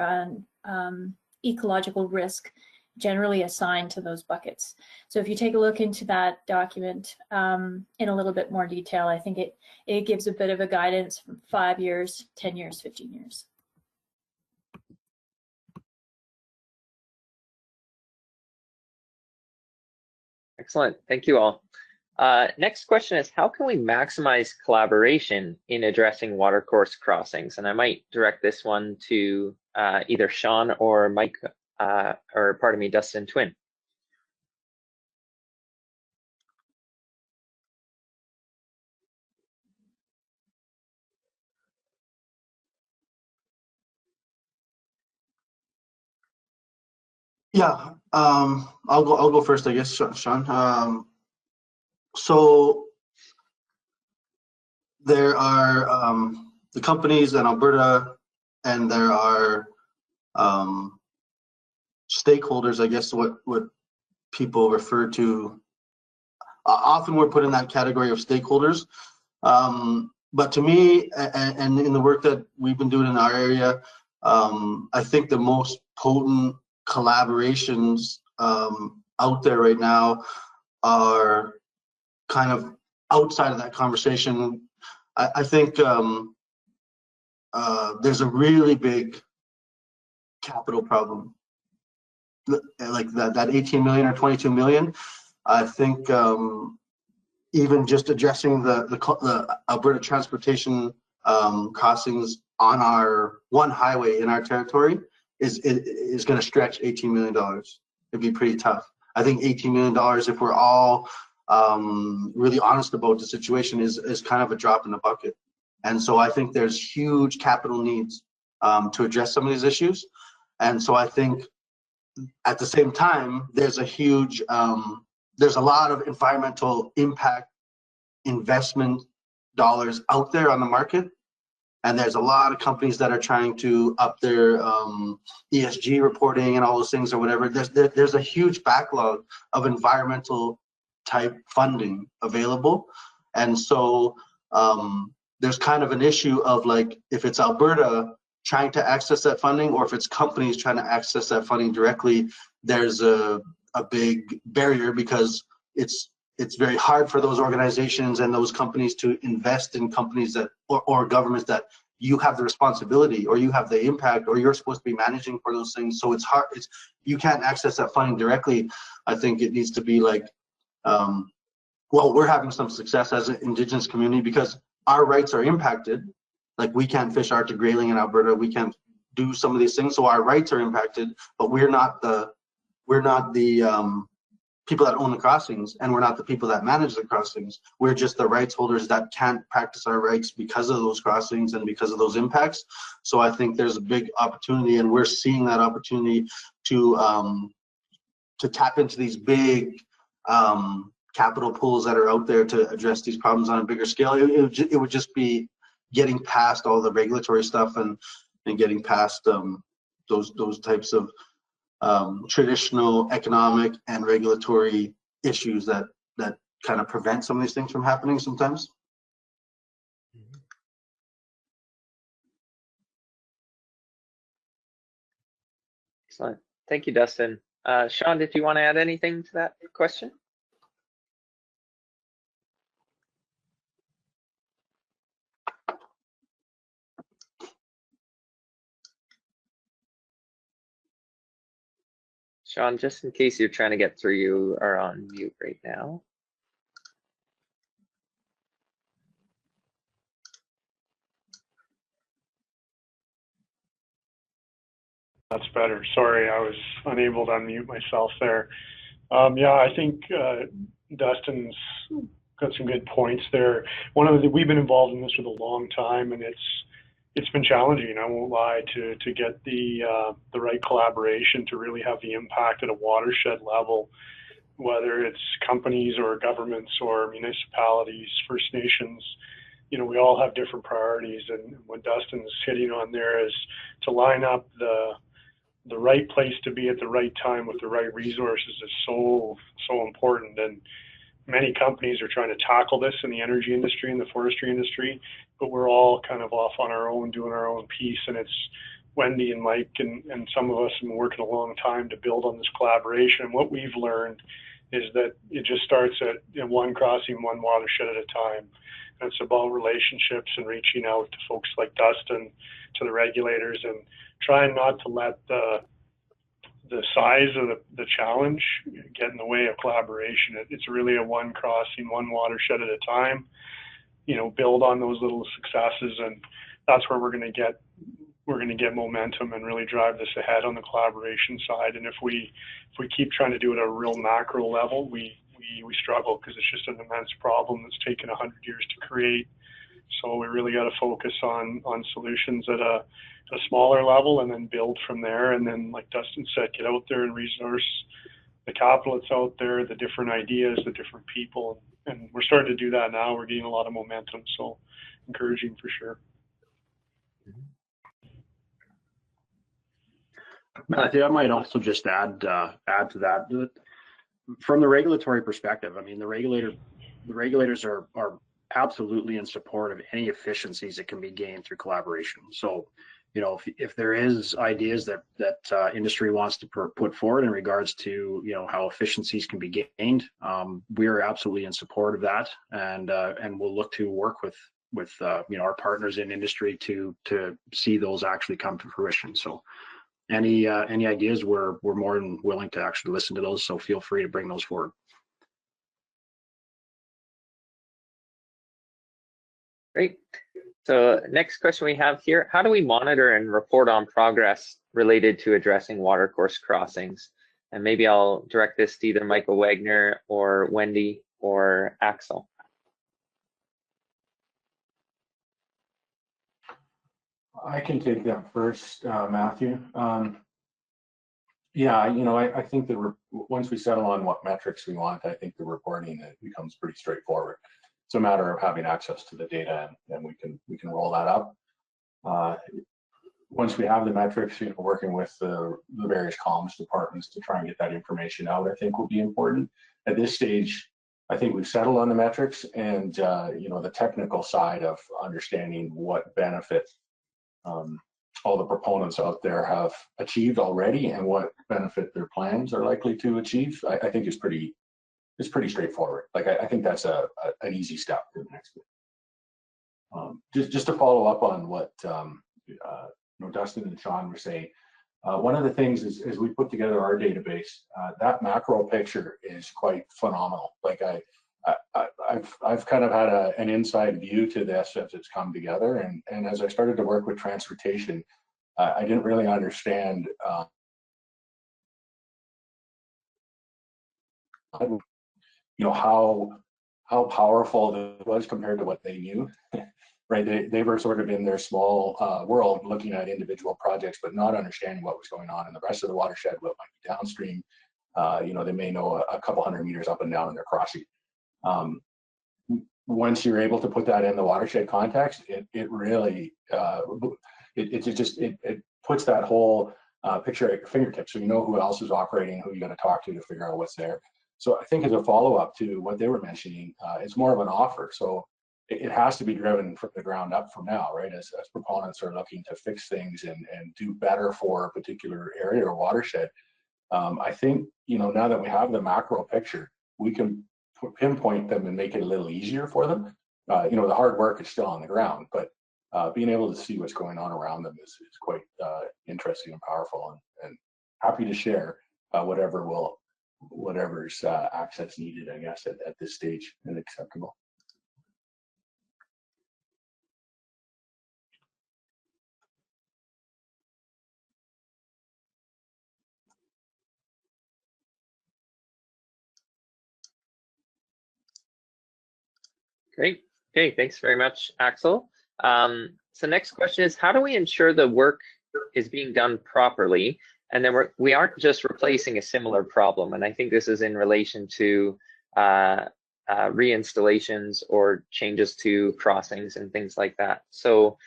an ecological risk generally assigned to those buckets. So if you take a look into that document in a little bit more detail, I think it gives a bit of a guidance from 5 years, 10 years, 15 years. Excellent. Thank you all. Next question is, how can we maximize collaboration in addressing watercourse crossings? And I might direct this one to either Sean or Mike, or pardon me, Dustin Twin. Yeah, I'll go first, I guess, Sean. So there are the companies in Alberta, and there are stakeholders, I guess, what people refer to. Often we're put in that category of stakeholders. But to me, and in the work that we've been doing in our area, I think the most potent collaborations out there right now are kind of outside of that conversation. I think there's a really big capital problem, like that 18 million or 22 million. I think even just addressing the Alberta transportation crossings on our one highway in our territory is going to stretch $18 million. It'd be pretty tough. I think $18 million, if we're all really honest about the situation, is kind of a drop in the bucket. And so I think there's huge capital needs to address some of these issues. And so I think at the same time, there's a huge, there's a lot of environmental impact investment dollars out there on the market. And there's a lot of companies that are trying to up their ESG reporting and all those things or whatever. There's a huge backlog of environmental type funding available. And so there's kind of an issue of, like, if it's Alberta trying to access that funding, or if it's companies trying to access that funding directly, there's a big barrier, because it's very hard for those organizations and those companies to invest in companies that, or governments that you have the responsibility, or you have the impact, or you're supposed to be managing for those things. So it's hard, you can't access that funding directly. I think it needs to be like, well, we're having some success as an Indigenous community because our rights are impacted. Like, we can't fish Arctic grayling in Alberta, we can't do some of these things, so our rights are impacted, but we're not the people that own the crossings, and we're not the people that manage the crossings. We're just the rights holders that can't practice our rights because of those crossings and because of those impacts. So I think there's a big opportunity, and we're seeing that opportunity to tap into these big capital pools that are out there to address these problems on a bigger scale. It would just be getting past all the regulatory stuff and getting past those types of traditional economic and regulatory issues that kind of prevent some of these things from happening sometimes. Excellent. Thank you, Dustin. Sean, did you want to add anything to that question? Sean, just in case you're trying to get through, you are on mute right now. That's better. Sorry, I was unable to unmute myself there. Yeah, I think Dustin's got some good points there. We've been involved in this for a long time, and it's been challenging, I won't lie, to get the right collaboration to really have the impact at a watershed level, whether it's companies or governments or municipalities, First Nations. You know, we all have different priorities, and what Dustin's hitting on there is to line up the right place to be at the right time with the right resources is so important. And many companies are trying to tackle this in the energy industry and the forestry industry, but we're all kind of off on our own, doing our own piece. And it's Wendy and Mike and some of us have been working a long time to build on this collaboration. And what we've learned is that it just starts at one crossing, one watershed at a time. And it's about relationships and reaching out to folks like Dustin, to the regulators, and trying not to let the size of the challenge get in the way of collaboration. It's really a one crossing, one watershed at a time. You know, build on those little successes, and that's where we're going to get momentum and really drive this ahead on the collaboration side. And if we keep trying to do it at a real macro level, we struggle, because it's just an immense problem that's taken 100 years to create. So we really got to focus on solutions at a smaller level, and then build from there. And then, like Dustin said, get out there and resource the capital that's out there, the different ideas, the different people. And we're starting to do that now. We're getting a lot of momentum, so encouraging for sure. Matthew, I might also just add to that. From the regulatory perspective, I mean, the regulators are absolutely in support of any efficiencies that can be gained through collaboration. So, you know, if there is ideas that industry wants to put forward in regards to, you know, how efficiencies can be gained, we are absolutely in support of that, and we'll look to work with you know, our partners in industry to see those actually come to fruition. So any ideas, we're more than willing to actually listen to those, so feel free to bring those forward. Great. So next question we have here, how do we monitor and report on progress related to addressing watercourse crossings? And maybe I'll direct this to either Michael Wagner or Wendy or Axel. I can take that first, Matthew. Yeah, you know, I think that once we settle on what metrics we want, I think the reporting becomes pretty straightforward. It's a matter of having access to the data, and we can roll that up. Once we have the metrics, you know, working with the various comms departments to try and get that information out, I think will be important. At this stage, I think we've settled on the metrics, and you know, the technical side of understanding what benefit all the proponents out there have achieved already and what benefit their plans are likely to achieve, I think is pretty straightforward. Like, I think that's an easy step to the next bit. Just to follow up on what you know, Dustin and Sean were saying, one of the things is, as we put together our database, that macro picture is quite phenomenal. Like, I've kind of had an inside view to this as it's come together, and as I started to work with transportation, I didn't really understand you know, how powerful it was compared to what they knew. Right, they were sort of in their small world, looking at individual projects, but not understanding what was going on in the rest of the watershed, what might be downstream. You know, they may know a couple 100 meters up and down in their crossing. Once you're able to put that in the watershed context, it really it puts that whole picture at your fingertips, so you know who else is operating, who you got to talk to figure out what's there. So I think as a follow-up to what they were mentioning, it's more of an offer. So it has to be driven from the ground up from now, right? As proponents are looking to fix things and do better for a particular area or watershed. I think, you know, now that we have the macro picture, we can pinpoint them and make it a little easier for them. You know, the hard work is still on the ground, but being able to see what's going on around them is quite interesting and powerful, and happy to share. whatever's access needed, I guess, at this stage and acceptable. Great. Okay, thanks very much, Axel. So next question is, how do we ensure the work is being done properly? And then we aren't just replacing a similar problem. And I think this is in relation to reinstallations or changes to crossings and things like that. So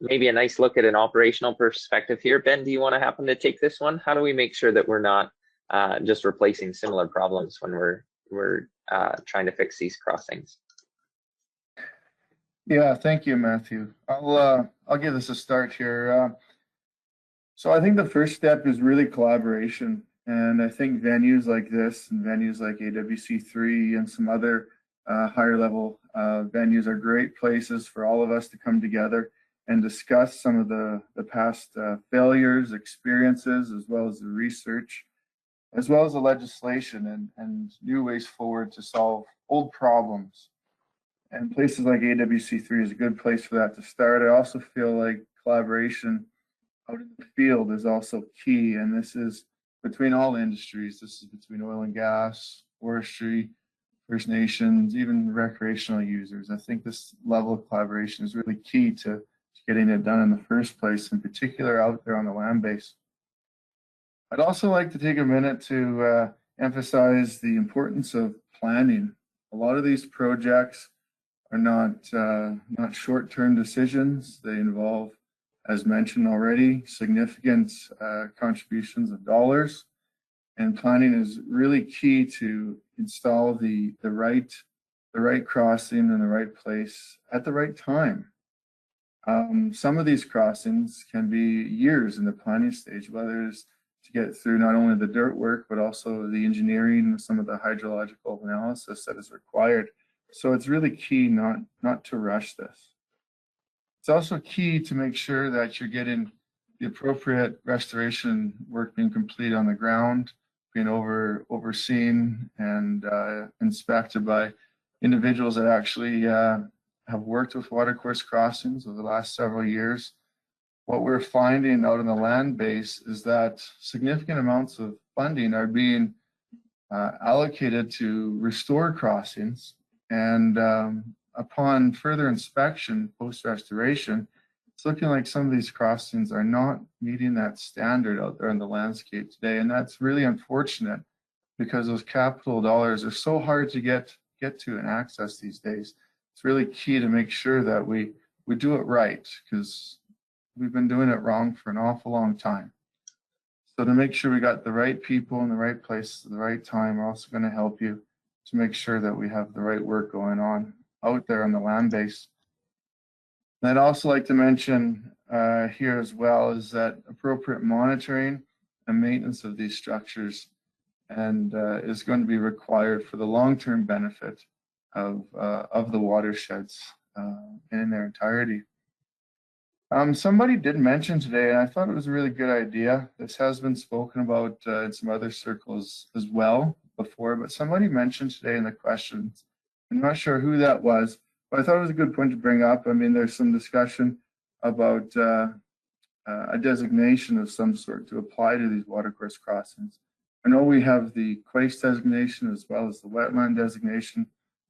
maybe a nice look at an operational perspective here. Ben, do you want to happen to take this one? How do we make sure that we're not just replacing similar problems when we're trying to fix these crossings? Yeah, thank you, Matthew. I'll give this a start here. So I think the first step is really collaboration. And I think venues like this and venues like AWC3 and some other higher level venues are great places for all of us to come together and discuss some of the past failures, experiences, as well as the research, as well as the legislation and new ways forward to solve old problems. And places like AWC3 is a good place for that to start. I also feel like collaboration out in the field is also key, and this is between all industries. This is between oil and gas, forestry, First Nations, even recreational users. I think this level of collaboration is really key to getting it done in the first place, in particular out there on the land base. I'd also like to take a minute to emphasize the importance of planning. A lot of these projects are not short-term decisions. They involve, as mentioned already, significant contributions of dollars, and planning is really key to install the right crossing in the right place at the right time. Some of these crossings can be years in the planning stage, whether it's to get through not only the dirt work, but also the engineering and some of the hydrological analysis that is required. So it's really key not to rush this. It's also key to make sure that you're getting the appropriate restoration work being complete on the ground, being overseen and inspected by individuals that actually have worked with watercourse crossings over the last several years. What we're finding out on the land base is that significant amounts of funding are being allocated to restore crossings. And upon further inspection, post-restoration, it's looking like some of these crossings are not meeting that standard out there in the landscape today. And that's really unfortunate because those capital dollars are so hard to get to and access these days. It's really key to make sure that we do it right, because we've been doing it wrong for an awful long time. So to make sure we got the right people in the right place at the right time, we're also going to help you to make sure that we have the right work going on out there on the land base. And I'd also like to mention here as well is that appropriate monitoring and maintenance of these structures and is going to be required for the long-term benefit of the watersheds in their entirety. Somebody did mention today, and I thought it was a really good idea. This has been spoken about in some other circles as well before, but somebody mentioned today in the questions, I'm not sure who that was, but I thought it was a good point to bring up. I mean, there's some discussion about a designation of some sort to apply to these watercourse crossings. I know we have the Quace designation as well as the wetland designation,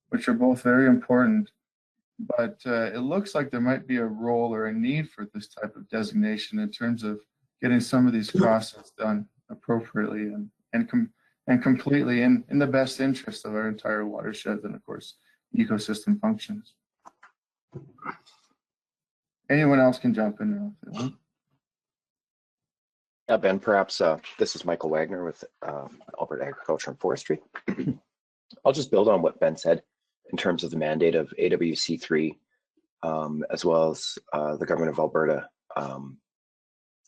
which are both very important, but it looks like there might be a role or a need for this type of designation in terms of getting some of these crossings done appropriately and completely in the best interest of our entire watershed and, of course, ecosystem functions. Anyone else can jump in now if they want. Yeah, Ben, perhaps this is Michael Wagner with Alberta Agriculture and Forestry. I'll just build on what Ben said in terms of the mandate of AWC3, as well as the government of Alberta, in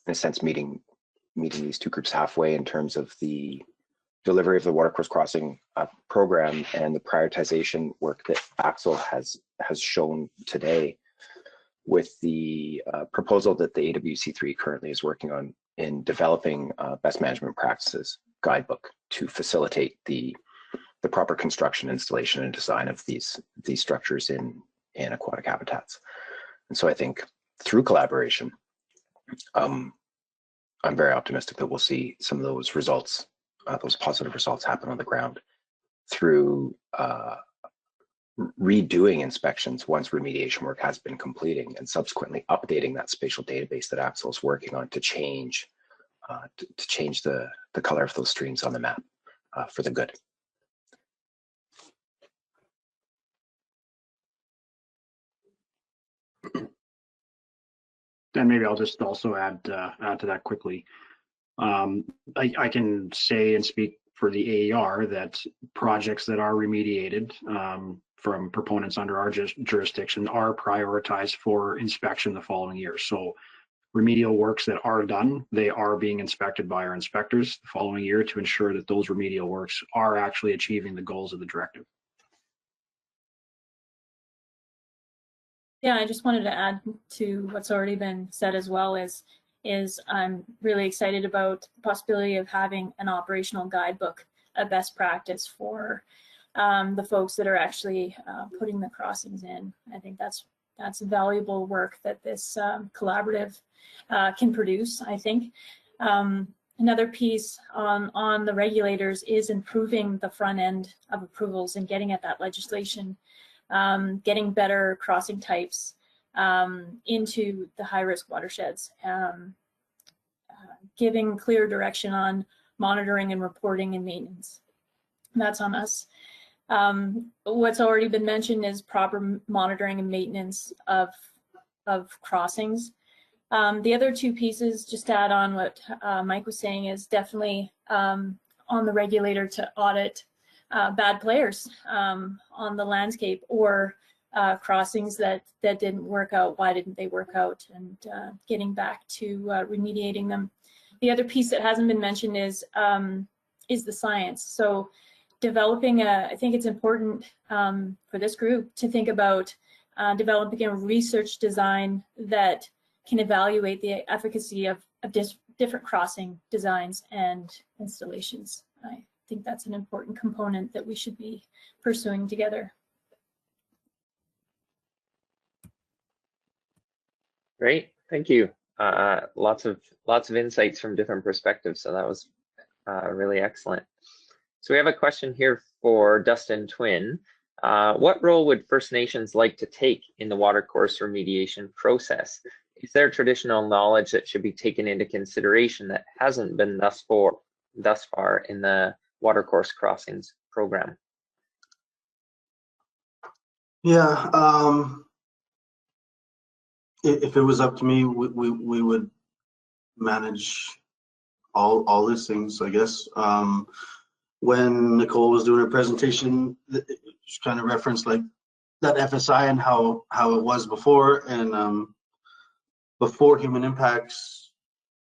a sense, meeting these two groups halfway in terms of the delivery of the watercourse crossing program and the prioritization work that Axel has shown today with the proposal that the AWC3 currently is working on in developing best management practices guidebook to facilitate the proper construction, installation, and design of these structures in aquatic habitats. And so I think through collaboration, I'm very optimistic that we'll see some of those results, those positive results happen on the ground through redoing inspections once remediation work has been completing, and subsequently updating that spatial database that APSO is working on to change the color of those streams on the map for the good. And maybe I'll just also add to that quickly. I can say and speak for the AER that projects that are remediated from proponents under our jurisdiction are prioritized for inspection the following year. So remedial works that are done, they are being inspected by our inspectors the following year to ensure that those remedial works are actually achieving the goals of the directive. Yeah, I just wanted to add to what's already been said as well is I'm really excited about the possibility of having an operational guidebook, a best practice for the folks that are actually putting the crossings in. I think that's valuable work that this collaborative can produce, I think. Another piece on the regulators is improving the front end of approvals and getting at that legislation, getting better crossing types into the high-risk watersheds, giving clear direction on monitoring and reporting and maintenance. That's on us. What's already been mentioned is proper monitoring and maintenance of crossings. The other two pieces, just to add on what Mike was saying, is definitely on the regulator to audit bad players on the landscape, or crossings that didn't work out. Why didn't they work out? And getting back to remediating them. The other piece that hasn't been mentioned is the science. So developing I think it's important for this group to think about developing a research design that can evaluate the efficacy of different crossing designs and installations. I think that's an important component that we should be pursuing together. Great, thank you. Lots of insights from different perspectives, so that was really excellent. So we have a question here for Dustin Twin. What role would First Nations like to take in the watercourse remediation process? Is there traditional knowledge that should be taken into consideration that hasn't been thus far in the watercourse crossings program? Yeah, if it was up to me, we would manage all these things, I guess. When Nicole was doing her presentation, she kind of referenced like that FSI and how it was before, and before human impacts,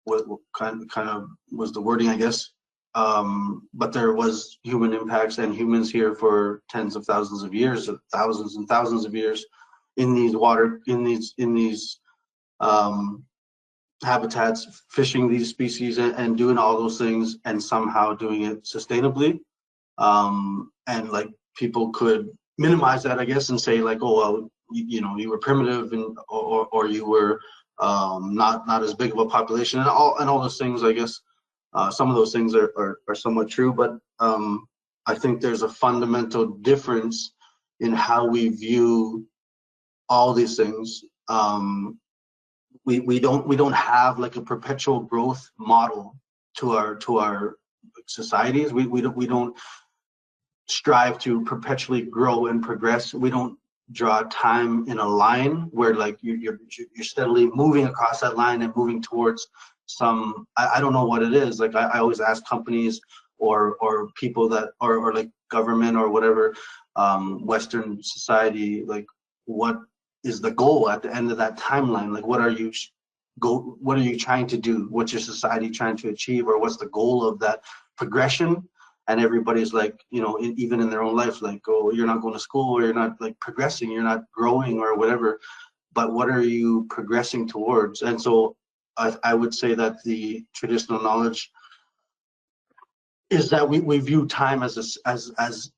what kind of was the wording, I guess. But there was human impacts and humans here for tens of thousands of years, thousands and thousands of years in these habitats, fishing these species and doing all those things, and somehow doing it sustainably. And like people could minimize that, I guess, and say like, oh well, you were primitive, and or you were not as big of a population, and all those things, I guess. Some of those things are somewhat true, but I think there's a fundamental difference in how we view all these things. We don't have like a perpetual growth model to our societies. We don't strive to perpetually grow and progress. We don't draw time in a line where like you're steadily moving across that line and moving towards some, I don't know what it is. Like I always ask companies or people that or like government or whatever, Western society, like what is the goal at the end of that timeline? Like what are you trying to do? What's your society trying to achieve, or what's the goal of that progression? And everybody's like, even in their own life, like, oh, you're not going to school, or you're not like progressing, you're not growing or whatever, but what are you progressing towards? And so I would say that the traditional knowledge is that we view time as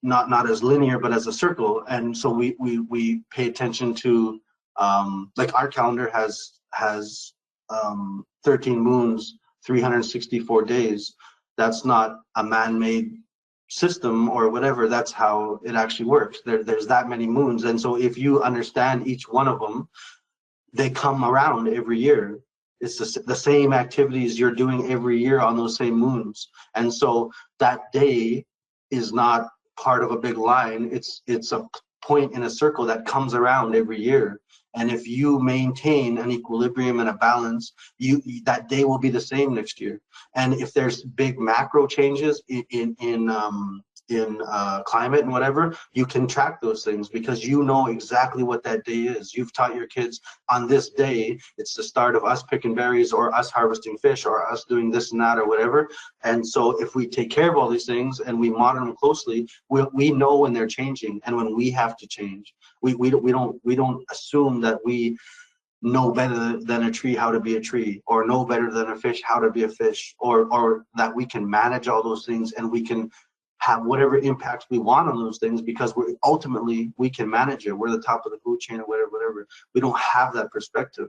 not as linear, but as a circle. And so we pay attention to, like our calendar has 13 moons, 364 days. That's not a man-made system or whatever. That's how it actually works. There's that many moons. And so if you understand each one of them, they come around every year. It's the same activities you're doing every year on those same moons. And so that day is not part of a big line. It's a point in a circle that comes around every year. And if you maintain an equilibrium and a balance, that day will be the same next year. And if there's big macro changes in climate and whatever, you can track those things because you know exactly what that day is. You've taught your kids on this day, it's the start of us picking berries or us harvesting fish or us doing this and that or whatever. And so if we take care of all these things and we monitor them closely, we know when they're changing and when we have to change. We don't assume that we know better than a tree how to be a tree, or know better than a fish how to be a fish, or that we can manage all those things and we can have whatever impacts we want on those things because ultimately we can manage it. We're the top of the food chain or whatever. We don't have that perspective.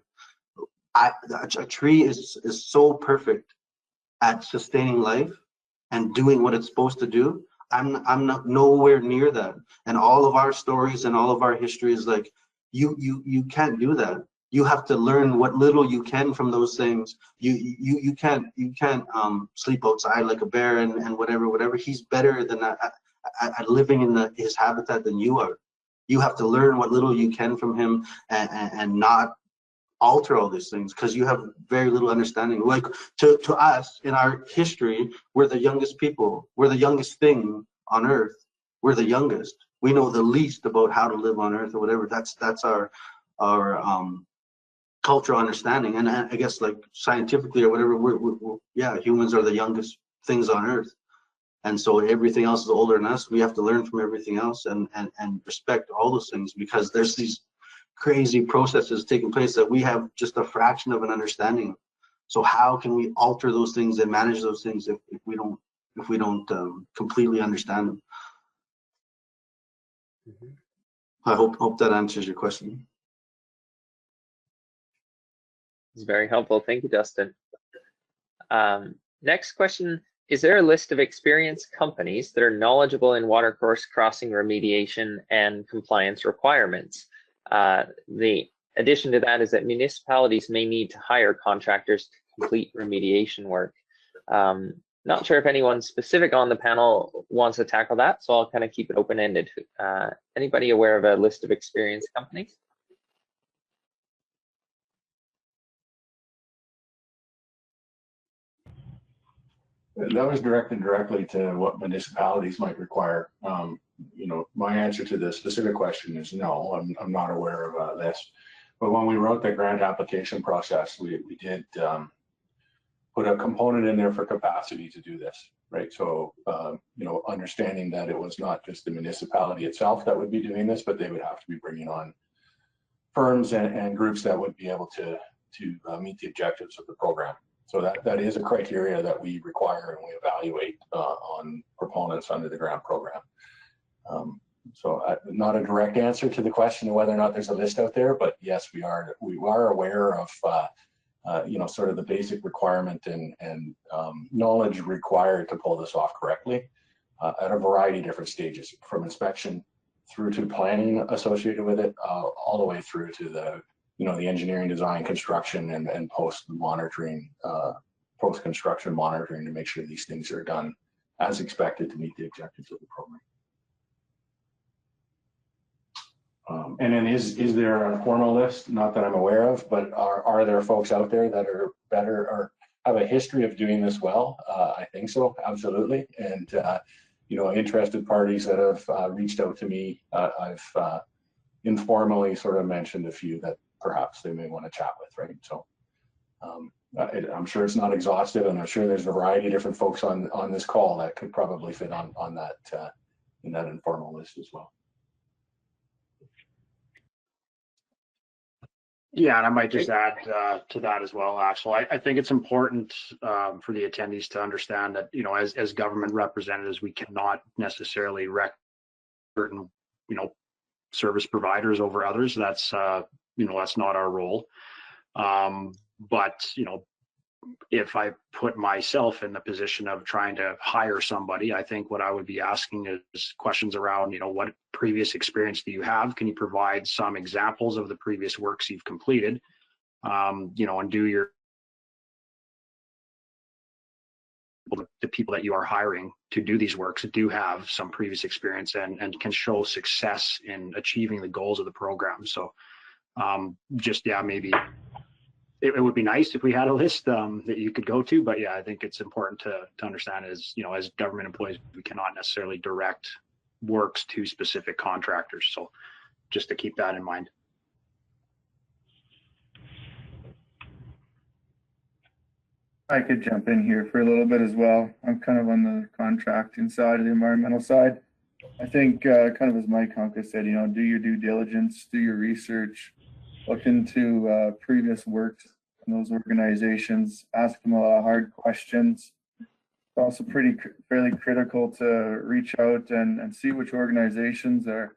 A tree is so perfect at sustaining life and doing what it's supposed to do. I'm not nowhere near that. And all of our stories and all of our history is like, you can't do that. You have to learn what little you can from those things. You can't sleep outside like a bear and whatever. He's better than at living in his habitat than you are. You have to learn what little you can from him and not alter all these things because you have very little understanding. Like to us in our history, we're the youngest people. We're the youngest thing on earth. We're the youngest. We know the least about how to live on earth or whatever. That's our cultural understanding. And I guess like scientifically or whatever, we're humans are the youngest things on earth. And so everything else is older than us. We have to learn from everything else and respect all those things because there's these crazy processes taking place that we have just a fraction of an understanding. So how can we alter those things and manage those things if we don't completely understand them? I hope that answers your question. It's very helpful. Thank you, Dustin. Next question. Is there a list of experienced companies that are knowledgeable in watercourse crossing remediation and compliance requirements? The addition to that is that municipalities may need to hire contractors to complete remediation work. Not sure if anyone specific on the panel wants to tackle that, so I'll kind of keep it open-ended. Anybody aware of a list of experienced companies? That was directed directly to what municipalities might require. My answer to the specific question is no, I'm not aware of a list. But when we wrote the grant application process, we did put a component in there for capacity to do this, right? So, understanding that it was not just the municipality itself that would be doing this, but they would have to be bringing on firms and groups that would be able to meet the objectives of the program. So that is a criteria that we require and we evaluate on proponents under the grant program. So not a direct answer to the question of whether or not there's a list out there, but yes, we are aware of sort of the basic requirement and knowledge required to pull this off correctly at a variety of different stages, from inspection through to planning associated with it, all the way through to the engineering, design, construction, and post-monitoring, post-construction monitoring to make sure these things are done as expected to meet the objectives of the program. And then is there a formal list? Not that I'm aware of, but are there folks out there that are better or have a history of doing this well? I think so, absolutely. And interested parties that have reached out to me, I've informally sort of mentioned a few that perhaps they may want to chat with, right? So I'm sure it's not exhaustive, and I'm sure there's a variety of different folks on this call that could probably fit on that in that informal list as well. Yeah, and I might just add to that as well, Axel. I think it's important for the attendees to understand that, you know, as government representatives, we cannot necessarily rec certain, you know, service providers over others. That's, you know, that's not our role. But, you know, if I put myself in the position of trying to hire somebody, I think what I would be asking is questions around, you know, what previous experience do you have? Can you provide some examples of the previous works you've completed? You know, and do your, the people that you are hiring to do these works do have some previous experience and can show success in achieving the goals of the program. So just, yeah, maybe it would be nice if we had a list that you could go to, but yeah, I think it's important to understand is, you know, as government employees, we cannot necessarily direct works to specific contractors. So just to keep that in mind. I could jump in here for a little bit as well. I'm kind of on the contracting side of the environmental side. I think kind of as Mike Honka said, you know, do your due diligence, do your research, look into previous works in those organizations, ask them a lot of hard questions. It's also fairly critical to reach out and see which organizations are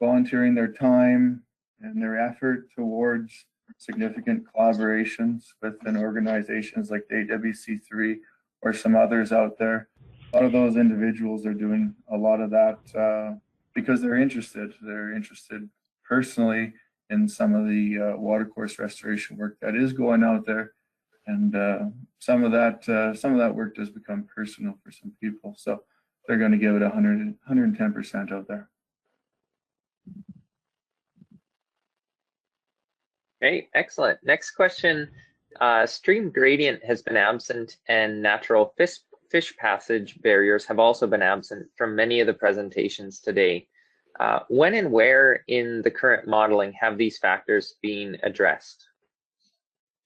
volunteering their time and their effort towards significant collaborations within organizations like the AWC3 or some others out there. A lot of those individuals are doing a lot of that because they're interested. They're interested personally in some of the watercourse restoration work that is going out there, and some of that work does become personal for some people. So they're going to give it 110% out there. Okay, excellent. Next question. Stream gradient has been absent and natural fish passage barriers have also been absent from many of the presentations today. When and where in the current modeling have these factors been addressed?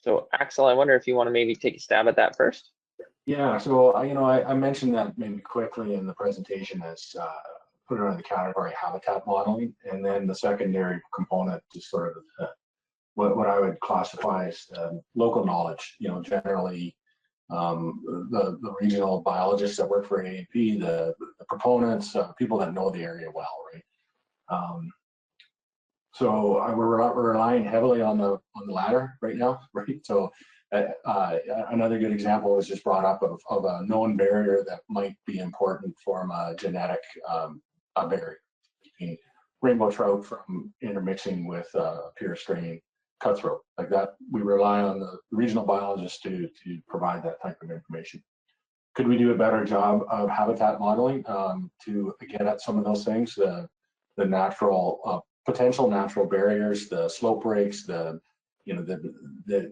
So Axel, I wonder if you want to maybe take a stab at that first. Yeah, so you know, I mentioned that maybe quickly in the presentation as put it under the category habitat modeling, and then the secondary component is sort of what I would classify as local knowledge. You know, generally the regional biologists that work for AAP, the proponents, people that know the area well, right? So we're relying heavily on the latter right now, right? So another good example was just brought up of a known barrier that might be important from a genetic barrier. Rainbow trout from intermixing with pure strain cutthroat, like that. We rely on the regional biologists to provide that type of information. Could we do a better job of habitat modeling to get at some of those things, the natural potential natural barriers, the slope breaks, the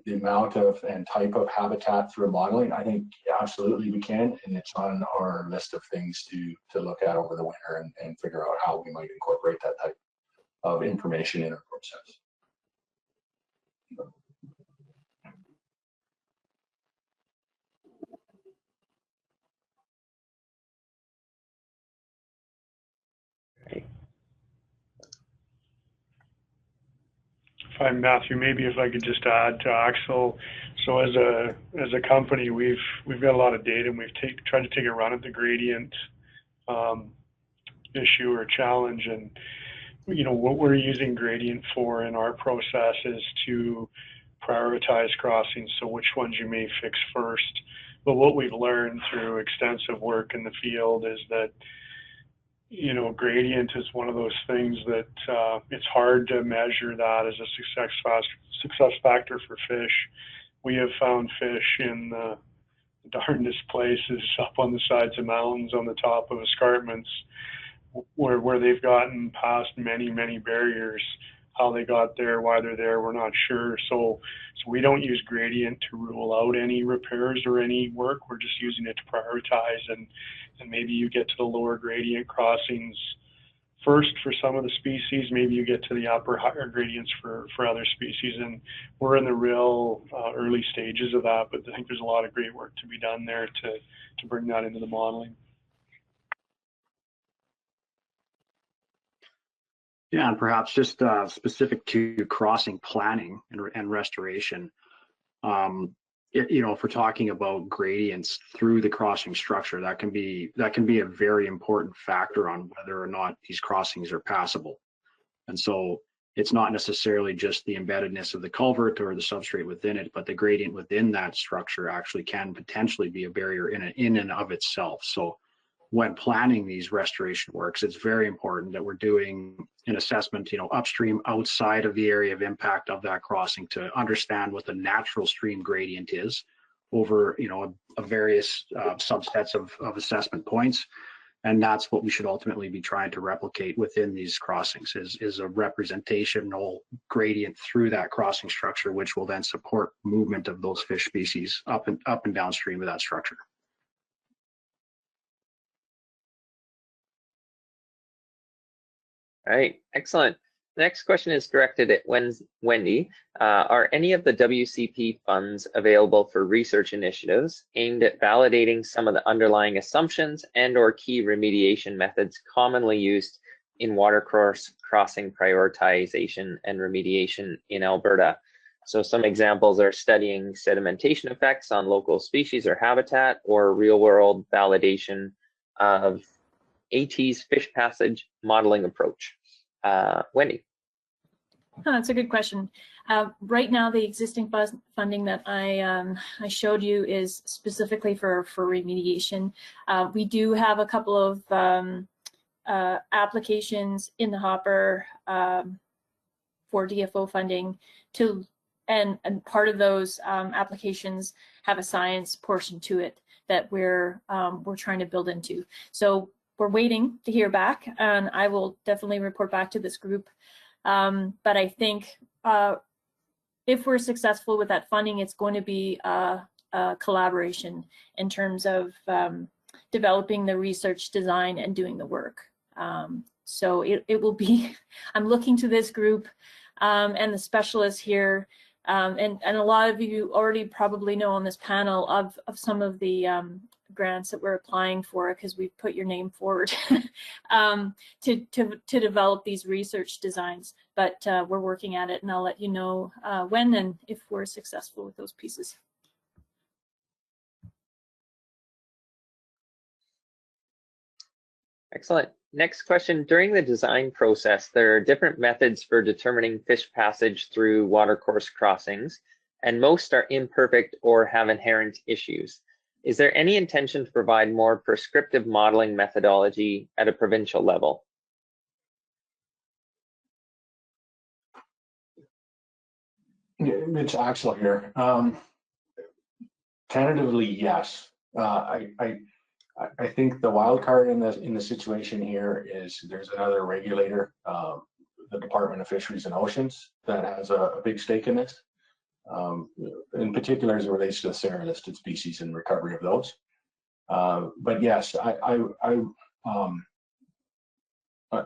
amount of and type of habitat through modeling? I think absolutely we can, and it's on our list of things to look at over the winter and figure out how we might incorporate that type of information in our process. Hi, Matthew. Maybe if I could just add to Axel. So as a company, we've got a lot of data, and we've tried to take a run at the gradient issue or challenge. And you know what we're using gradient for in our process is to prioritize crossings. So which ones you may fix first. But what we've learned through extensive work in the field is that, you know, gradient is one of those things that it's hard to measure that as a success factor for fish. We have found fish in the darndest places, up on the sides of mountains, on the top of escarpments, where they've gotten past many barriers. How they got there, why they're there, we're not sure. So we don't use gradient to rule out any repairs or any work. We're just using it to prioritize, and maybe you get to the lower gradient crossings first for some of the species. Maybe you get to the higher gradients for other species. And we're in the real early stages of that, but I think there's a lot of great work to be done there to bring that into the modeling. Yeah, and perhaps just specific to crossing planning and restoration. If we're talking about gradients through the crossing structure, that can be a very important factor on whether or not these crossings are passable. And so it's not necessarily just the embeddedness of the culvert or the substrate within it, but the gradient within that structure actually can potentially be a barrier in and of itself. So when planning these restoration works, it's very important that we're doing an assessment, upstream outside of the area of impact of that crossing to understand what the natural stream gradient is over, a various subsets of assessment points. And that's what we should ultimately be trying to replicate within these crossings is a representational gradient through that crossing structure, which will then support movement of those fish species up and downstream of that structure. All right, excellent. The next question is directed at Wendy. Are any of the WCP funds available for research initiatives aimed at validating some of the underlying assumptions and/or key remediation methods commonly used in watercourse crossing prioritization and remediation in Alberta? So some examples are studying sedimentation effects on local species or habitat, or real-world validation of AT's fish passage modeling approach. Wendy. Oh, that's a good question. Right now, the existing funding that I showed you is specifically for remediation. We do have a couple of applications in the hopper for DFO funding and part of those applications have a science portion to it that we're trying to build into. So we're waiting to hear back, and I will definitely report back to this group. But I think if we're successful with that funding, it's going to be a collaboration in terms of developing the research design and doing the work. So it will be, I'm looking to this group and the specialists here, and a lot of you already probably know on this panel of some of the grants that we're applying for, because we've put your name forward to develop these research designs. But we're working at it, and I'll let you know when and if we're successful with those pieces. Excellent. Next question. During the design process, there are different methods for determining fish passage through watercourse crossings, and most are imperfect or have inherent issues. Is there any intention to provide more prescriptive modeling methodology at a provincial level? It's Axel here. Tentatively, yes. I think the wild card in the situation here is there's another regulator, the Department of Fisheries and Oceans, that has a big stake in this. In particular, as it relates to the SARA-listed species and recovery of those. But yes,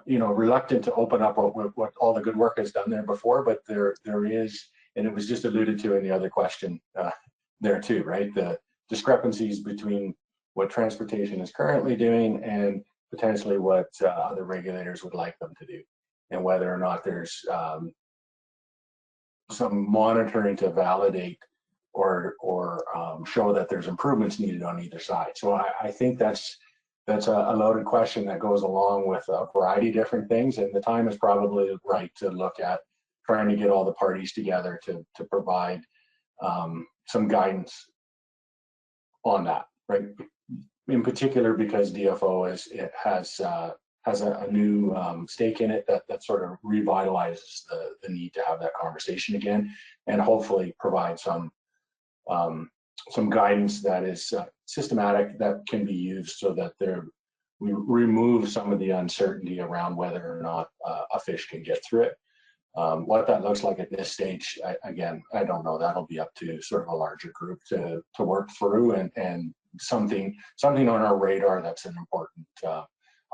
reluctant to open up what all the good work has done there before, but there is, and it was just alluded to in the other question there too, right? The discrepancies between what transportation is currently doing and potentially what other regulators would like them to do, and whether or not there's some monitoring to validate or show that there's improvements needed on either side. So I think that's a loaded question that goes along with a variety of different things, and the time is probably right to look at trying to get all the parties together to provide some guidance on that, right? In particular, because DFO has a new stake in it that sort of revitalizes the need to have that conversation again, and hopefully provide some guidance that is systematic, that can be used so that we remove some of the uncertainty around whether or not a fish can get through it. What that looks like at this stage, again, I don't know. That'll be up to sort of a larger group to work through, and something on our radar that's an important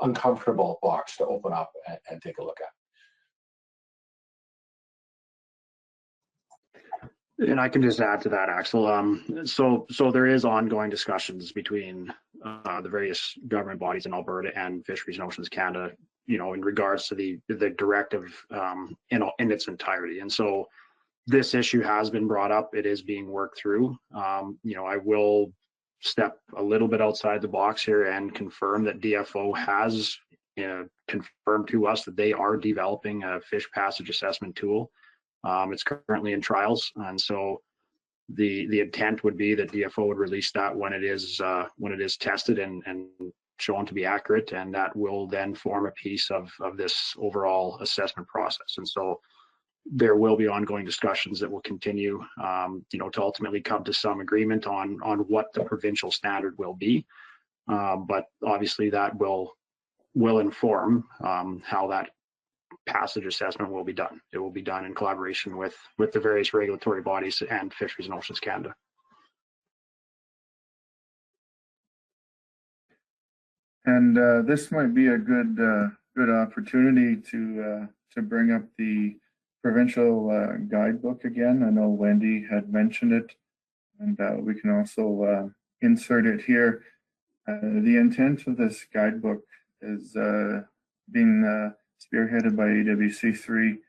uncomfortable box to open up and take a look at. And I can just add to that, Axel. So there is ongoing discussions between the various government bodies in Alberta and Fisheries and Oceans Canada you know, in regards to the directive in its entirety. And so this issue has been brought up. It is being worked through. You know, I will step a little bit outside the box here and confirm that DFO has confirmed to us that they are developing a fish passage assessment tool. It's currently in trials, and so the intent would be that DFO would release that when it is tested and shown to be accurate, and that will then form a piece of this overall assessment process. And so there will be ongoing discussions that will continue, you know, to ultimately come to some agreement on what the provincial standard will be. But obviously that will inform how that passage assessment will be done. It will be done in collaboration with the various regulatory bodies and Fisheries and Oceans Canada. And this might be a good opportunity to bring up the provincial guidebook again. I know Wendy had mentioned it, and we can also insert it here. The intent of this guidebook is being spearheaded by AWC3,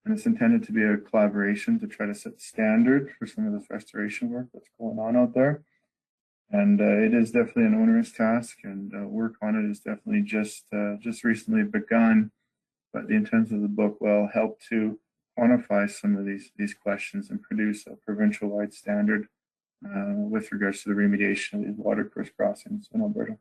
and it's intended to be a collaboration to try to set standard for some of this restoration work that's going on out there. And it is definitely an onerous task, and work on it is definitely just recently begun. But the intent of the book will help to quantify some of these questions and produce a provincial-wide standard with regards to the remediation of these watercourse crossings in Alberta.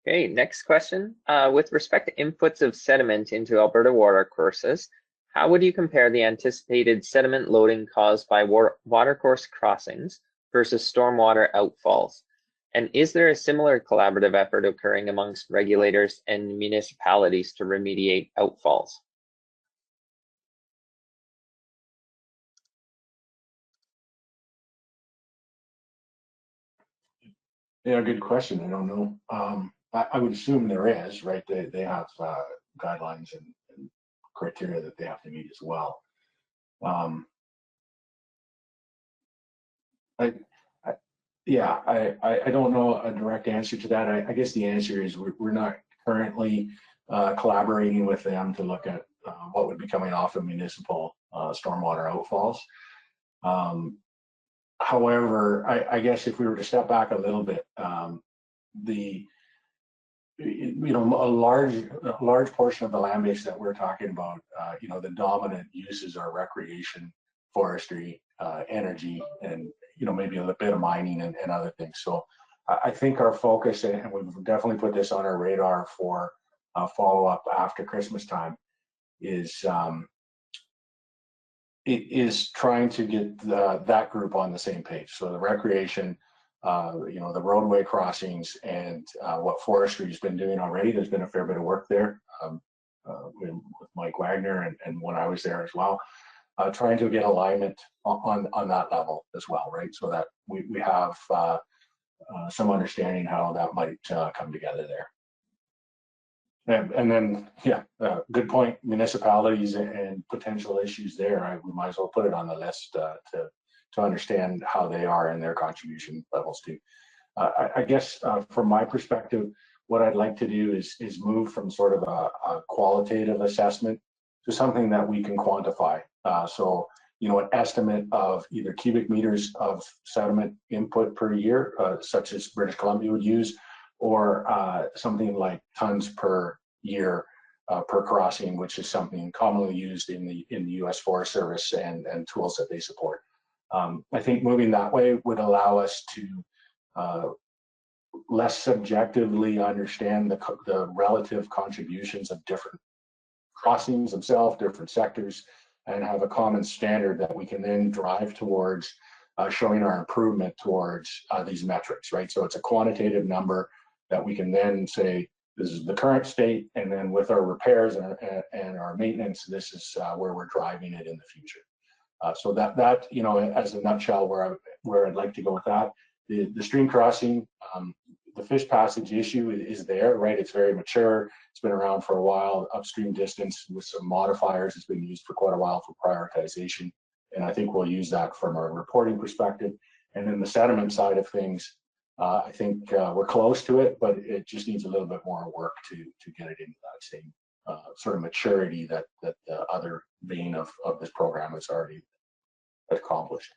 Okay, next question. With respect to inputs of sediment into Alberta watercourses, how would you compare the anticipated sediment loading caused by watercourse crossings versus stormwater outfalls? And is there a similar collaborative effort occurring amongst regulators and municipalities to remediate outfalls? Yeah, good question. I don't know. I would assume there is, right? They have guidelines and criteria that they have to meet as well. I don't know a direct answer to that. I guess the answer is we're not currently collaborating with them to look at what would be coming off of municipal stormwater outfalls. However, I guess if we were to step back a little bit, a large portion of the land base that we're talking about, the dominant uses are recreation, forestry, energy, and maybe a bit of mining and other things. So I think our focus, and we've definitely put this on our radar for follow-up after Christmas time, is trying to get that group on the same page. So the recreation, the roadway crossings, and what forestry has been doing already. There's been a fair bit of work there with Mike Wagner and when I was there as well, trying to get alignment on that level as well, right? So that we have some understanding how that might come together there. And then, good point. Municipalities and potential issues there. We might as well put it on the list to understand how they are and their contribution levels too. I guess from my perspective, what I'd like to do is move from sort of a qualitative assessment to something that we can quantify. So, an estimate of either cubic meters of sediment input per year, such as British Columbia would use, or something like tons per year per crossing, which is something commonly used in the U.S. Forest Service and tools that they support. I think moving that way would allow us to less subjectively understand the relative contributions of different crossings themselves, different sectors, and have a common standard that we can then drive towards showing our improvement towards these metrics, right? So it's a quantitative number that we can then say, this is the current state, and then with our repairs and our maintenance, this is where we're driving it in the future. So that as a nutshell, where I'd like to go with that. The stream crossing, the fish passage issue is there, right? It's very mature. It's been around for a while. Upstream distance with some modifiers has been used for quite a while for prioritization, and I think we'll use that from a reporting perspective. And then the sediment side of things, I think we're close to it, but it just needs a little bit more work to get it into that same sort of maturity that the other vein of this program has already accomplished.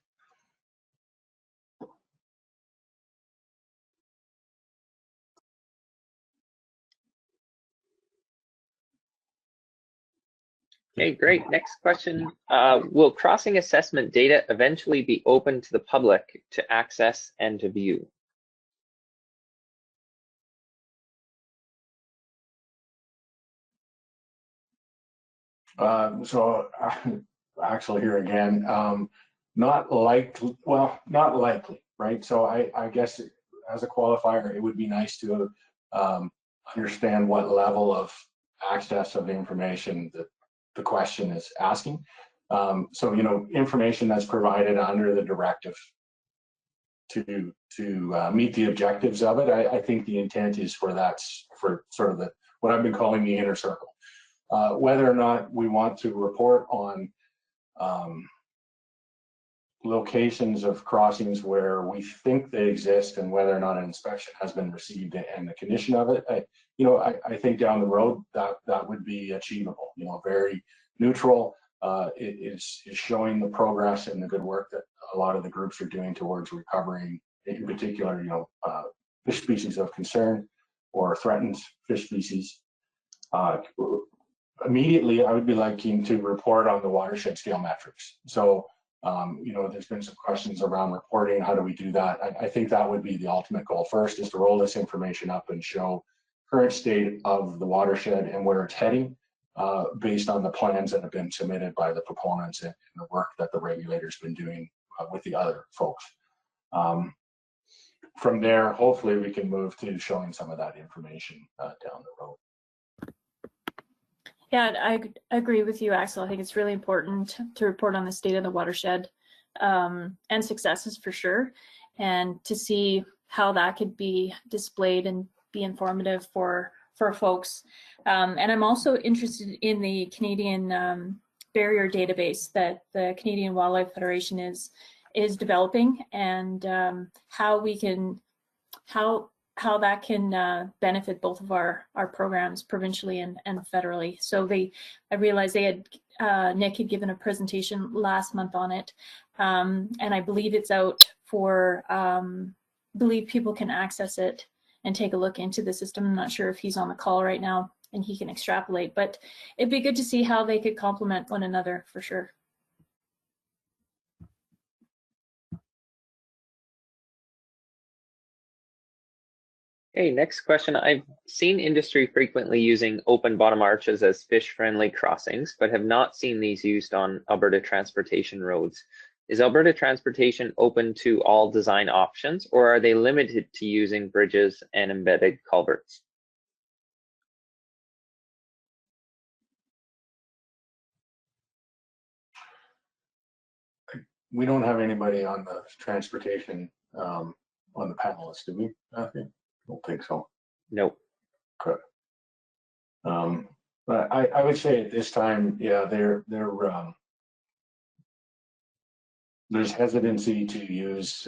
Okay, great. Next question. Will crossing assessment data eventually be open to the public to access and to view? So Axel here again. Not likely, right? So I guess as a qualifier, it would be nice to understand what level of access of information that the question is asking. So, you know, information that's provided under the directive to meet the objectives of it. I think the intent is for that, for sort of what I've been calling the inner circle. Whether or not we want to report on locations of crossings where we think they exist and whether or not an inspection has been received and the condition of it, I think down the road that would be achievable. You know, very neutral. It is showing the progress and the good work that a lot of the groups are doing towards recovering, in particular, you know, fish species of concern or threatened fish species. Immediately, I would be liking to report on the watershed scale metrics. So, you know, there's been some questions around reporting. How do we do that? I think that would be the ultimate goal. First is to roll this information up and show current state of the watershed and where it's heading, based on the plans that have been submitted by the proponents and the work that the regulator's been doing with the other folks. From there, hopefully we can move to showing some of that information down the road. Yeah, I agree with you, Axel. I think it's really important to report on the state of the watershed and successes for sure, and to see how that could be displayed and be informative for folks. And I'm also interested in the Canadian barrier database that the Canadian Wildlife Federation is developing, and how that can benefit both of our programs provincially and federally. So I realized Nick had given a presentation last month on it, and I believe it's out for, believe people can access it and take a look into the system. I'm not sure if he's on the call right now and he can extrapolate, but it'd be good to see how they could complement one another for sure. Okay, next question. I've seen industry frequently using open bottom arches as fish-friendly crossings, but have not seen these used on Alberta transportation roads. Is Alberta transportation open to all design options, or are they limited to using bridges and embedded culverts? We don't have anybody on the transportation on the panelists, do we, Matthew? I don't think so. Nope. Okay. But I would say at this time, yeah, there's hesitancy to use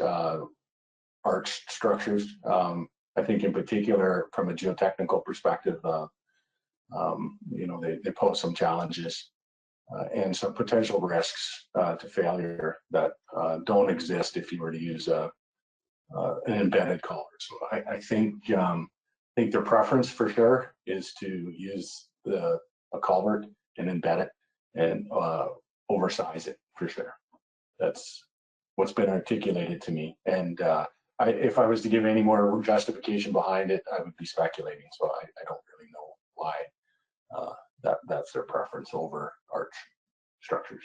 arched structures. I think in particular from a geotechnical perspective, you know, they pose some challenges and some potential risks to failure that don't exist if you were to use an embedded culvert. So I think their preference for sure is to use a culvert and embed it and oversize it for sure. That's what's been articulated to me. And if I was to give any more justification behind it, I would be speculating. So I don't really know why that's their preference over arch structures.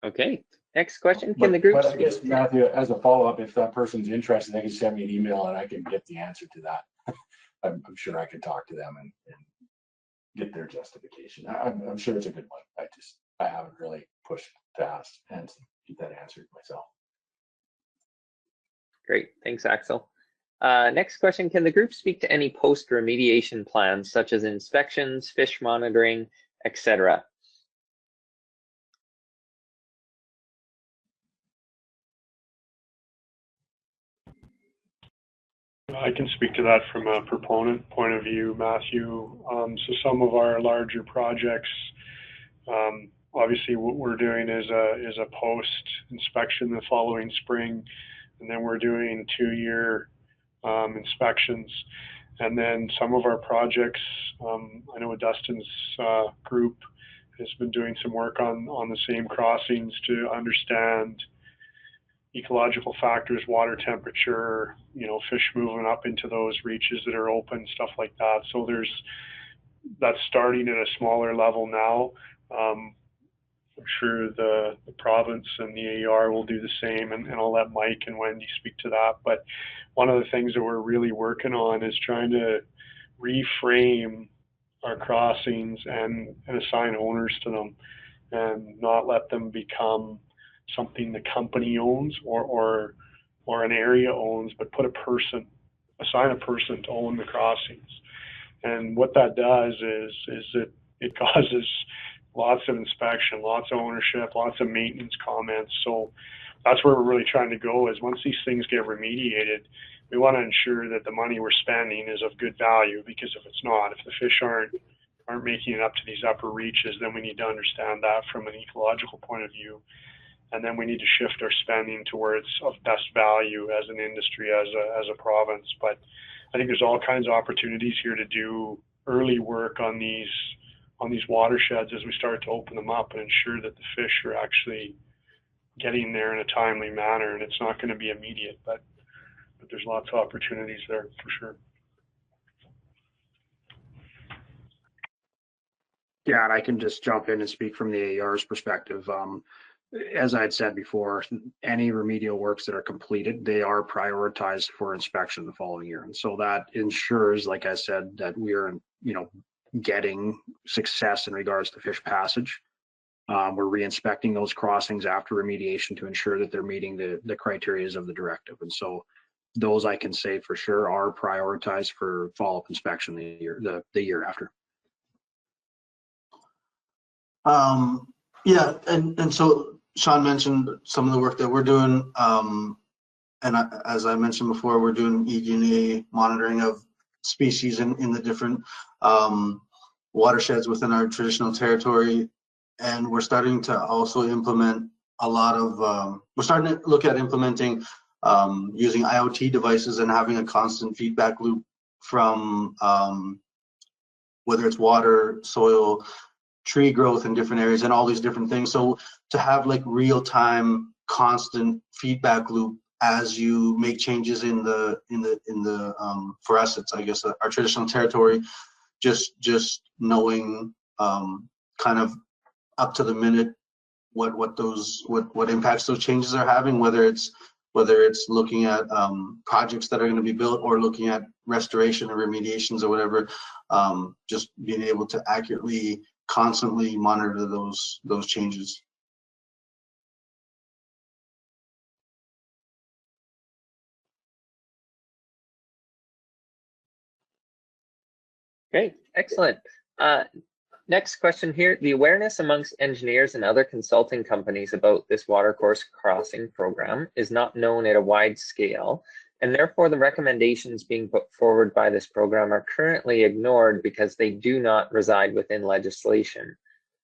Okay, next question. Can the group? But I guess, Matthew, as a follow-up, if that person's interested, they can send me an email and I can get the answer to that. I'm sure I can talk to them and get their justification. I'm sure it's a good one. I haven't really pushed to ask and get that answered myself. Great, thanks, Axel. Next question, can the group speak to any post-remediation plans such as inspections, fish monitoring, etc.? I can speak to that from a proponent point of view, Matthew. So some of our larger projects, obviously what we're doing is a post inspection the following spring, and then we're doing 2-year inspections. And then some of our projects, I know Dustin's group has been doing some work on the same crossings to understand ecological factors, water temperature, fish moving up into those reaches that are open, stuff like that. So that's starting at a smaller level now. I'm sure the province and the AER will do the same, and I'll let Mike and Wendy speak to that. But one of the things that we're really working on is trying to reframe our crossings and assign owners to them, and not let them become something the company owns or an area owns, but assign a person to own the crossings. And what that does is it causes lots of inspection, lots of ownership, lots of maintenance comments. So that's where we're really trying to go, is once these things get remediated, we want to ensure that the money we're spending is of good value, because if it's not, if the fish aren't making it up to these upper reaches, then we need to understand that from an ecological point of view. And then we need to shift our spending to where it's of best value as an industry, as a province. But I think there's all kinds of opportunities here to do early work on these watersheds as we start to open them up and ensure that the fish are actually getting there in a timely manner. And it's not going to be immediate, but there's lots of opportunities there for sure. Yeah, and I can just jump in and speak from the AER's perspective. As I had said before, any remedial works that are completed, they are prioritized for inspection the following year. And so that ensures, like I said, that we are, getting success in regards to fish passage. We're re-inspecting those crossings after remediation to ensure that they're meeting the criteria of the directive. And so those, I can say for sure, are prioritized for follow-up inspection the year after. Yeah, and so Sean mentioned some of the work that we're doing, and as I mentioned before, we're doing EG&A monitoring of species in the different watersheds within our traditional territory, and we're starting to also implement a lot of. We're starting to look at implementing using IoT devices and having a constant feedback loop from whether it's water, soil, tree growth in different areas, and all these different things. So to have like real-time constant feedback loop as you make changes in the for us, it's, I guess, our traditional territory, just knowing kind of up to the minute what impacts those changes are having, whether it's looking at projects that are going to be built or looking at restoration or remediations or whatever, just being able to accurately constantly monitor those changes. Great, excellent. Next question here. The awareness amongst engineers and other consulting companies about this watercourse crossing program is not known at a wide scale, and therefore the recommendations being put forward by this program are currently ignored because they do not reside within legislation.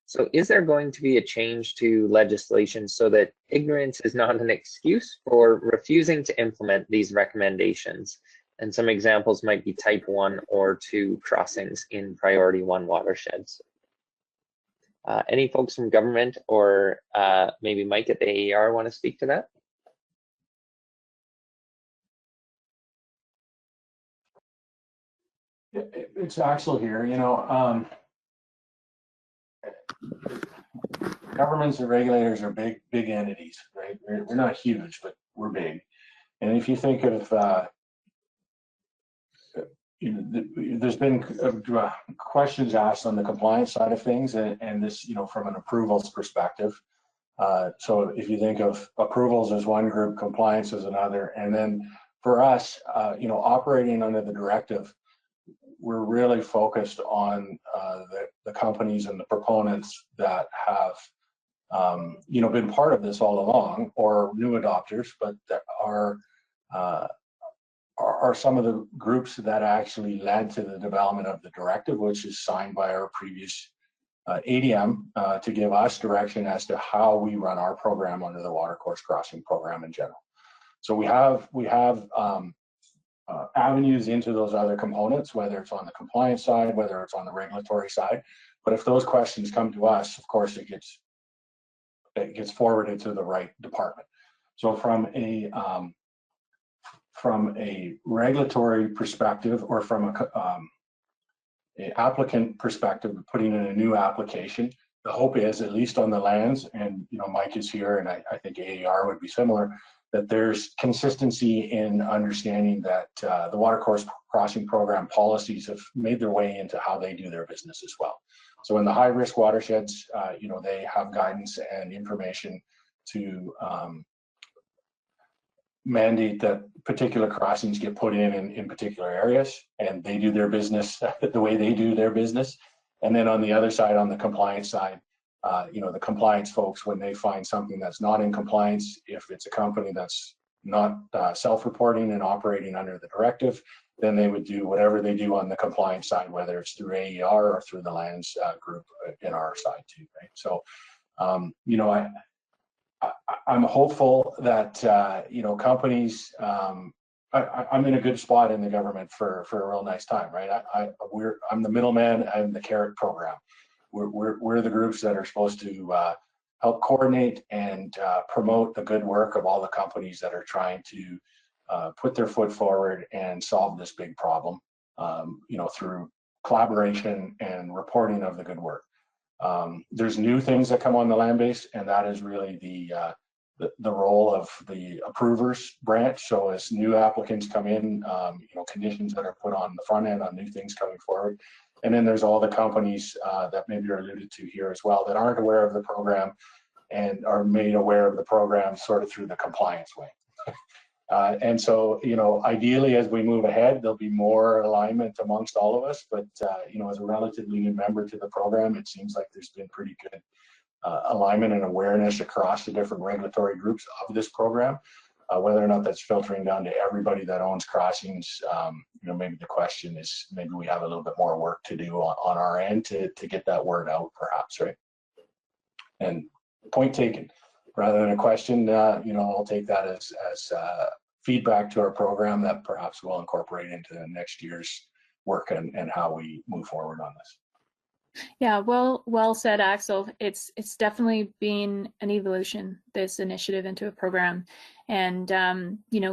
So is there going to be a change to legislation so that ignorance is not an excuse for refusing to implement these recommendations? And some examples might be type 1 or 2 crossings in priority 1 watersheds. Any folks from government or maybe Mike at the AER want to speak to that? It's Axel here. Governments and regulators are big entities, right? We're not huge, but we're big. And if you think of, there's been questions asked on the compliance side of things, and this, from an approvals perspective. So if you think of approvals as one group, compliance as another, and then for us, operating under the directive, we're really focused on the companies and the proponents that have, been part of this all along, or new adopters, but that are some of the groups that actually led to the development of the directive, which is signed by our previous ADM to give us direction as to how we run our program under the Watercourse Crossing program in general. So we have avenues into those other components, whether it's on the compliance side, whether it's on the regulatory side. But if those questions come to us, of course, it gets forwarded to the right department. So from a regulatory perspective, or from a applicant perspective, putting in a new application, the hope is, at least on the lands, and Mike is here, and I think AER would be similar, that there's consistency in understanding that the Watercourse Crossing program policies have made their way into how they do their business as well. So in the high-risk watersheds, they have guidance and information to mandate that particular crossings get put in particular areas, and they do their business the way they do their business. And then on the other side, on the compliance side, the compliance folks, when they find something that's not in compliance, if it's a company that's not self-reporting and operating under the directive, then they would do whatever they do on the compliance side, whether it's through AER or through the lands group in our side too, right? So, I'm hopeful that, companies, I'm in a good spot in the government for a real nice time, right? I'm the middleman, I'm the carrot program. We're the groups that are supposed to help coordinate and promote the good work of all the companies that are trying to put their foot forward and solve this big problem, through collaboration and reporting of the good work. There's new things that come on the land base, and that is really the role of the approvers branch. So as new applicants come in, conditions that are put on the front end on new things coming forward. And then there's all the companies that maybe are alluded to here as well that aren't aware of the program and are made aware of the program sort of through the compliance way. And so, ideally, as we move ahead, there'll be more alignment amongst all of us. But, as a relatively new member to the program, it seems like there's been pretty good alignment and awareness across the different regulatory groups of this program. Whether or not that's filtering down to everybody that owns crossings, maybe the question is, maybe we have a little bit more work to do on our end to get that word out, perhaps, right? And point taken. Rather than a question, I'll take that as feedback to our program that perhaps we'll incorporate into next year's work and how we move forward on this. Yeah, well said, Axel. It's definitely been an evolution, this initiative, into a program, and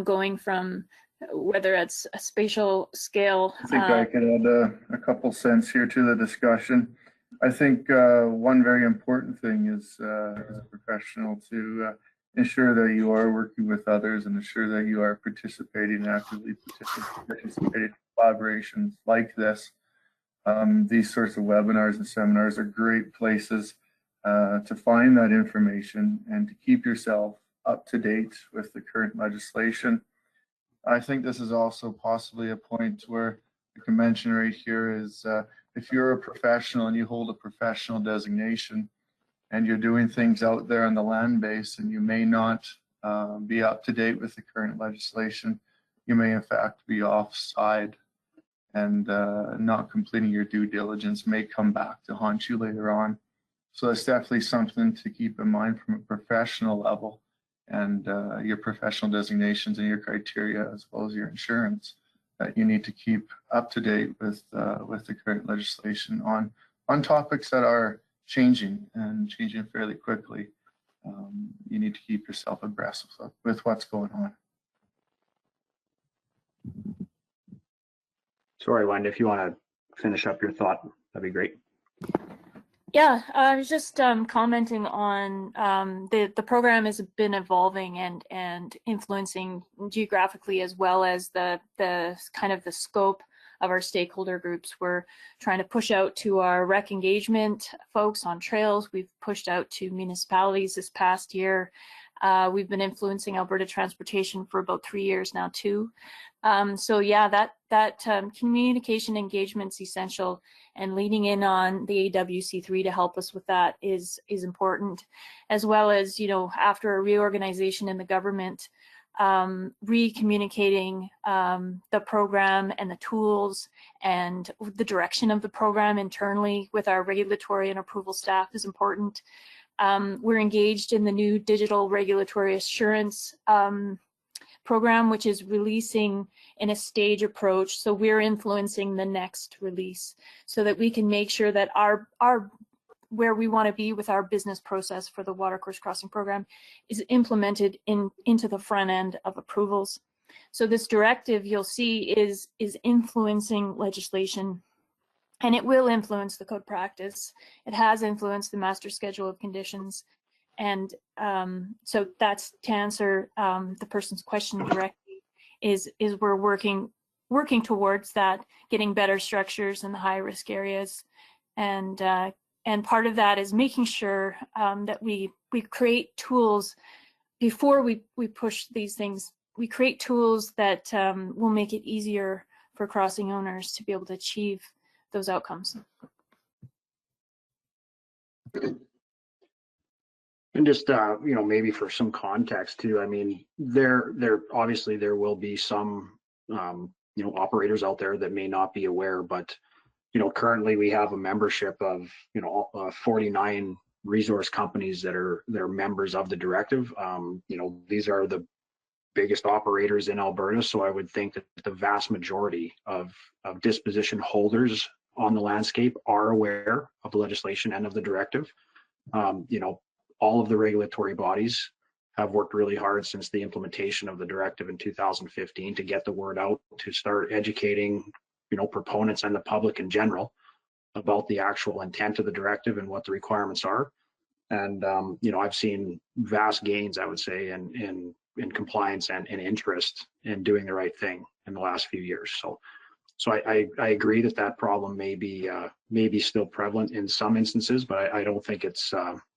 going from whether it's a spatial scale. I think I could add a couple cents here to the discussion. I think one very important thing is as a professional to ensure that you are working with others and ensure that you are actively participating in collaborations like this. These sorts of webinars and seminars are great places to find that information and to keep yourself up to date with the current legislation. I think this is also possibly a point where I can mention right here is if you're a professional and you hold a professional designation and you're doing things out there on the land base and you may not be up to date with the current legislation, you may in fact be offside, and not completing your due diligence may come back to haunt you later on. So that's definitely something to keep in mind from a professional level, and your professional designations and your criteria, as well as your insurance, that you need to keep up to date with the current legislation on topics that are changing and changing fairly quickly. You need to keep yourself abreast with what's going on. Sorry, Wendy, if you want to finish up your thought, that'd be great. Yeah, I was just commenting on the program has been evolving and influencing geographically, as well as the kind of the scope of our stakeholder groups. We're trying to push out to our rec engagement folks on trails. We've pushed out to municipalities this past year. We've been influencing Alberta Transportation for about 3 years now too. So yeah, that communication engagement's essential, and leading in on the AWC3 to help us with that is important, as well as, you know, after a reorganization in the government, re-communicating the program and the tools and the direction of the program internally with our regulatory and approval staff is important. We're engaged in the new digital regulatory assurance program, which is releasing in a stage approach. So we're influencing the next release so that we can make sure that our where we want to be with our business process for the watercourse crossing program is implemented into the front end of approvals. So this directive, you'll see, is influencing legislation, and it will influence the code practice. It has influenced the master schedule of conditions. And so that's to answer the person's question directly, is we're working towards that, getting better structures in the high risk areas. And part of that is making sure that we create tools before we push these things. We create tools that will make it easier for crossing owners to be able to achieve those outcomes. And just you know, maybe for some context too, I mean, there obviously there will be some you know, operators out there that may not be aware, but you know, currently we have a membership of, you know, 49 resource companies that are members of the directive. You know, these are the biggest operators in Alberta, so I would think that the vast majority of disposition holders on the landscape are aware of the legislation and of the directive. You know, all of the regulatory bodies have worked really hard since the implementation of the directive in 2015 to get the word out, to start educating, you know, proponents and the public in general about the actual intent of the directive and what the requirements are. And you know, I've seen vast gains, I would say, in compliance and interest in doing the right thing in the last few years. So I agree that problem may be still prevalent in some instances, but I don't think it's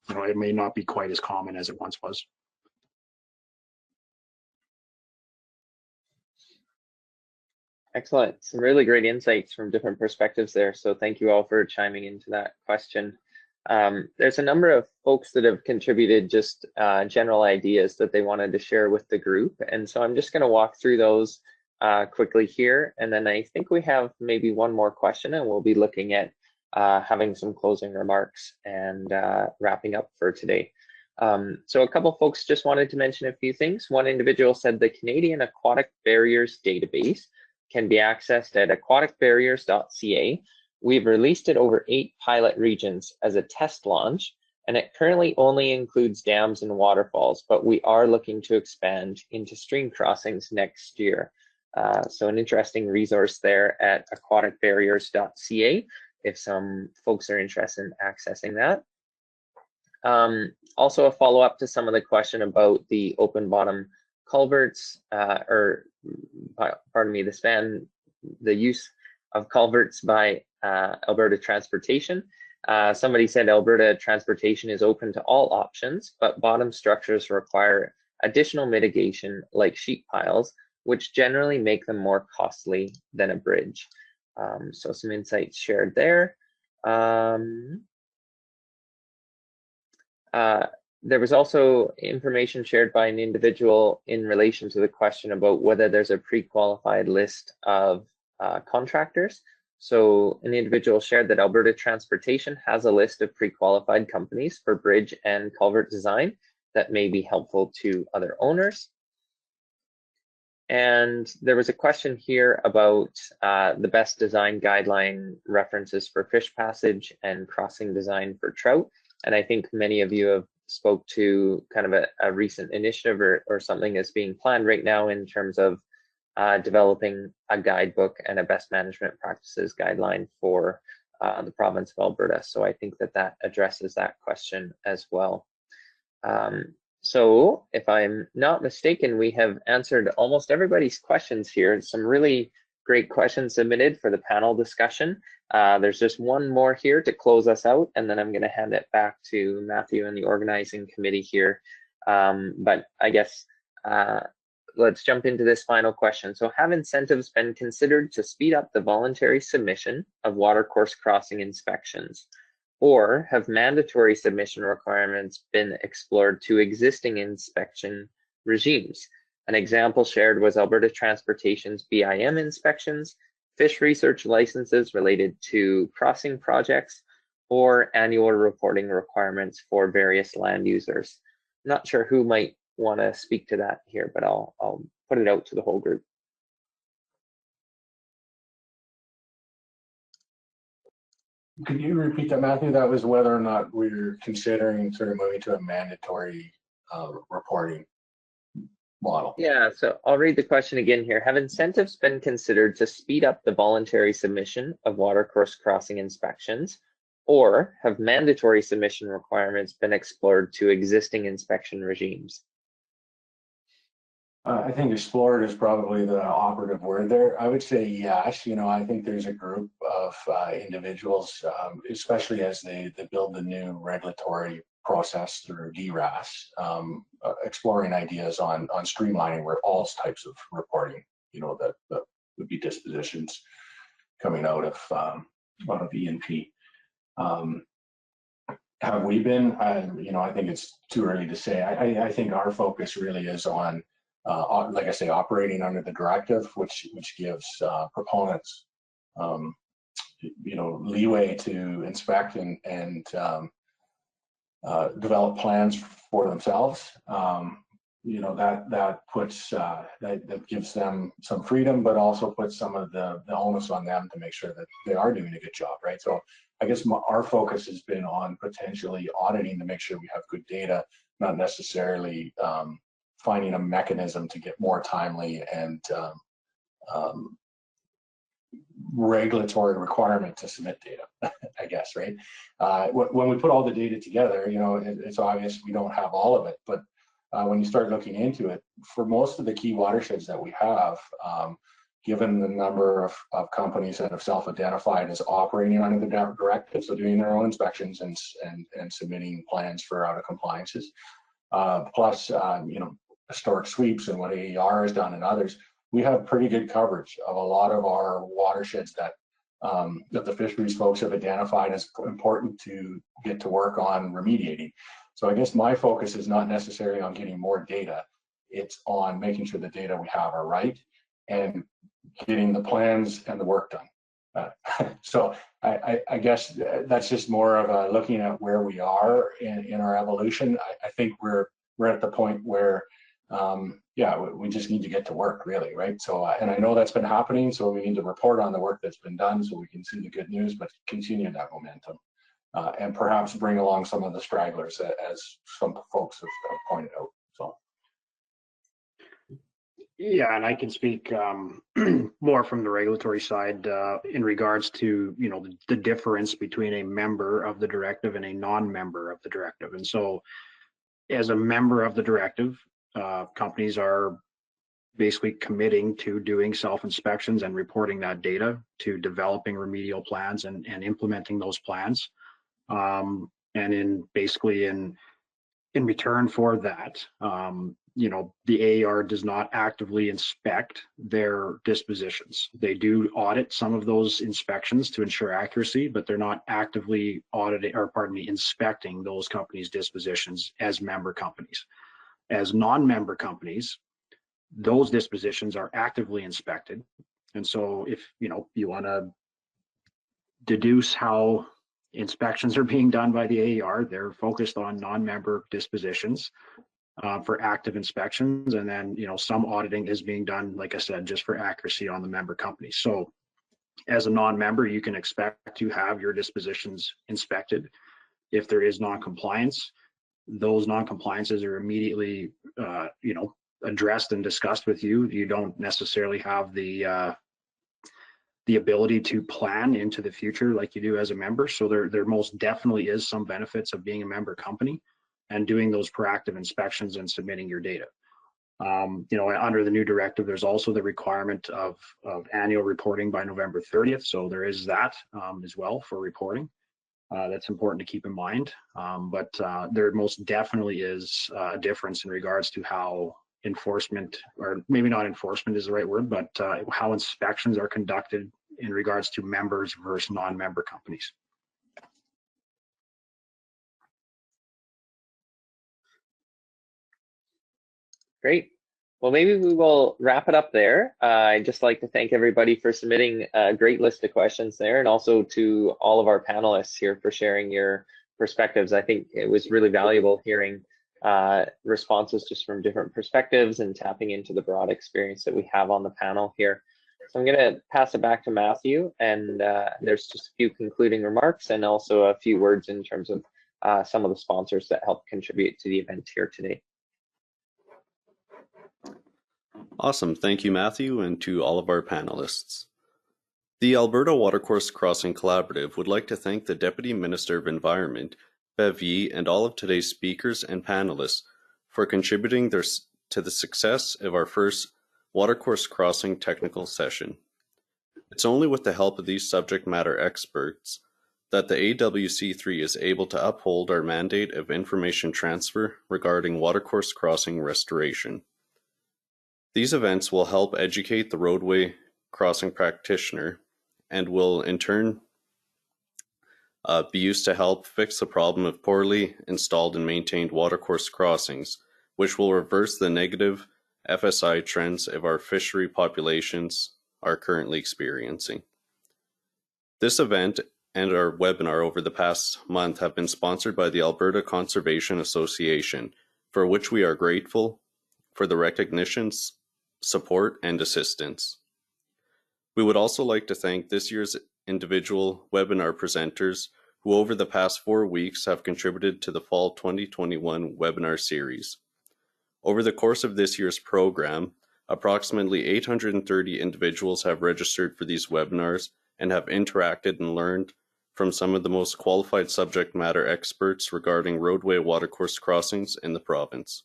you know, it may not be quite as common as it once was. Excellent. Some really great insights from different perspectives there. So thank you all for chiming into that question. There's a number of folks that have contributed just general ideas that they wanted to share with the group. And so I'm just going to walk through those quickly here. And then I think we have maybe one more question, and we'll be looking at having some closing remarks and wrapping up for today. So a couple folks just wanted to mention a few things. One individual said the Canadian Aquatic Barriers database can be accessed at aquaticbarriers.ca. We've released it over 8 pilot regions as a test launch, and it currently only includes dams and waterfalls, but we are looking to expand into stream crossings next year. So an interesting resource there at aquaticbarriers.ca if some folks are interested in accessing that. Also a follow-up to some of the question about the open bottom culverts, the use of culverts by Alberta Transportation. Somebody said Alberta Transportation is open to all options, but bottom structures require additional mitigation like sheet piles, which generally make them more costly than a bridge. So some insights shared there. There was also information shared by an individual in relation to the question about whether there's a pre-qualified list of contractors. So an individual shared that Alberta Transportation has a list of pre-qualified companies for bridge and culvert design that may be helpful to other owners. And there was a question here about the best design guideline references for fish passage and crossing design for trout. And I think many of you have spoke to kind of a recent initiative or something that's being planned right now in terms of developing a guidebook and a best management practices guideline for the province of Alberta. So I think that addresses that question as well. So if I'm not mistaken, we have answered almost everybody's questions here. Some really great questions submitted for the panel discussion. There's just one more here to close us out, and then I'm going to hand it back to Matthew and the organizing committee here But I guess let's jump into this final question. So have incentives been considered to speed up the voluntary submission of watercourse crossing inspections? Or have mandatory submission requirements been explored to existing inspection regimes? An example shared was Alberta Transportation's BIM inspections, fish research licenses related to crossing projects, or annual reporting requirements for various land users. Not sure who might want to speak to that here, but I'll put it out to the whole group. Could you repeat that, Matthew? That was whether or not we're considering sort of moving to a mandatory reporting model. Yeah, so I'll read the question again here. Have incentives been considered to speed up the voluntary submission of watercourse crossing inspections, or have mandatory submission requirements been explored to existing inspection regimes? I think explored is probably the operative word there. I would say yes. You know, I think there's a group of individuals, especially as they build the new regulatory process through DRAS, exploring ideas on streamlining where all types of reporting, you know, that would be dispositions coming out of E&P. Have we been? You know, I think it's too early to say. I think our focus really is on, like I say, operating under the directive, which gives proponents, you know, leeway to inspect and develop plans for themselves. You know, that puts that gives them some freedom, but also puts some of the onus on them to make sure that they are doing a good job, right? So I guess our focus has been on potentially auditing to make sure we have good data, not necessarily finding a mechanism to get more timely and regulatory requirement to submit data, I guess, right? When we put all the data together, you know, it's obvious we don't have all of it, but when you start looking into it, for most of the key watersheds that we have, given the number of companies that have self-identified as operating under the directive, so doing their own inspections and submitting plans for out of compliances, plus you know, historic sweeps and what AER has done and others, we have pretty good coverage of a lot of our watersheds that that the fisheries folks have identified as important to get to work on remediating. So I guess my focus is not necessarily on getting more data, it's on making sure the data we have are right and getting the plans and the work done. So I guess that's just more of a looking at where we are in our evolution. I think we're at the point where yeah, we just need to get to work, really, right? So and I know that's been happening, so we need to report on the work that's been done so we can see the good news, but continue that momentum and perhaps bring along some of the stragglers, as some folks have pointed out. So yeah, and I can speak more from the regulatory side in regards to, you know, the difference between a member of the directive and a non-member of the directive. And so as a member of the directive, companies are basically committing to doing self-inspections and reporting that data, to developing remedial plans and implementing those plans. And in return for that, you know, the AER does not actively inspect their dispositions. They do audit some of those inspections to ensure accuracy, but they're not actively inspecting those companies' dispositions as member companies. As non-member companies, those dispositions are actively inspected. And so if, you know, you want to deduce how inspections are being done by the AER, they're focused on non-member dispositions for active inspections. And then, you know, some auditing is being done, like I said, just for accuracy on the member companies. So as a non-member, you can expect to have your dispositions inspected. If there is non-compliance, those non-compliances are immediately, you know, addressed and discussed with you. You don't necessarily have the ability to plan into the future like you do as a member. So there most definitely is some benefits of being a member company and doing those proactive inspections and submitting your data. You know, under the new directive, there's also the requirement of annual reporting by November 30th. So there is that as well for reporting. that's important to keep in mind. But there most definitely is a difference in regards to how enforcement, or maybe not enforcement is the right word, but how inspections are conducted in regards to members versus non-member companies. Great. Well, maybe we will wrap it up there. I'd just like to thank everybody for submitting a great list of questions there, and also to all of our panelists here for sharing your perspectives. I think it was really valuable hearing responses just from different perspectives and tapping into the broad experience that we have on the panel here. So I'm going to pass it back to Matthew, and there's just a few concluding remarks and also a few words in terms of some of the sponsors that helped contribute to the event here today. Awesome. Thank you, Matthew, and to all of our panelists. The Alberta Watercourse Crossing Collaborative would like to thank the Deputy Minister of Environment, Bev Yee, and all of today's speakers and panelists for contributing to the success of our first Watercourse Crossing technical session. It's only with the help of these subject matter experts that the AWC3 is able to uphold our mandate of information transfer regarding watercourse crossing restoration. These events will help educate the roadway crossing practitioner and will in turn be used to help fix the problem of poorly installed and maintained watercourse crossings, which will reverse the negative FSI trends of our fishery populations are currently experiencing. This event and our webinar over the past month have been sponsored by the Alberta Conservation Association, for which we are grateful for the recognitions, support, and assistance. We would also like to thank this year's individual webinar presenters who over the past 4 weeks have contributed to the Fall 2021 webinar series. Over the course of this year's program, approximately 830 individuals have registered for these webinars and have interacted and learned from some of the most qualified subject matter experts regarding roadway watercourse crossings in the province.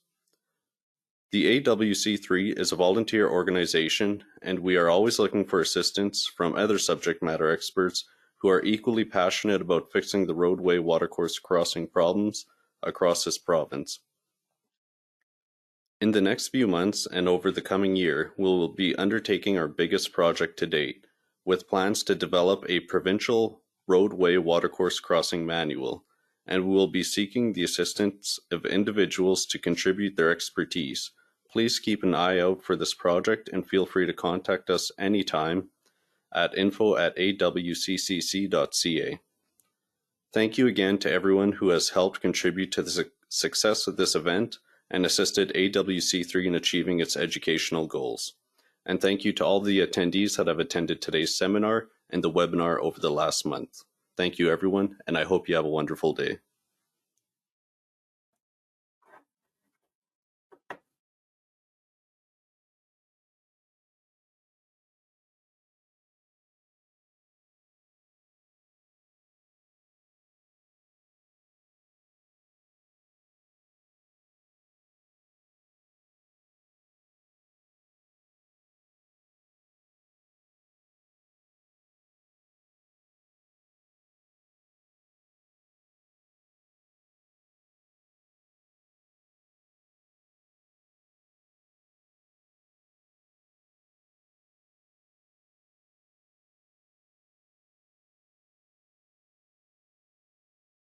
The AWC3 is a volunteer organization, and we are always looking for assistance from other subject matter experts who are equally passionate about fixing the roadway watercourse crossing problems across this province. In the next few months and over the coming year, we will be undertaking our biggest project to date, with plans to develop a provincial roadway watercourse crossing manual, and we will be seeking the assistance of individuals to contribute their expertise. Please keep an eye out for this project and feel free to contact us anytime at info@awccc.ca. Thank you again to everyone who has helped contribute to the success of this event and assisted AWC3 in achieving its educational goals. And thank you to all the attendees that have attended today's seminar and the webinar over the last month. Thank you, everyone, and I hope you have a wonderful day.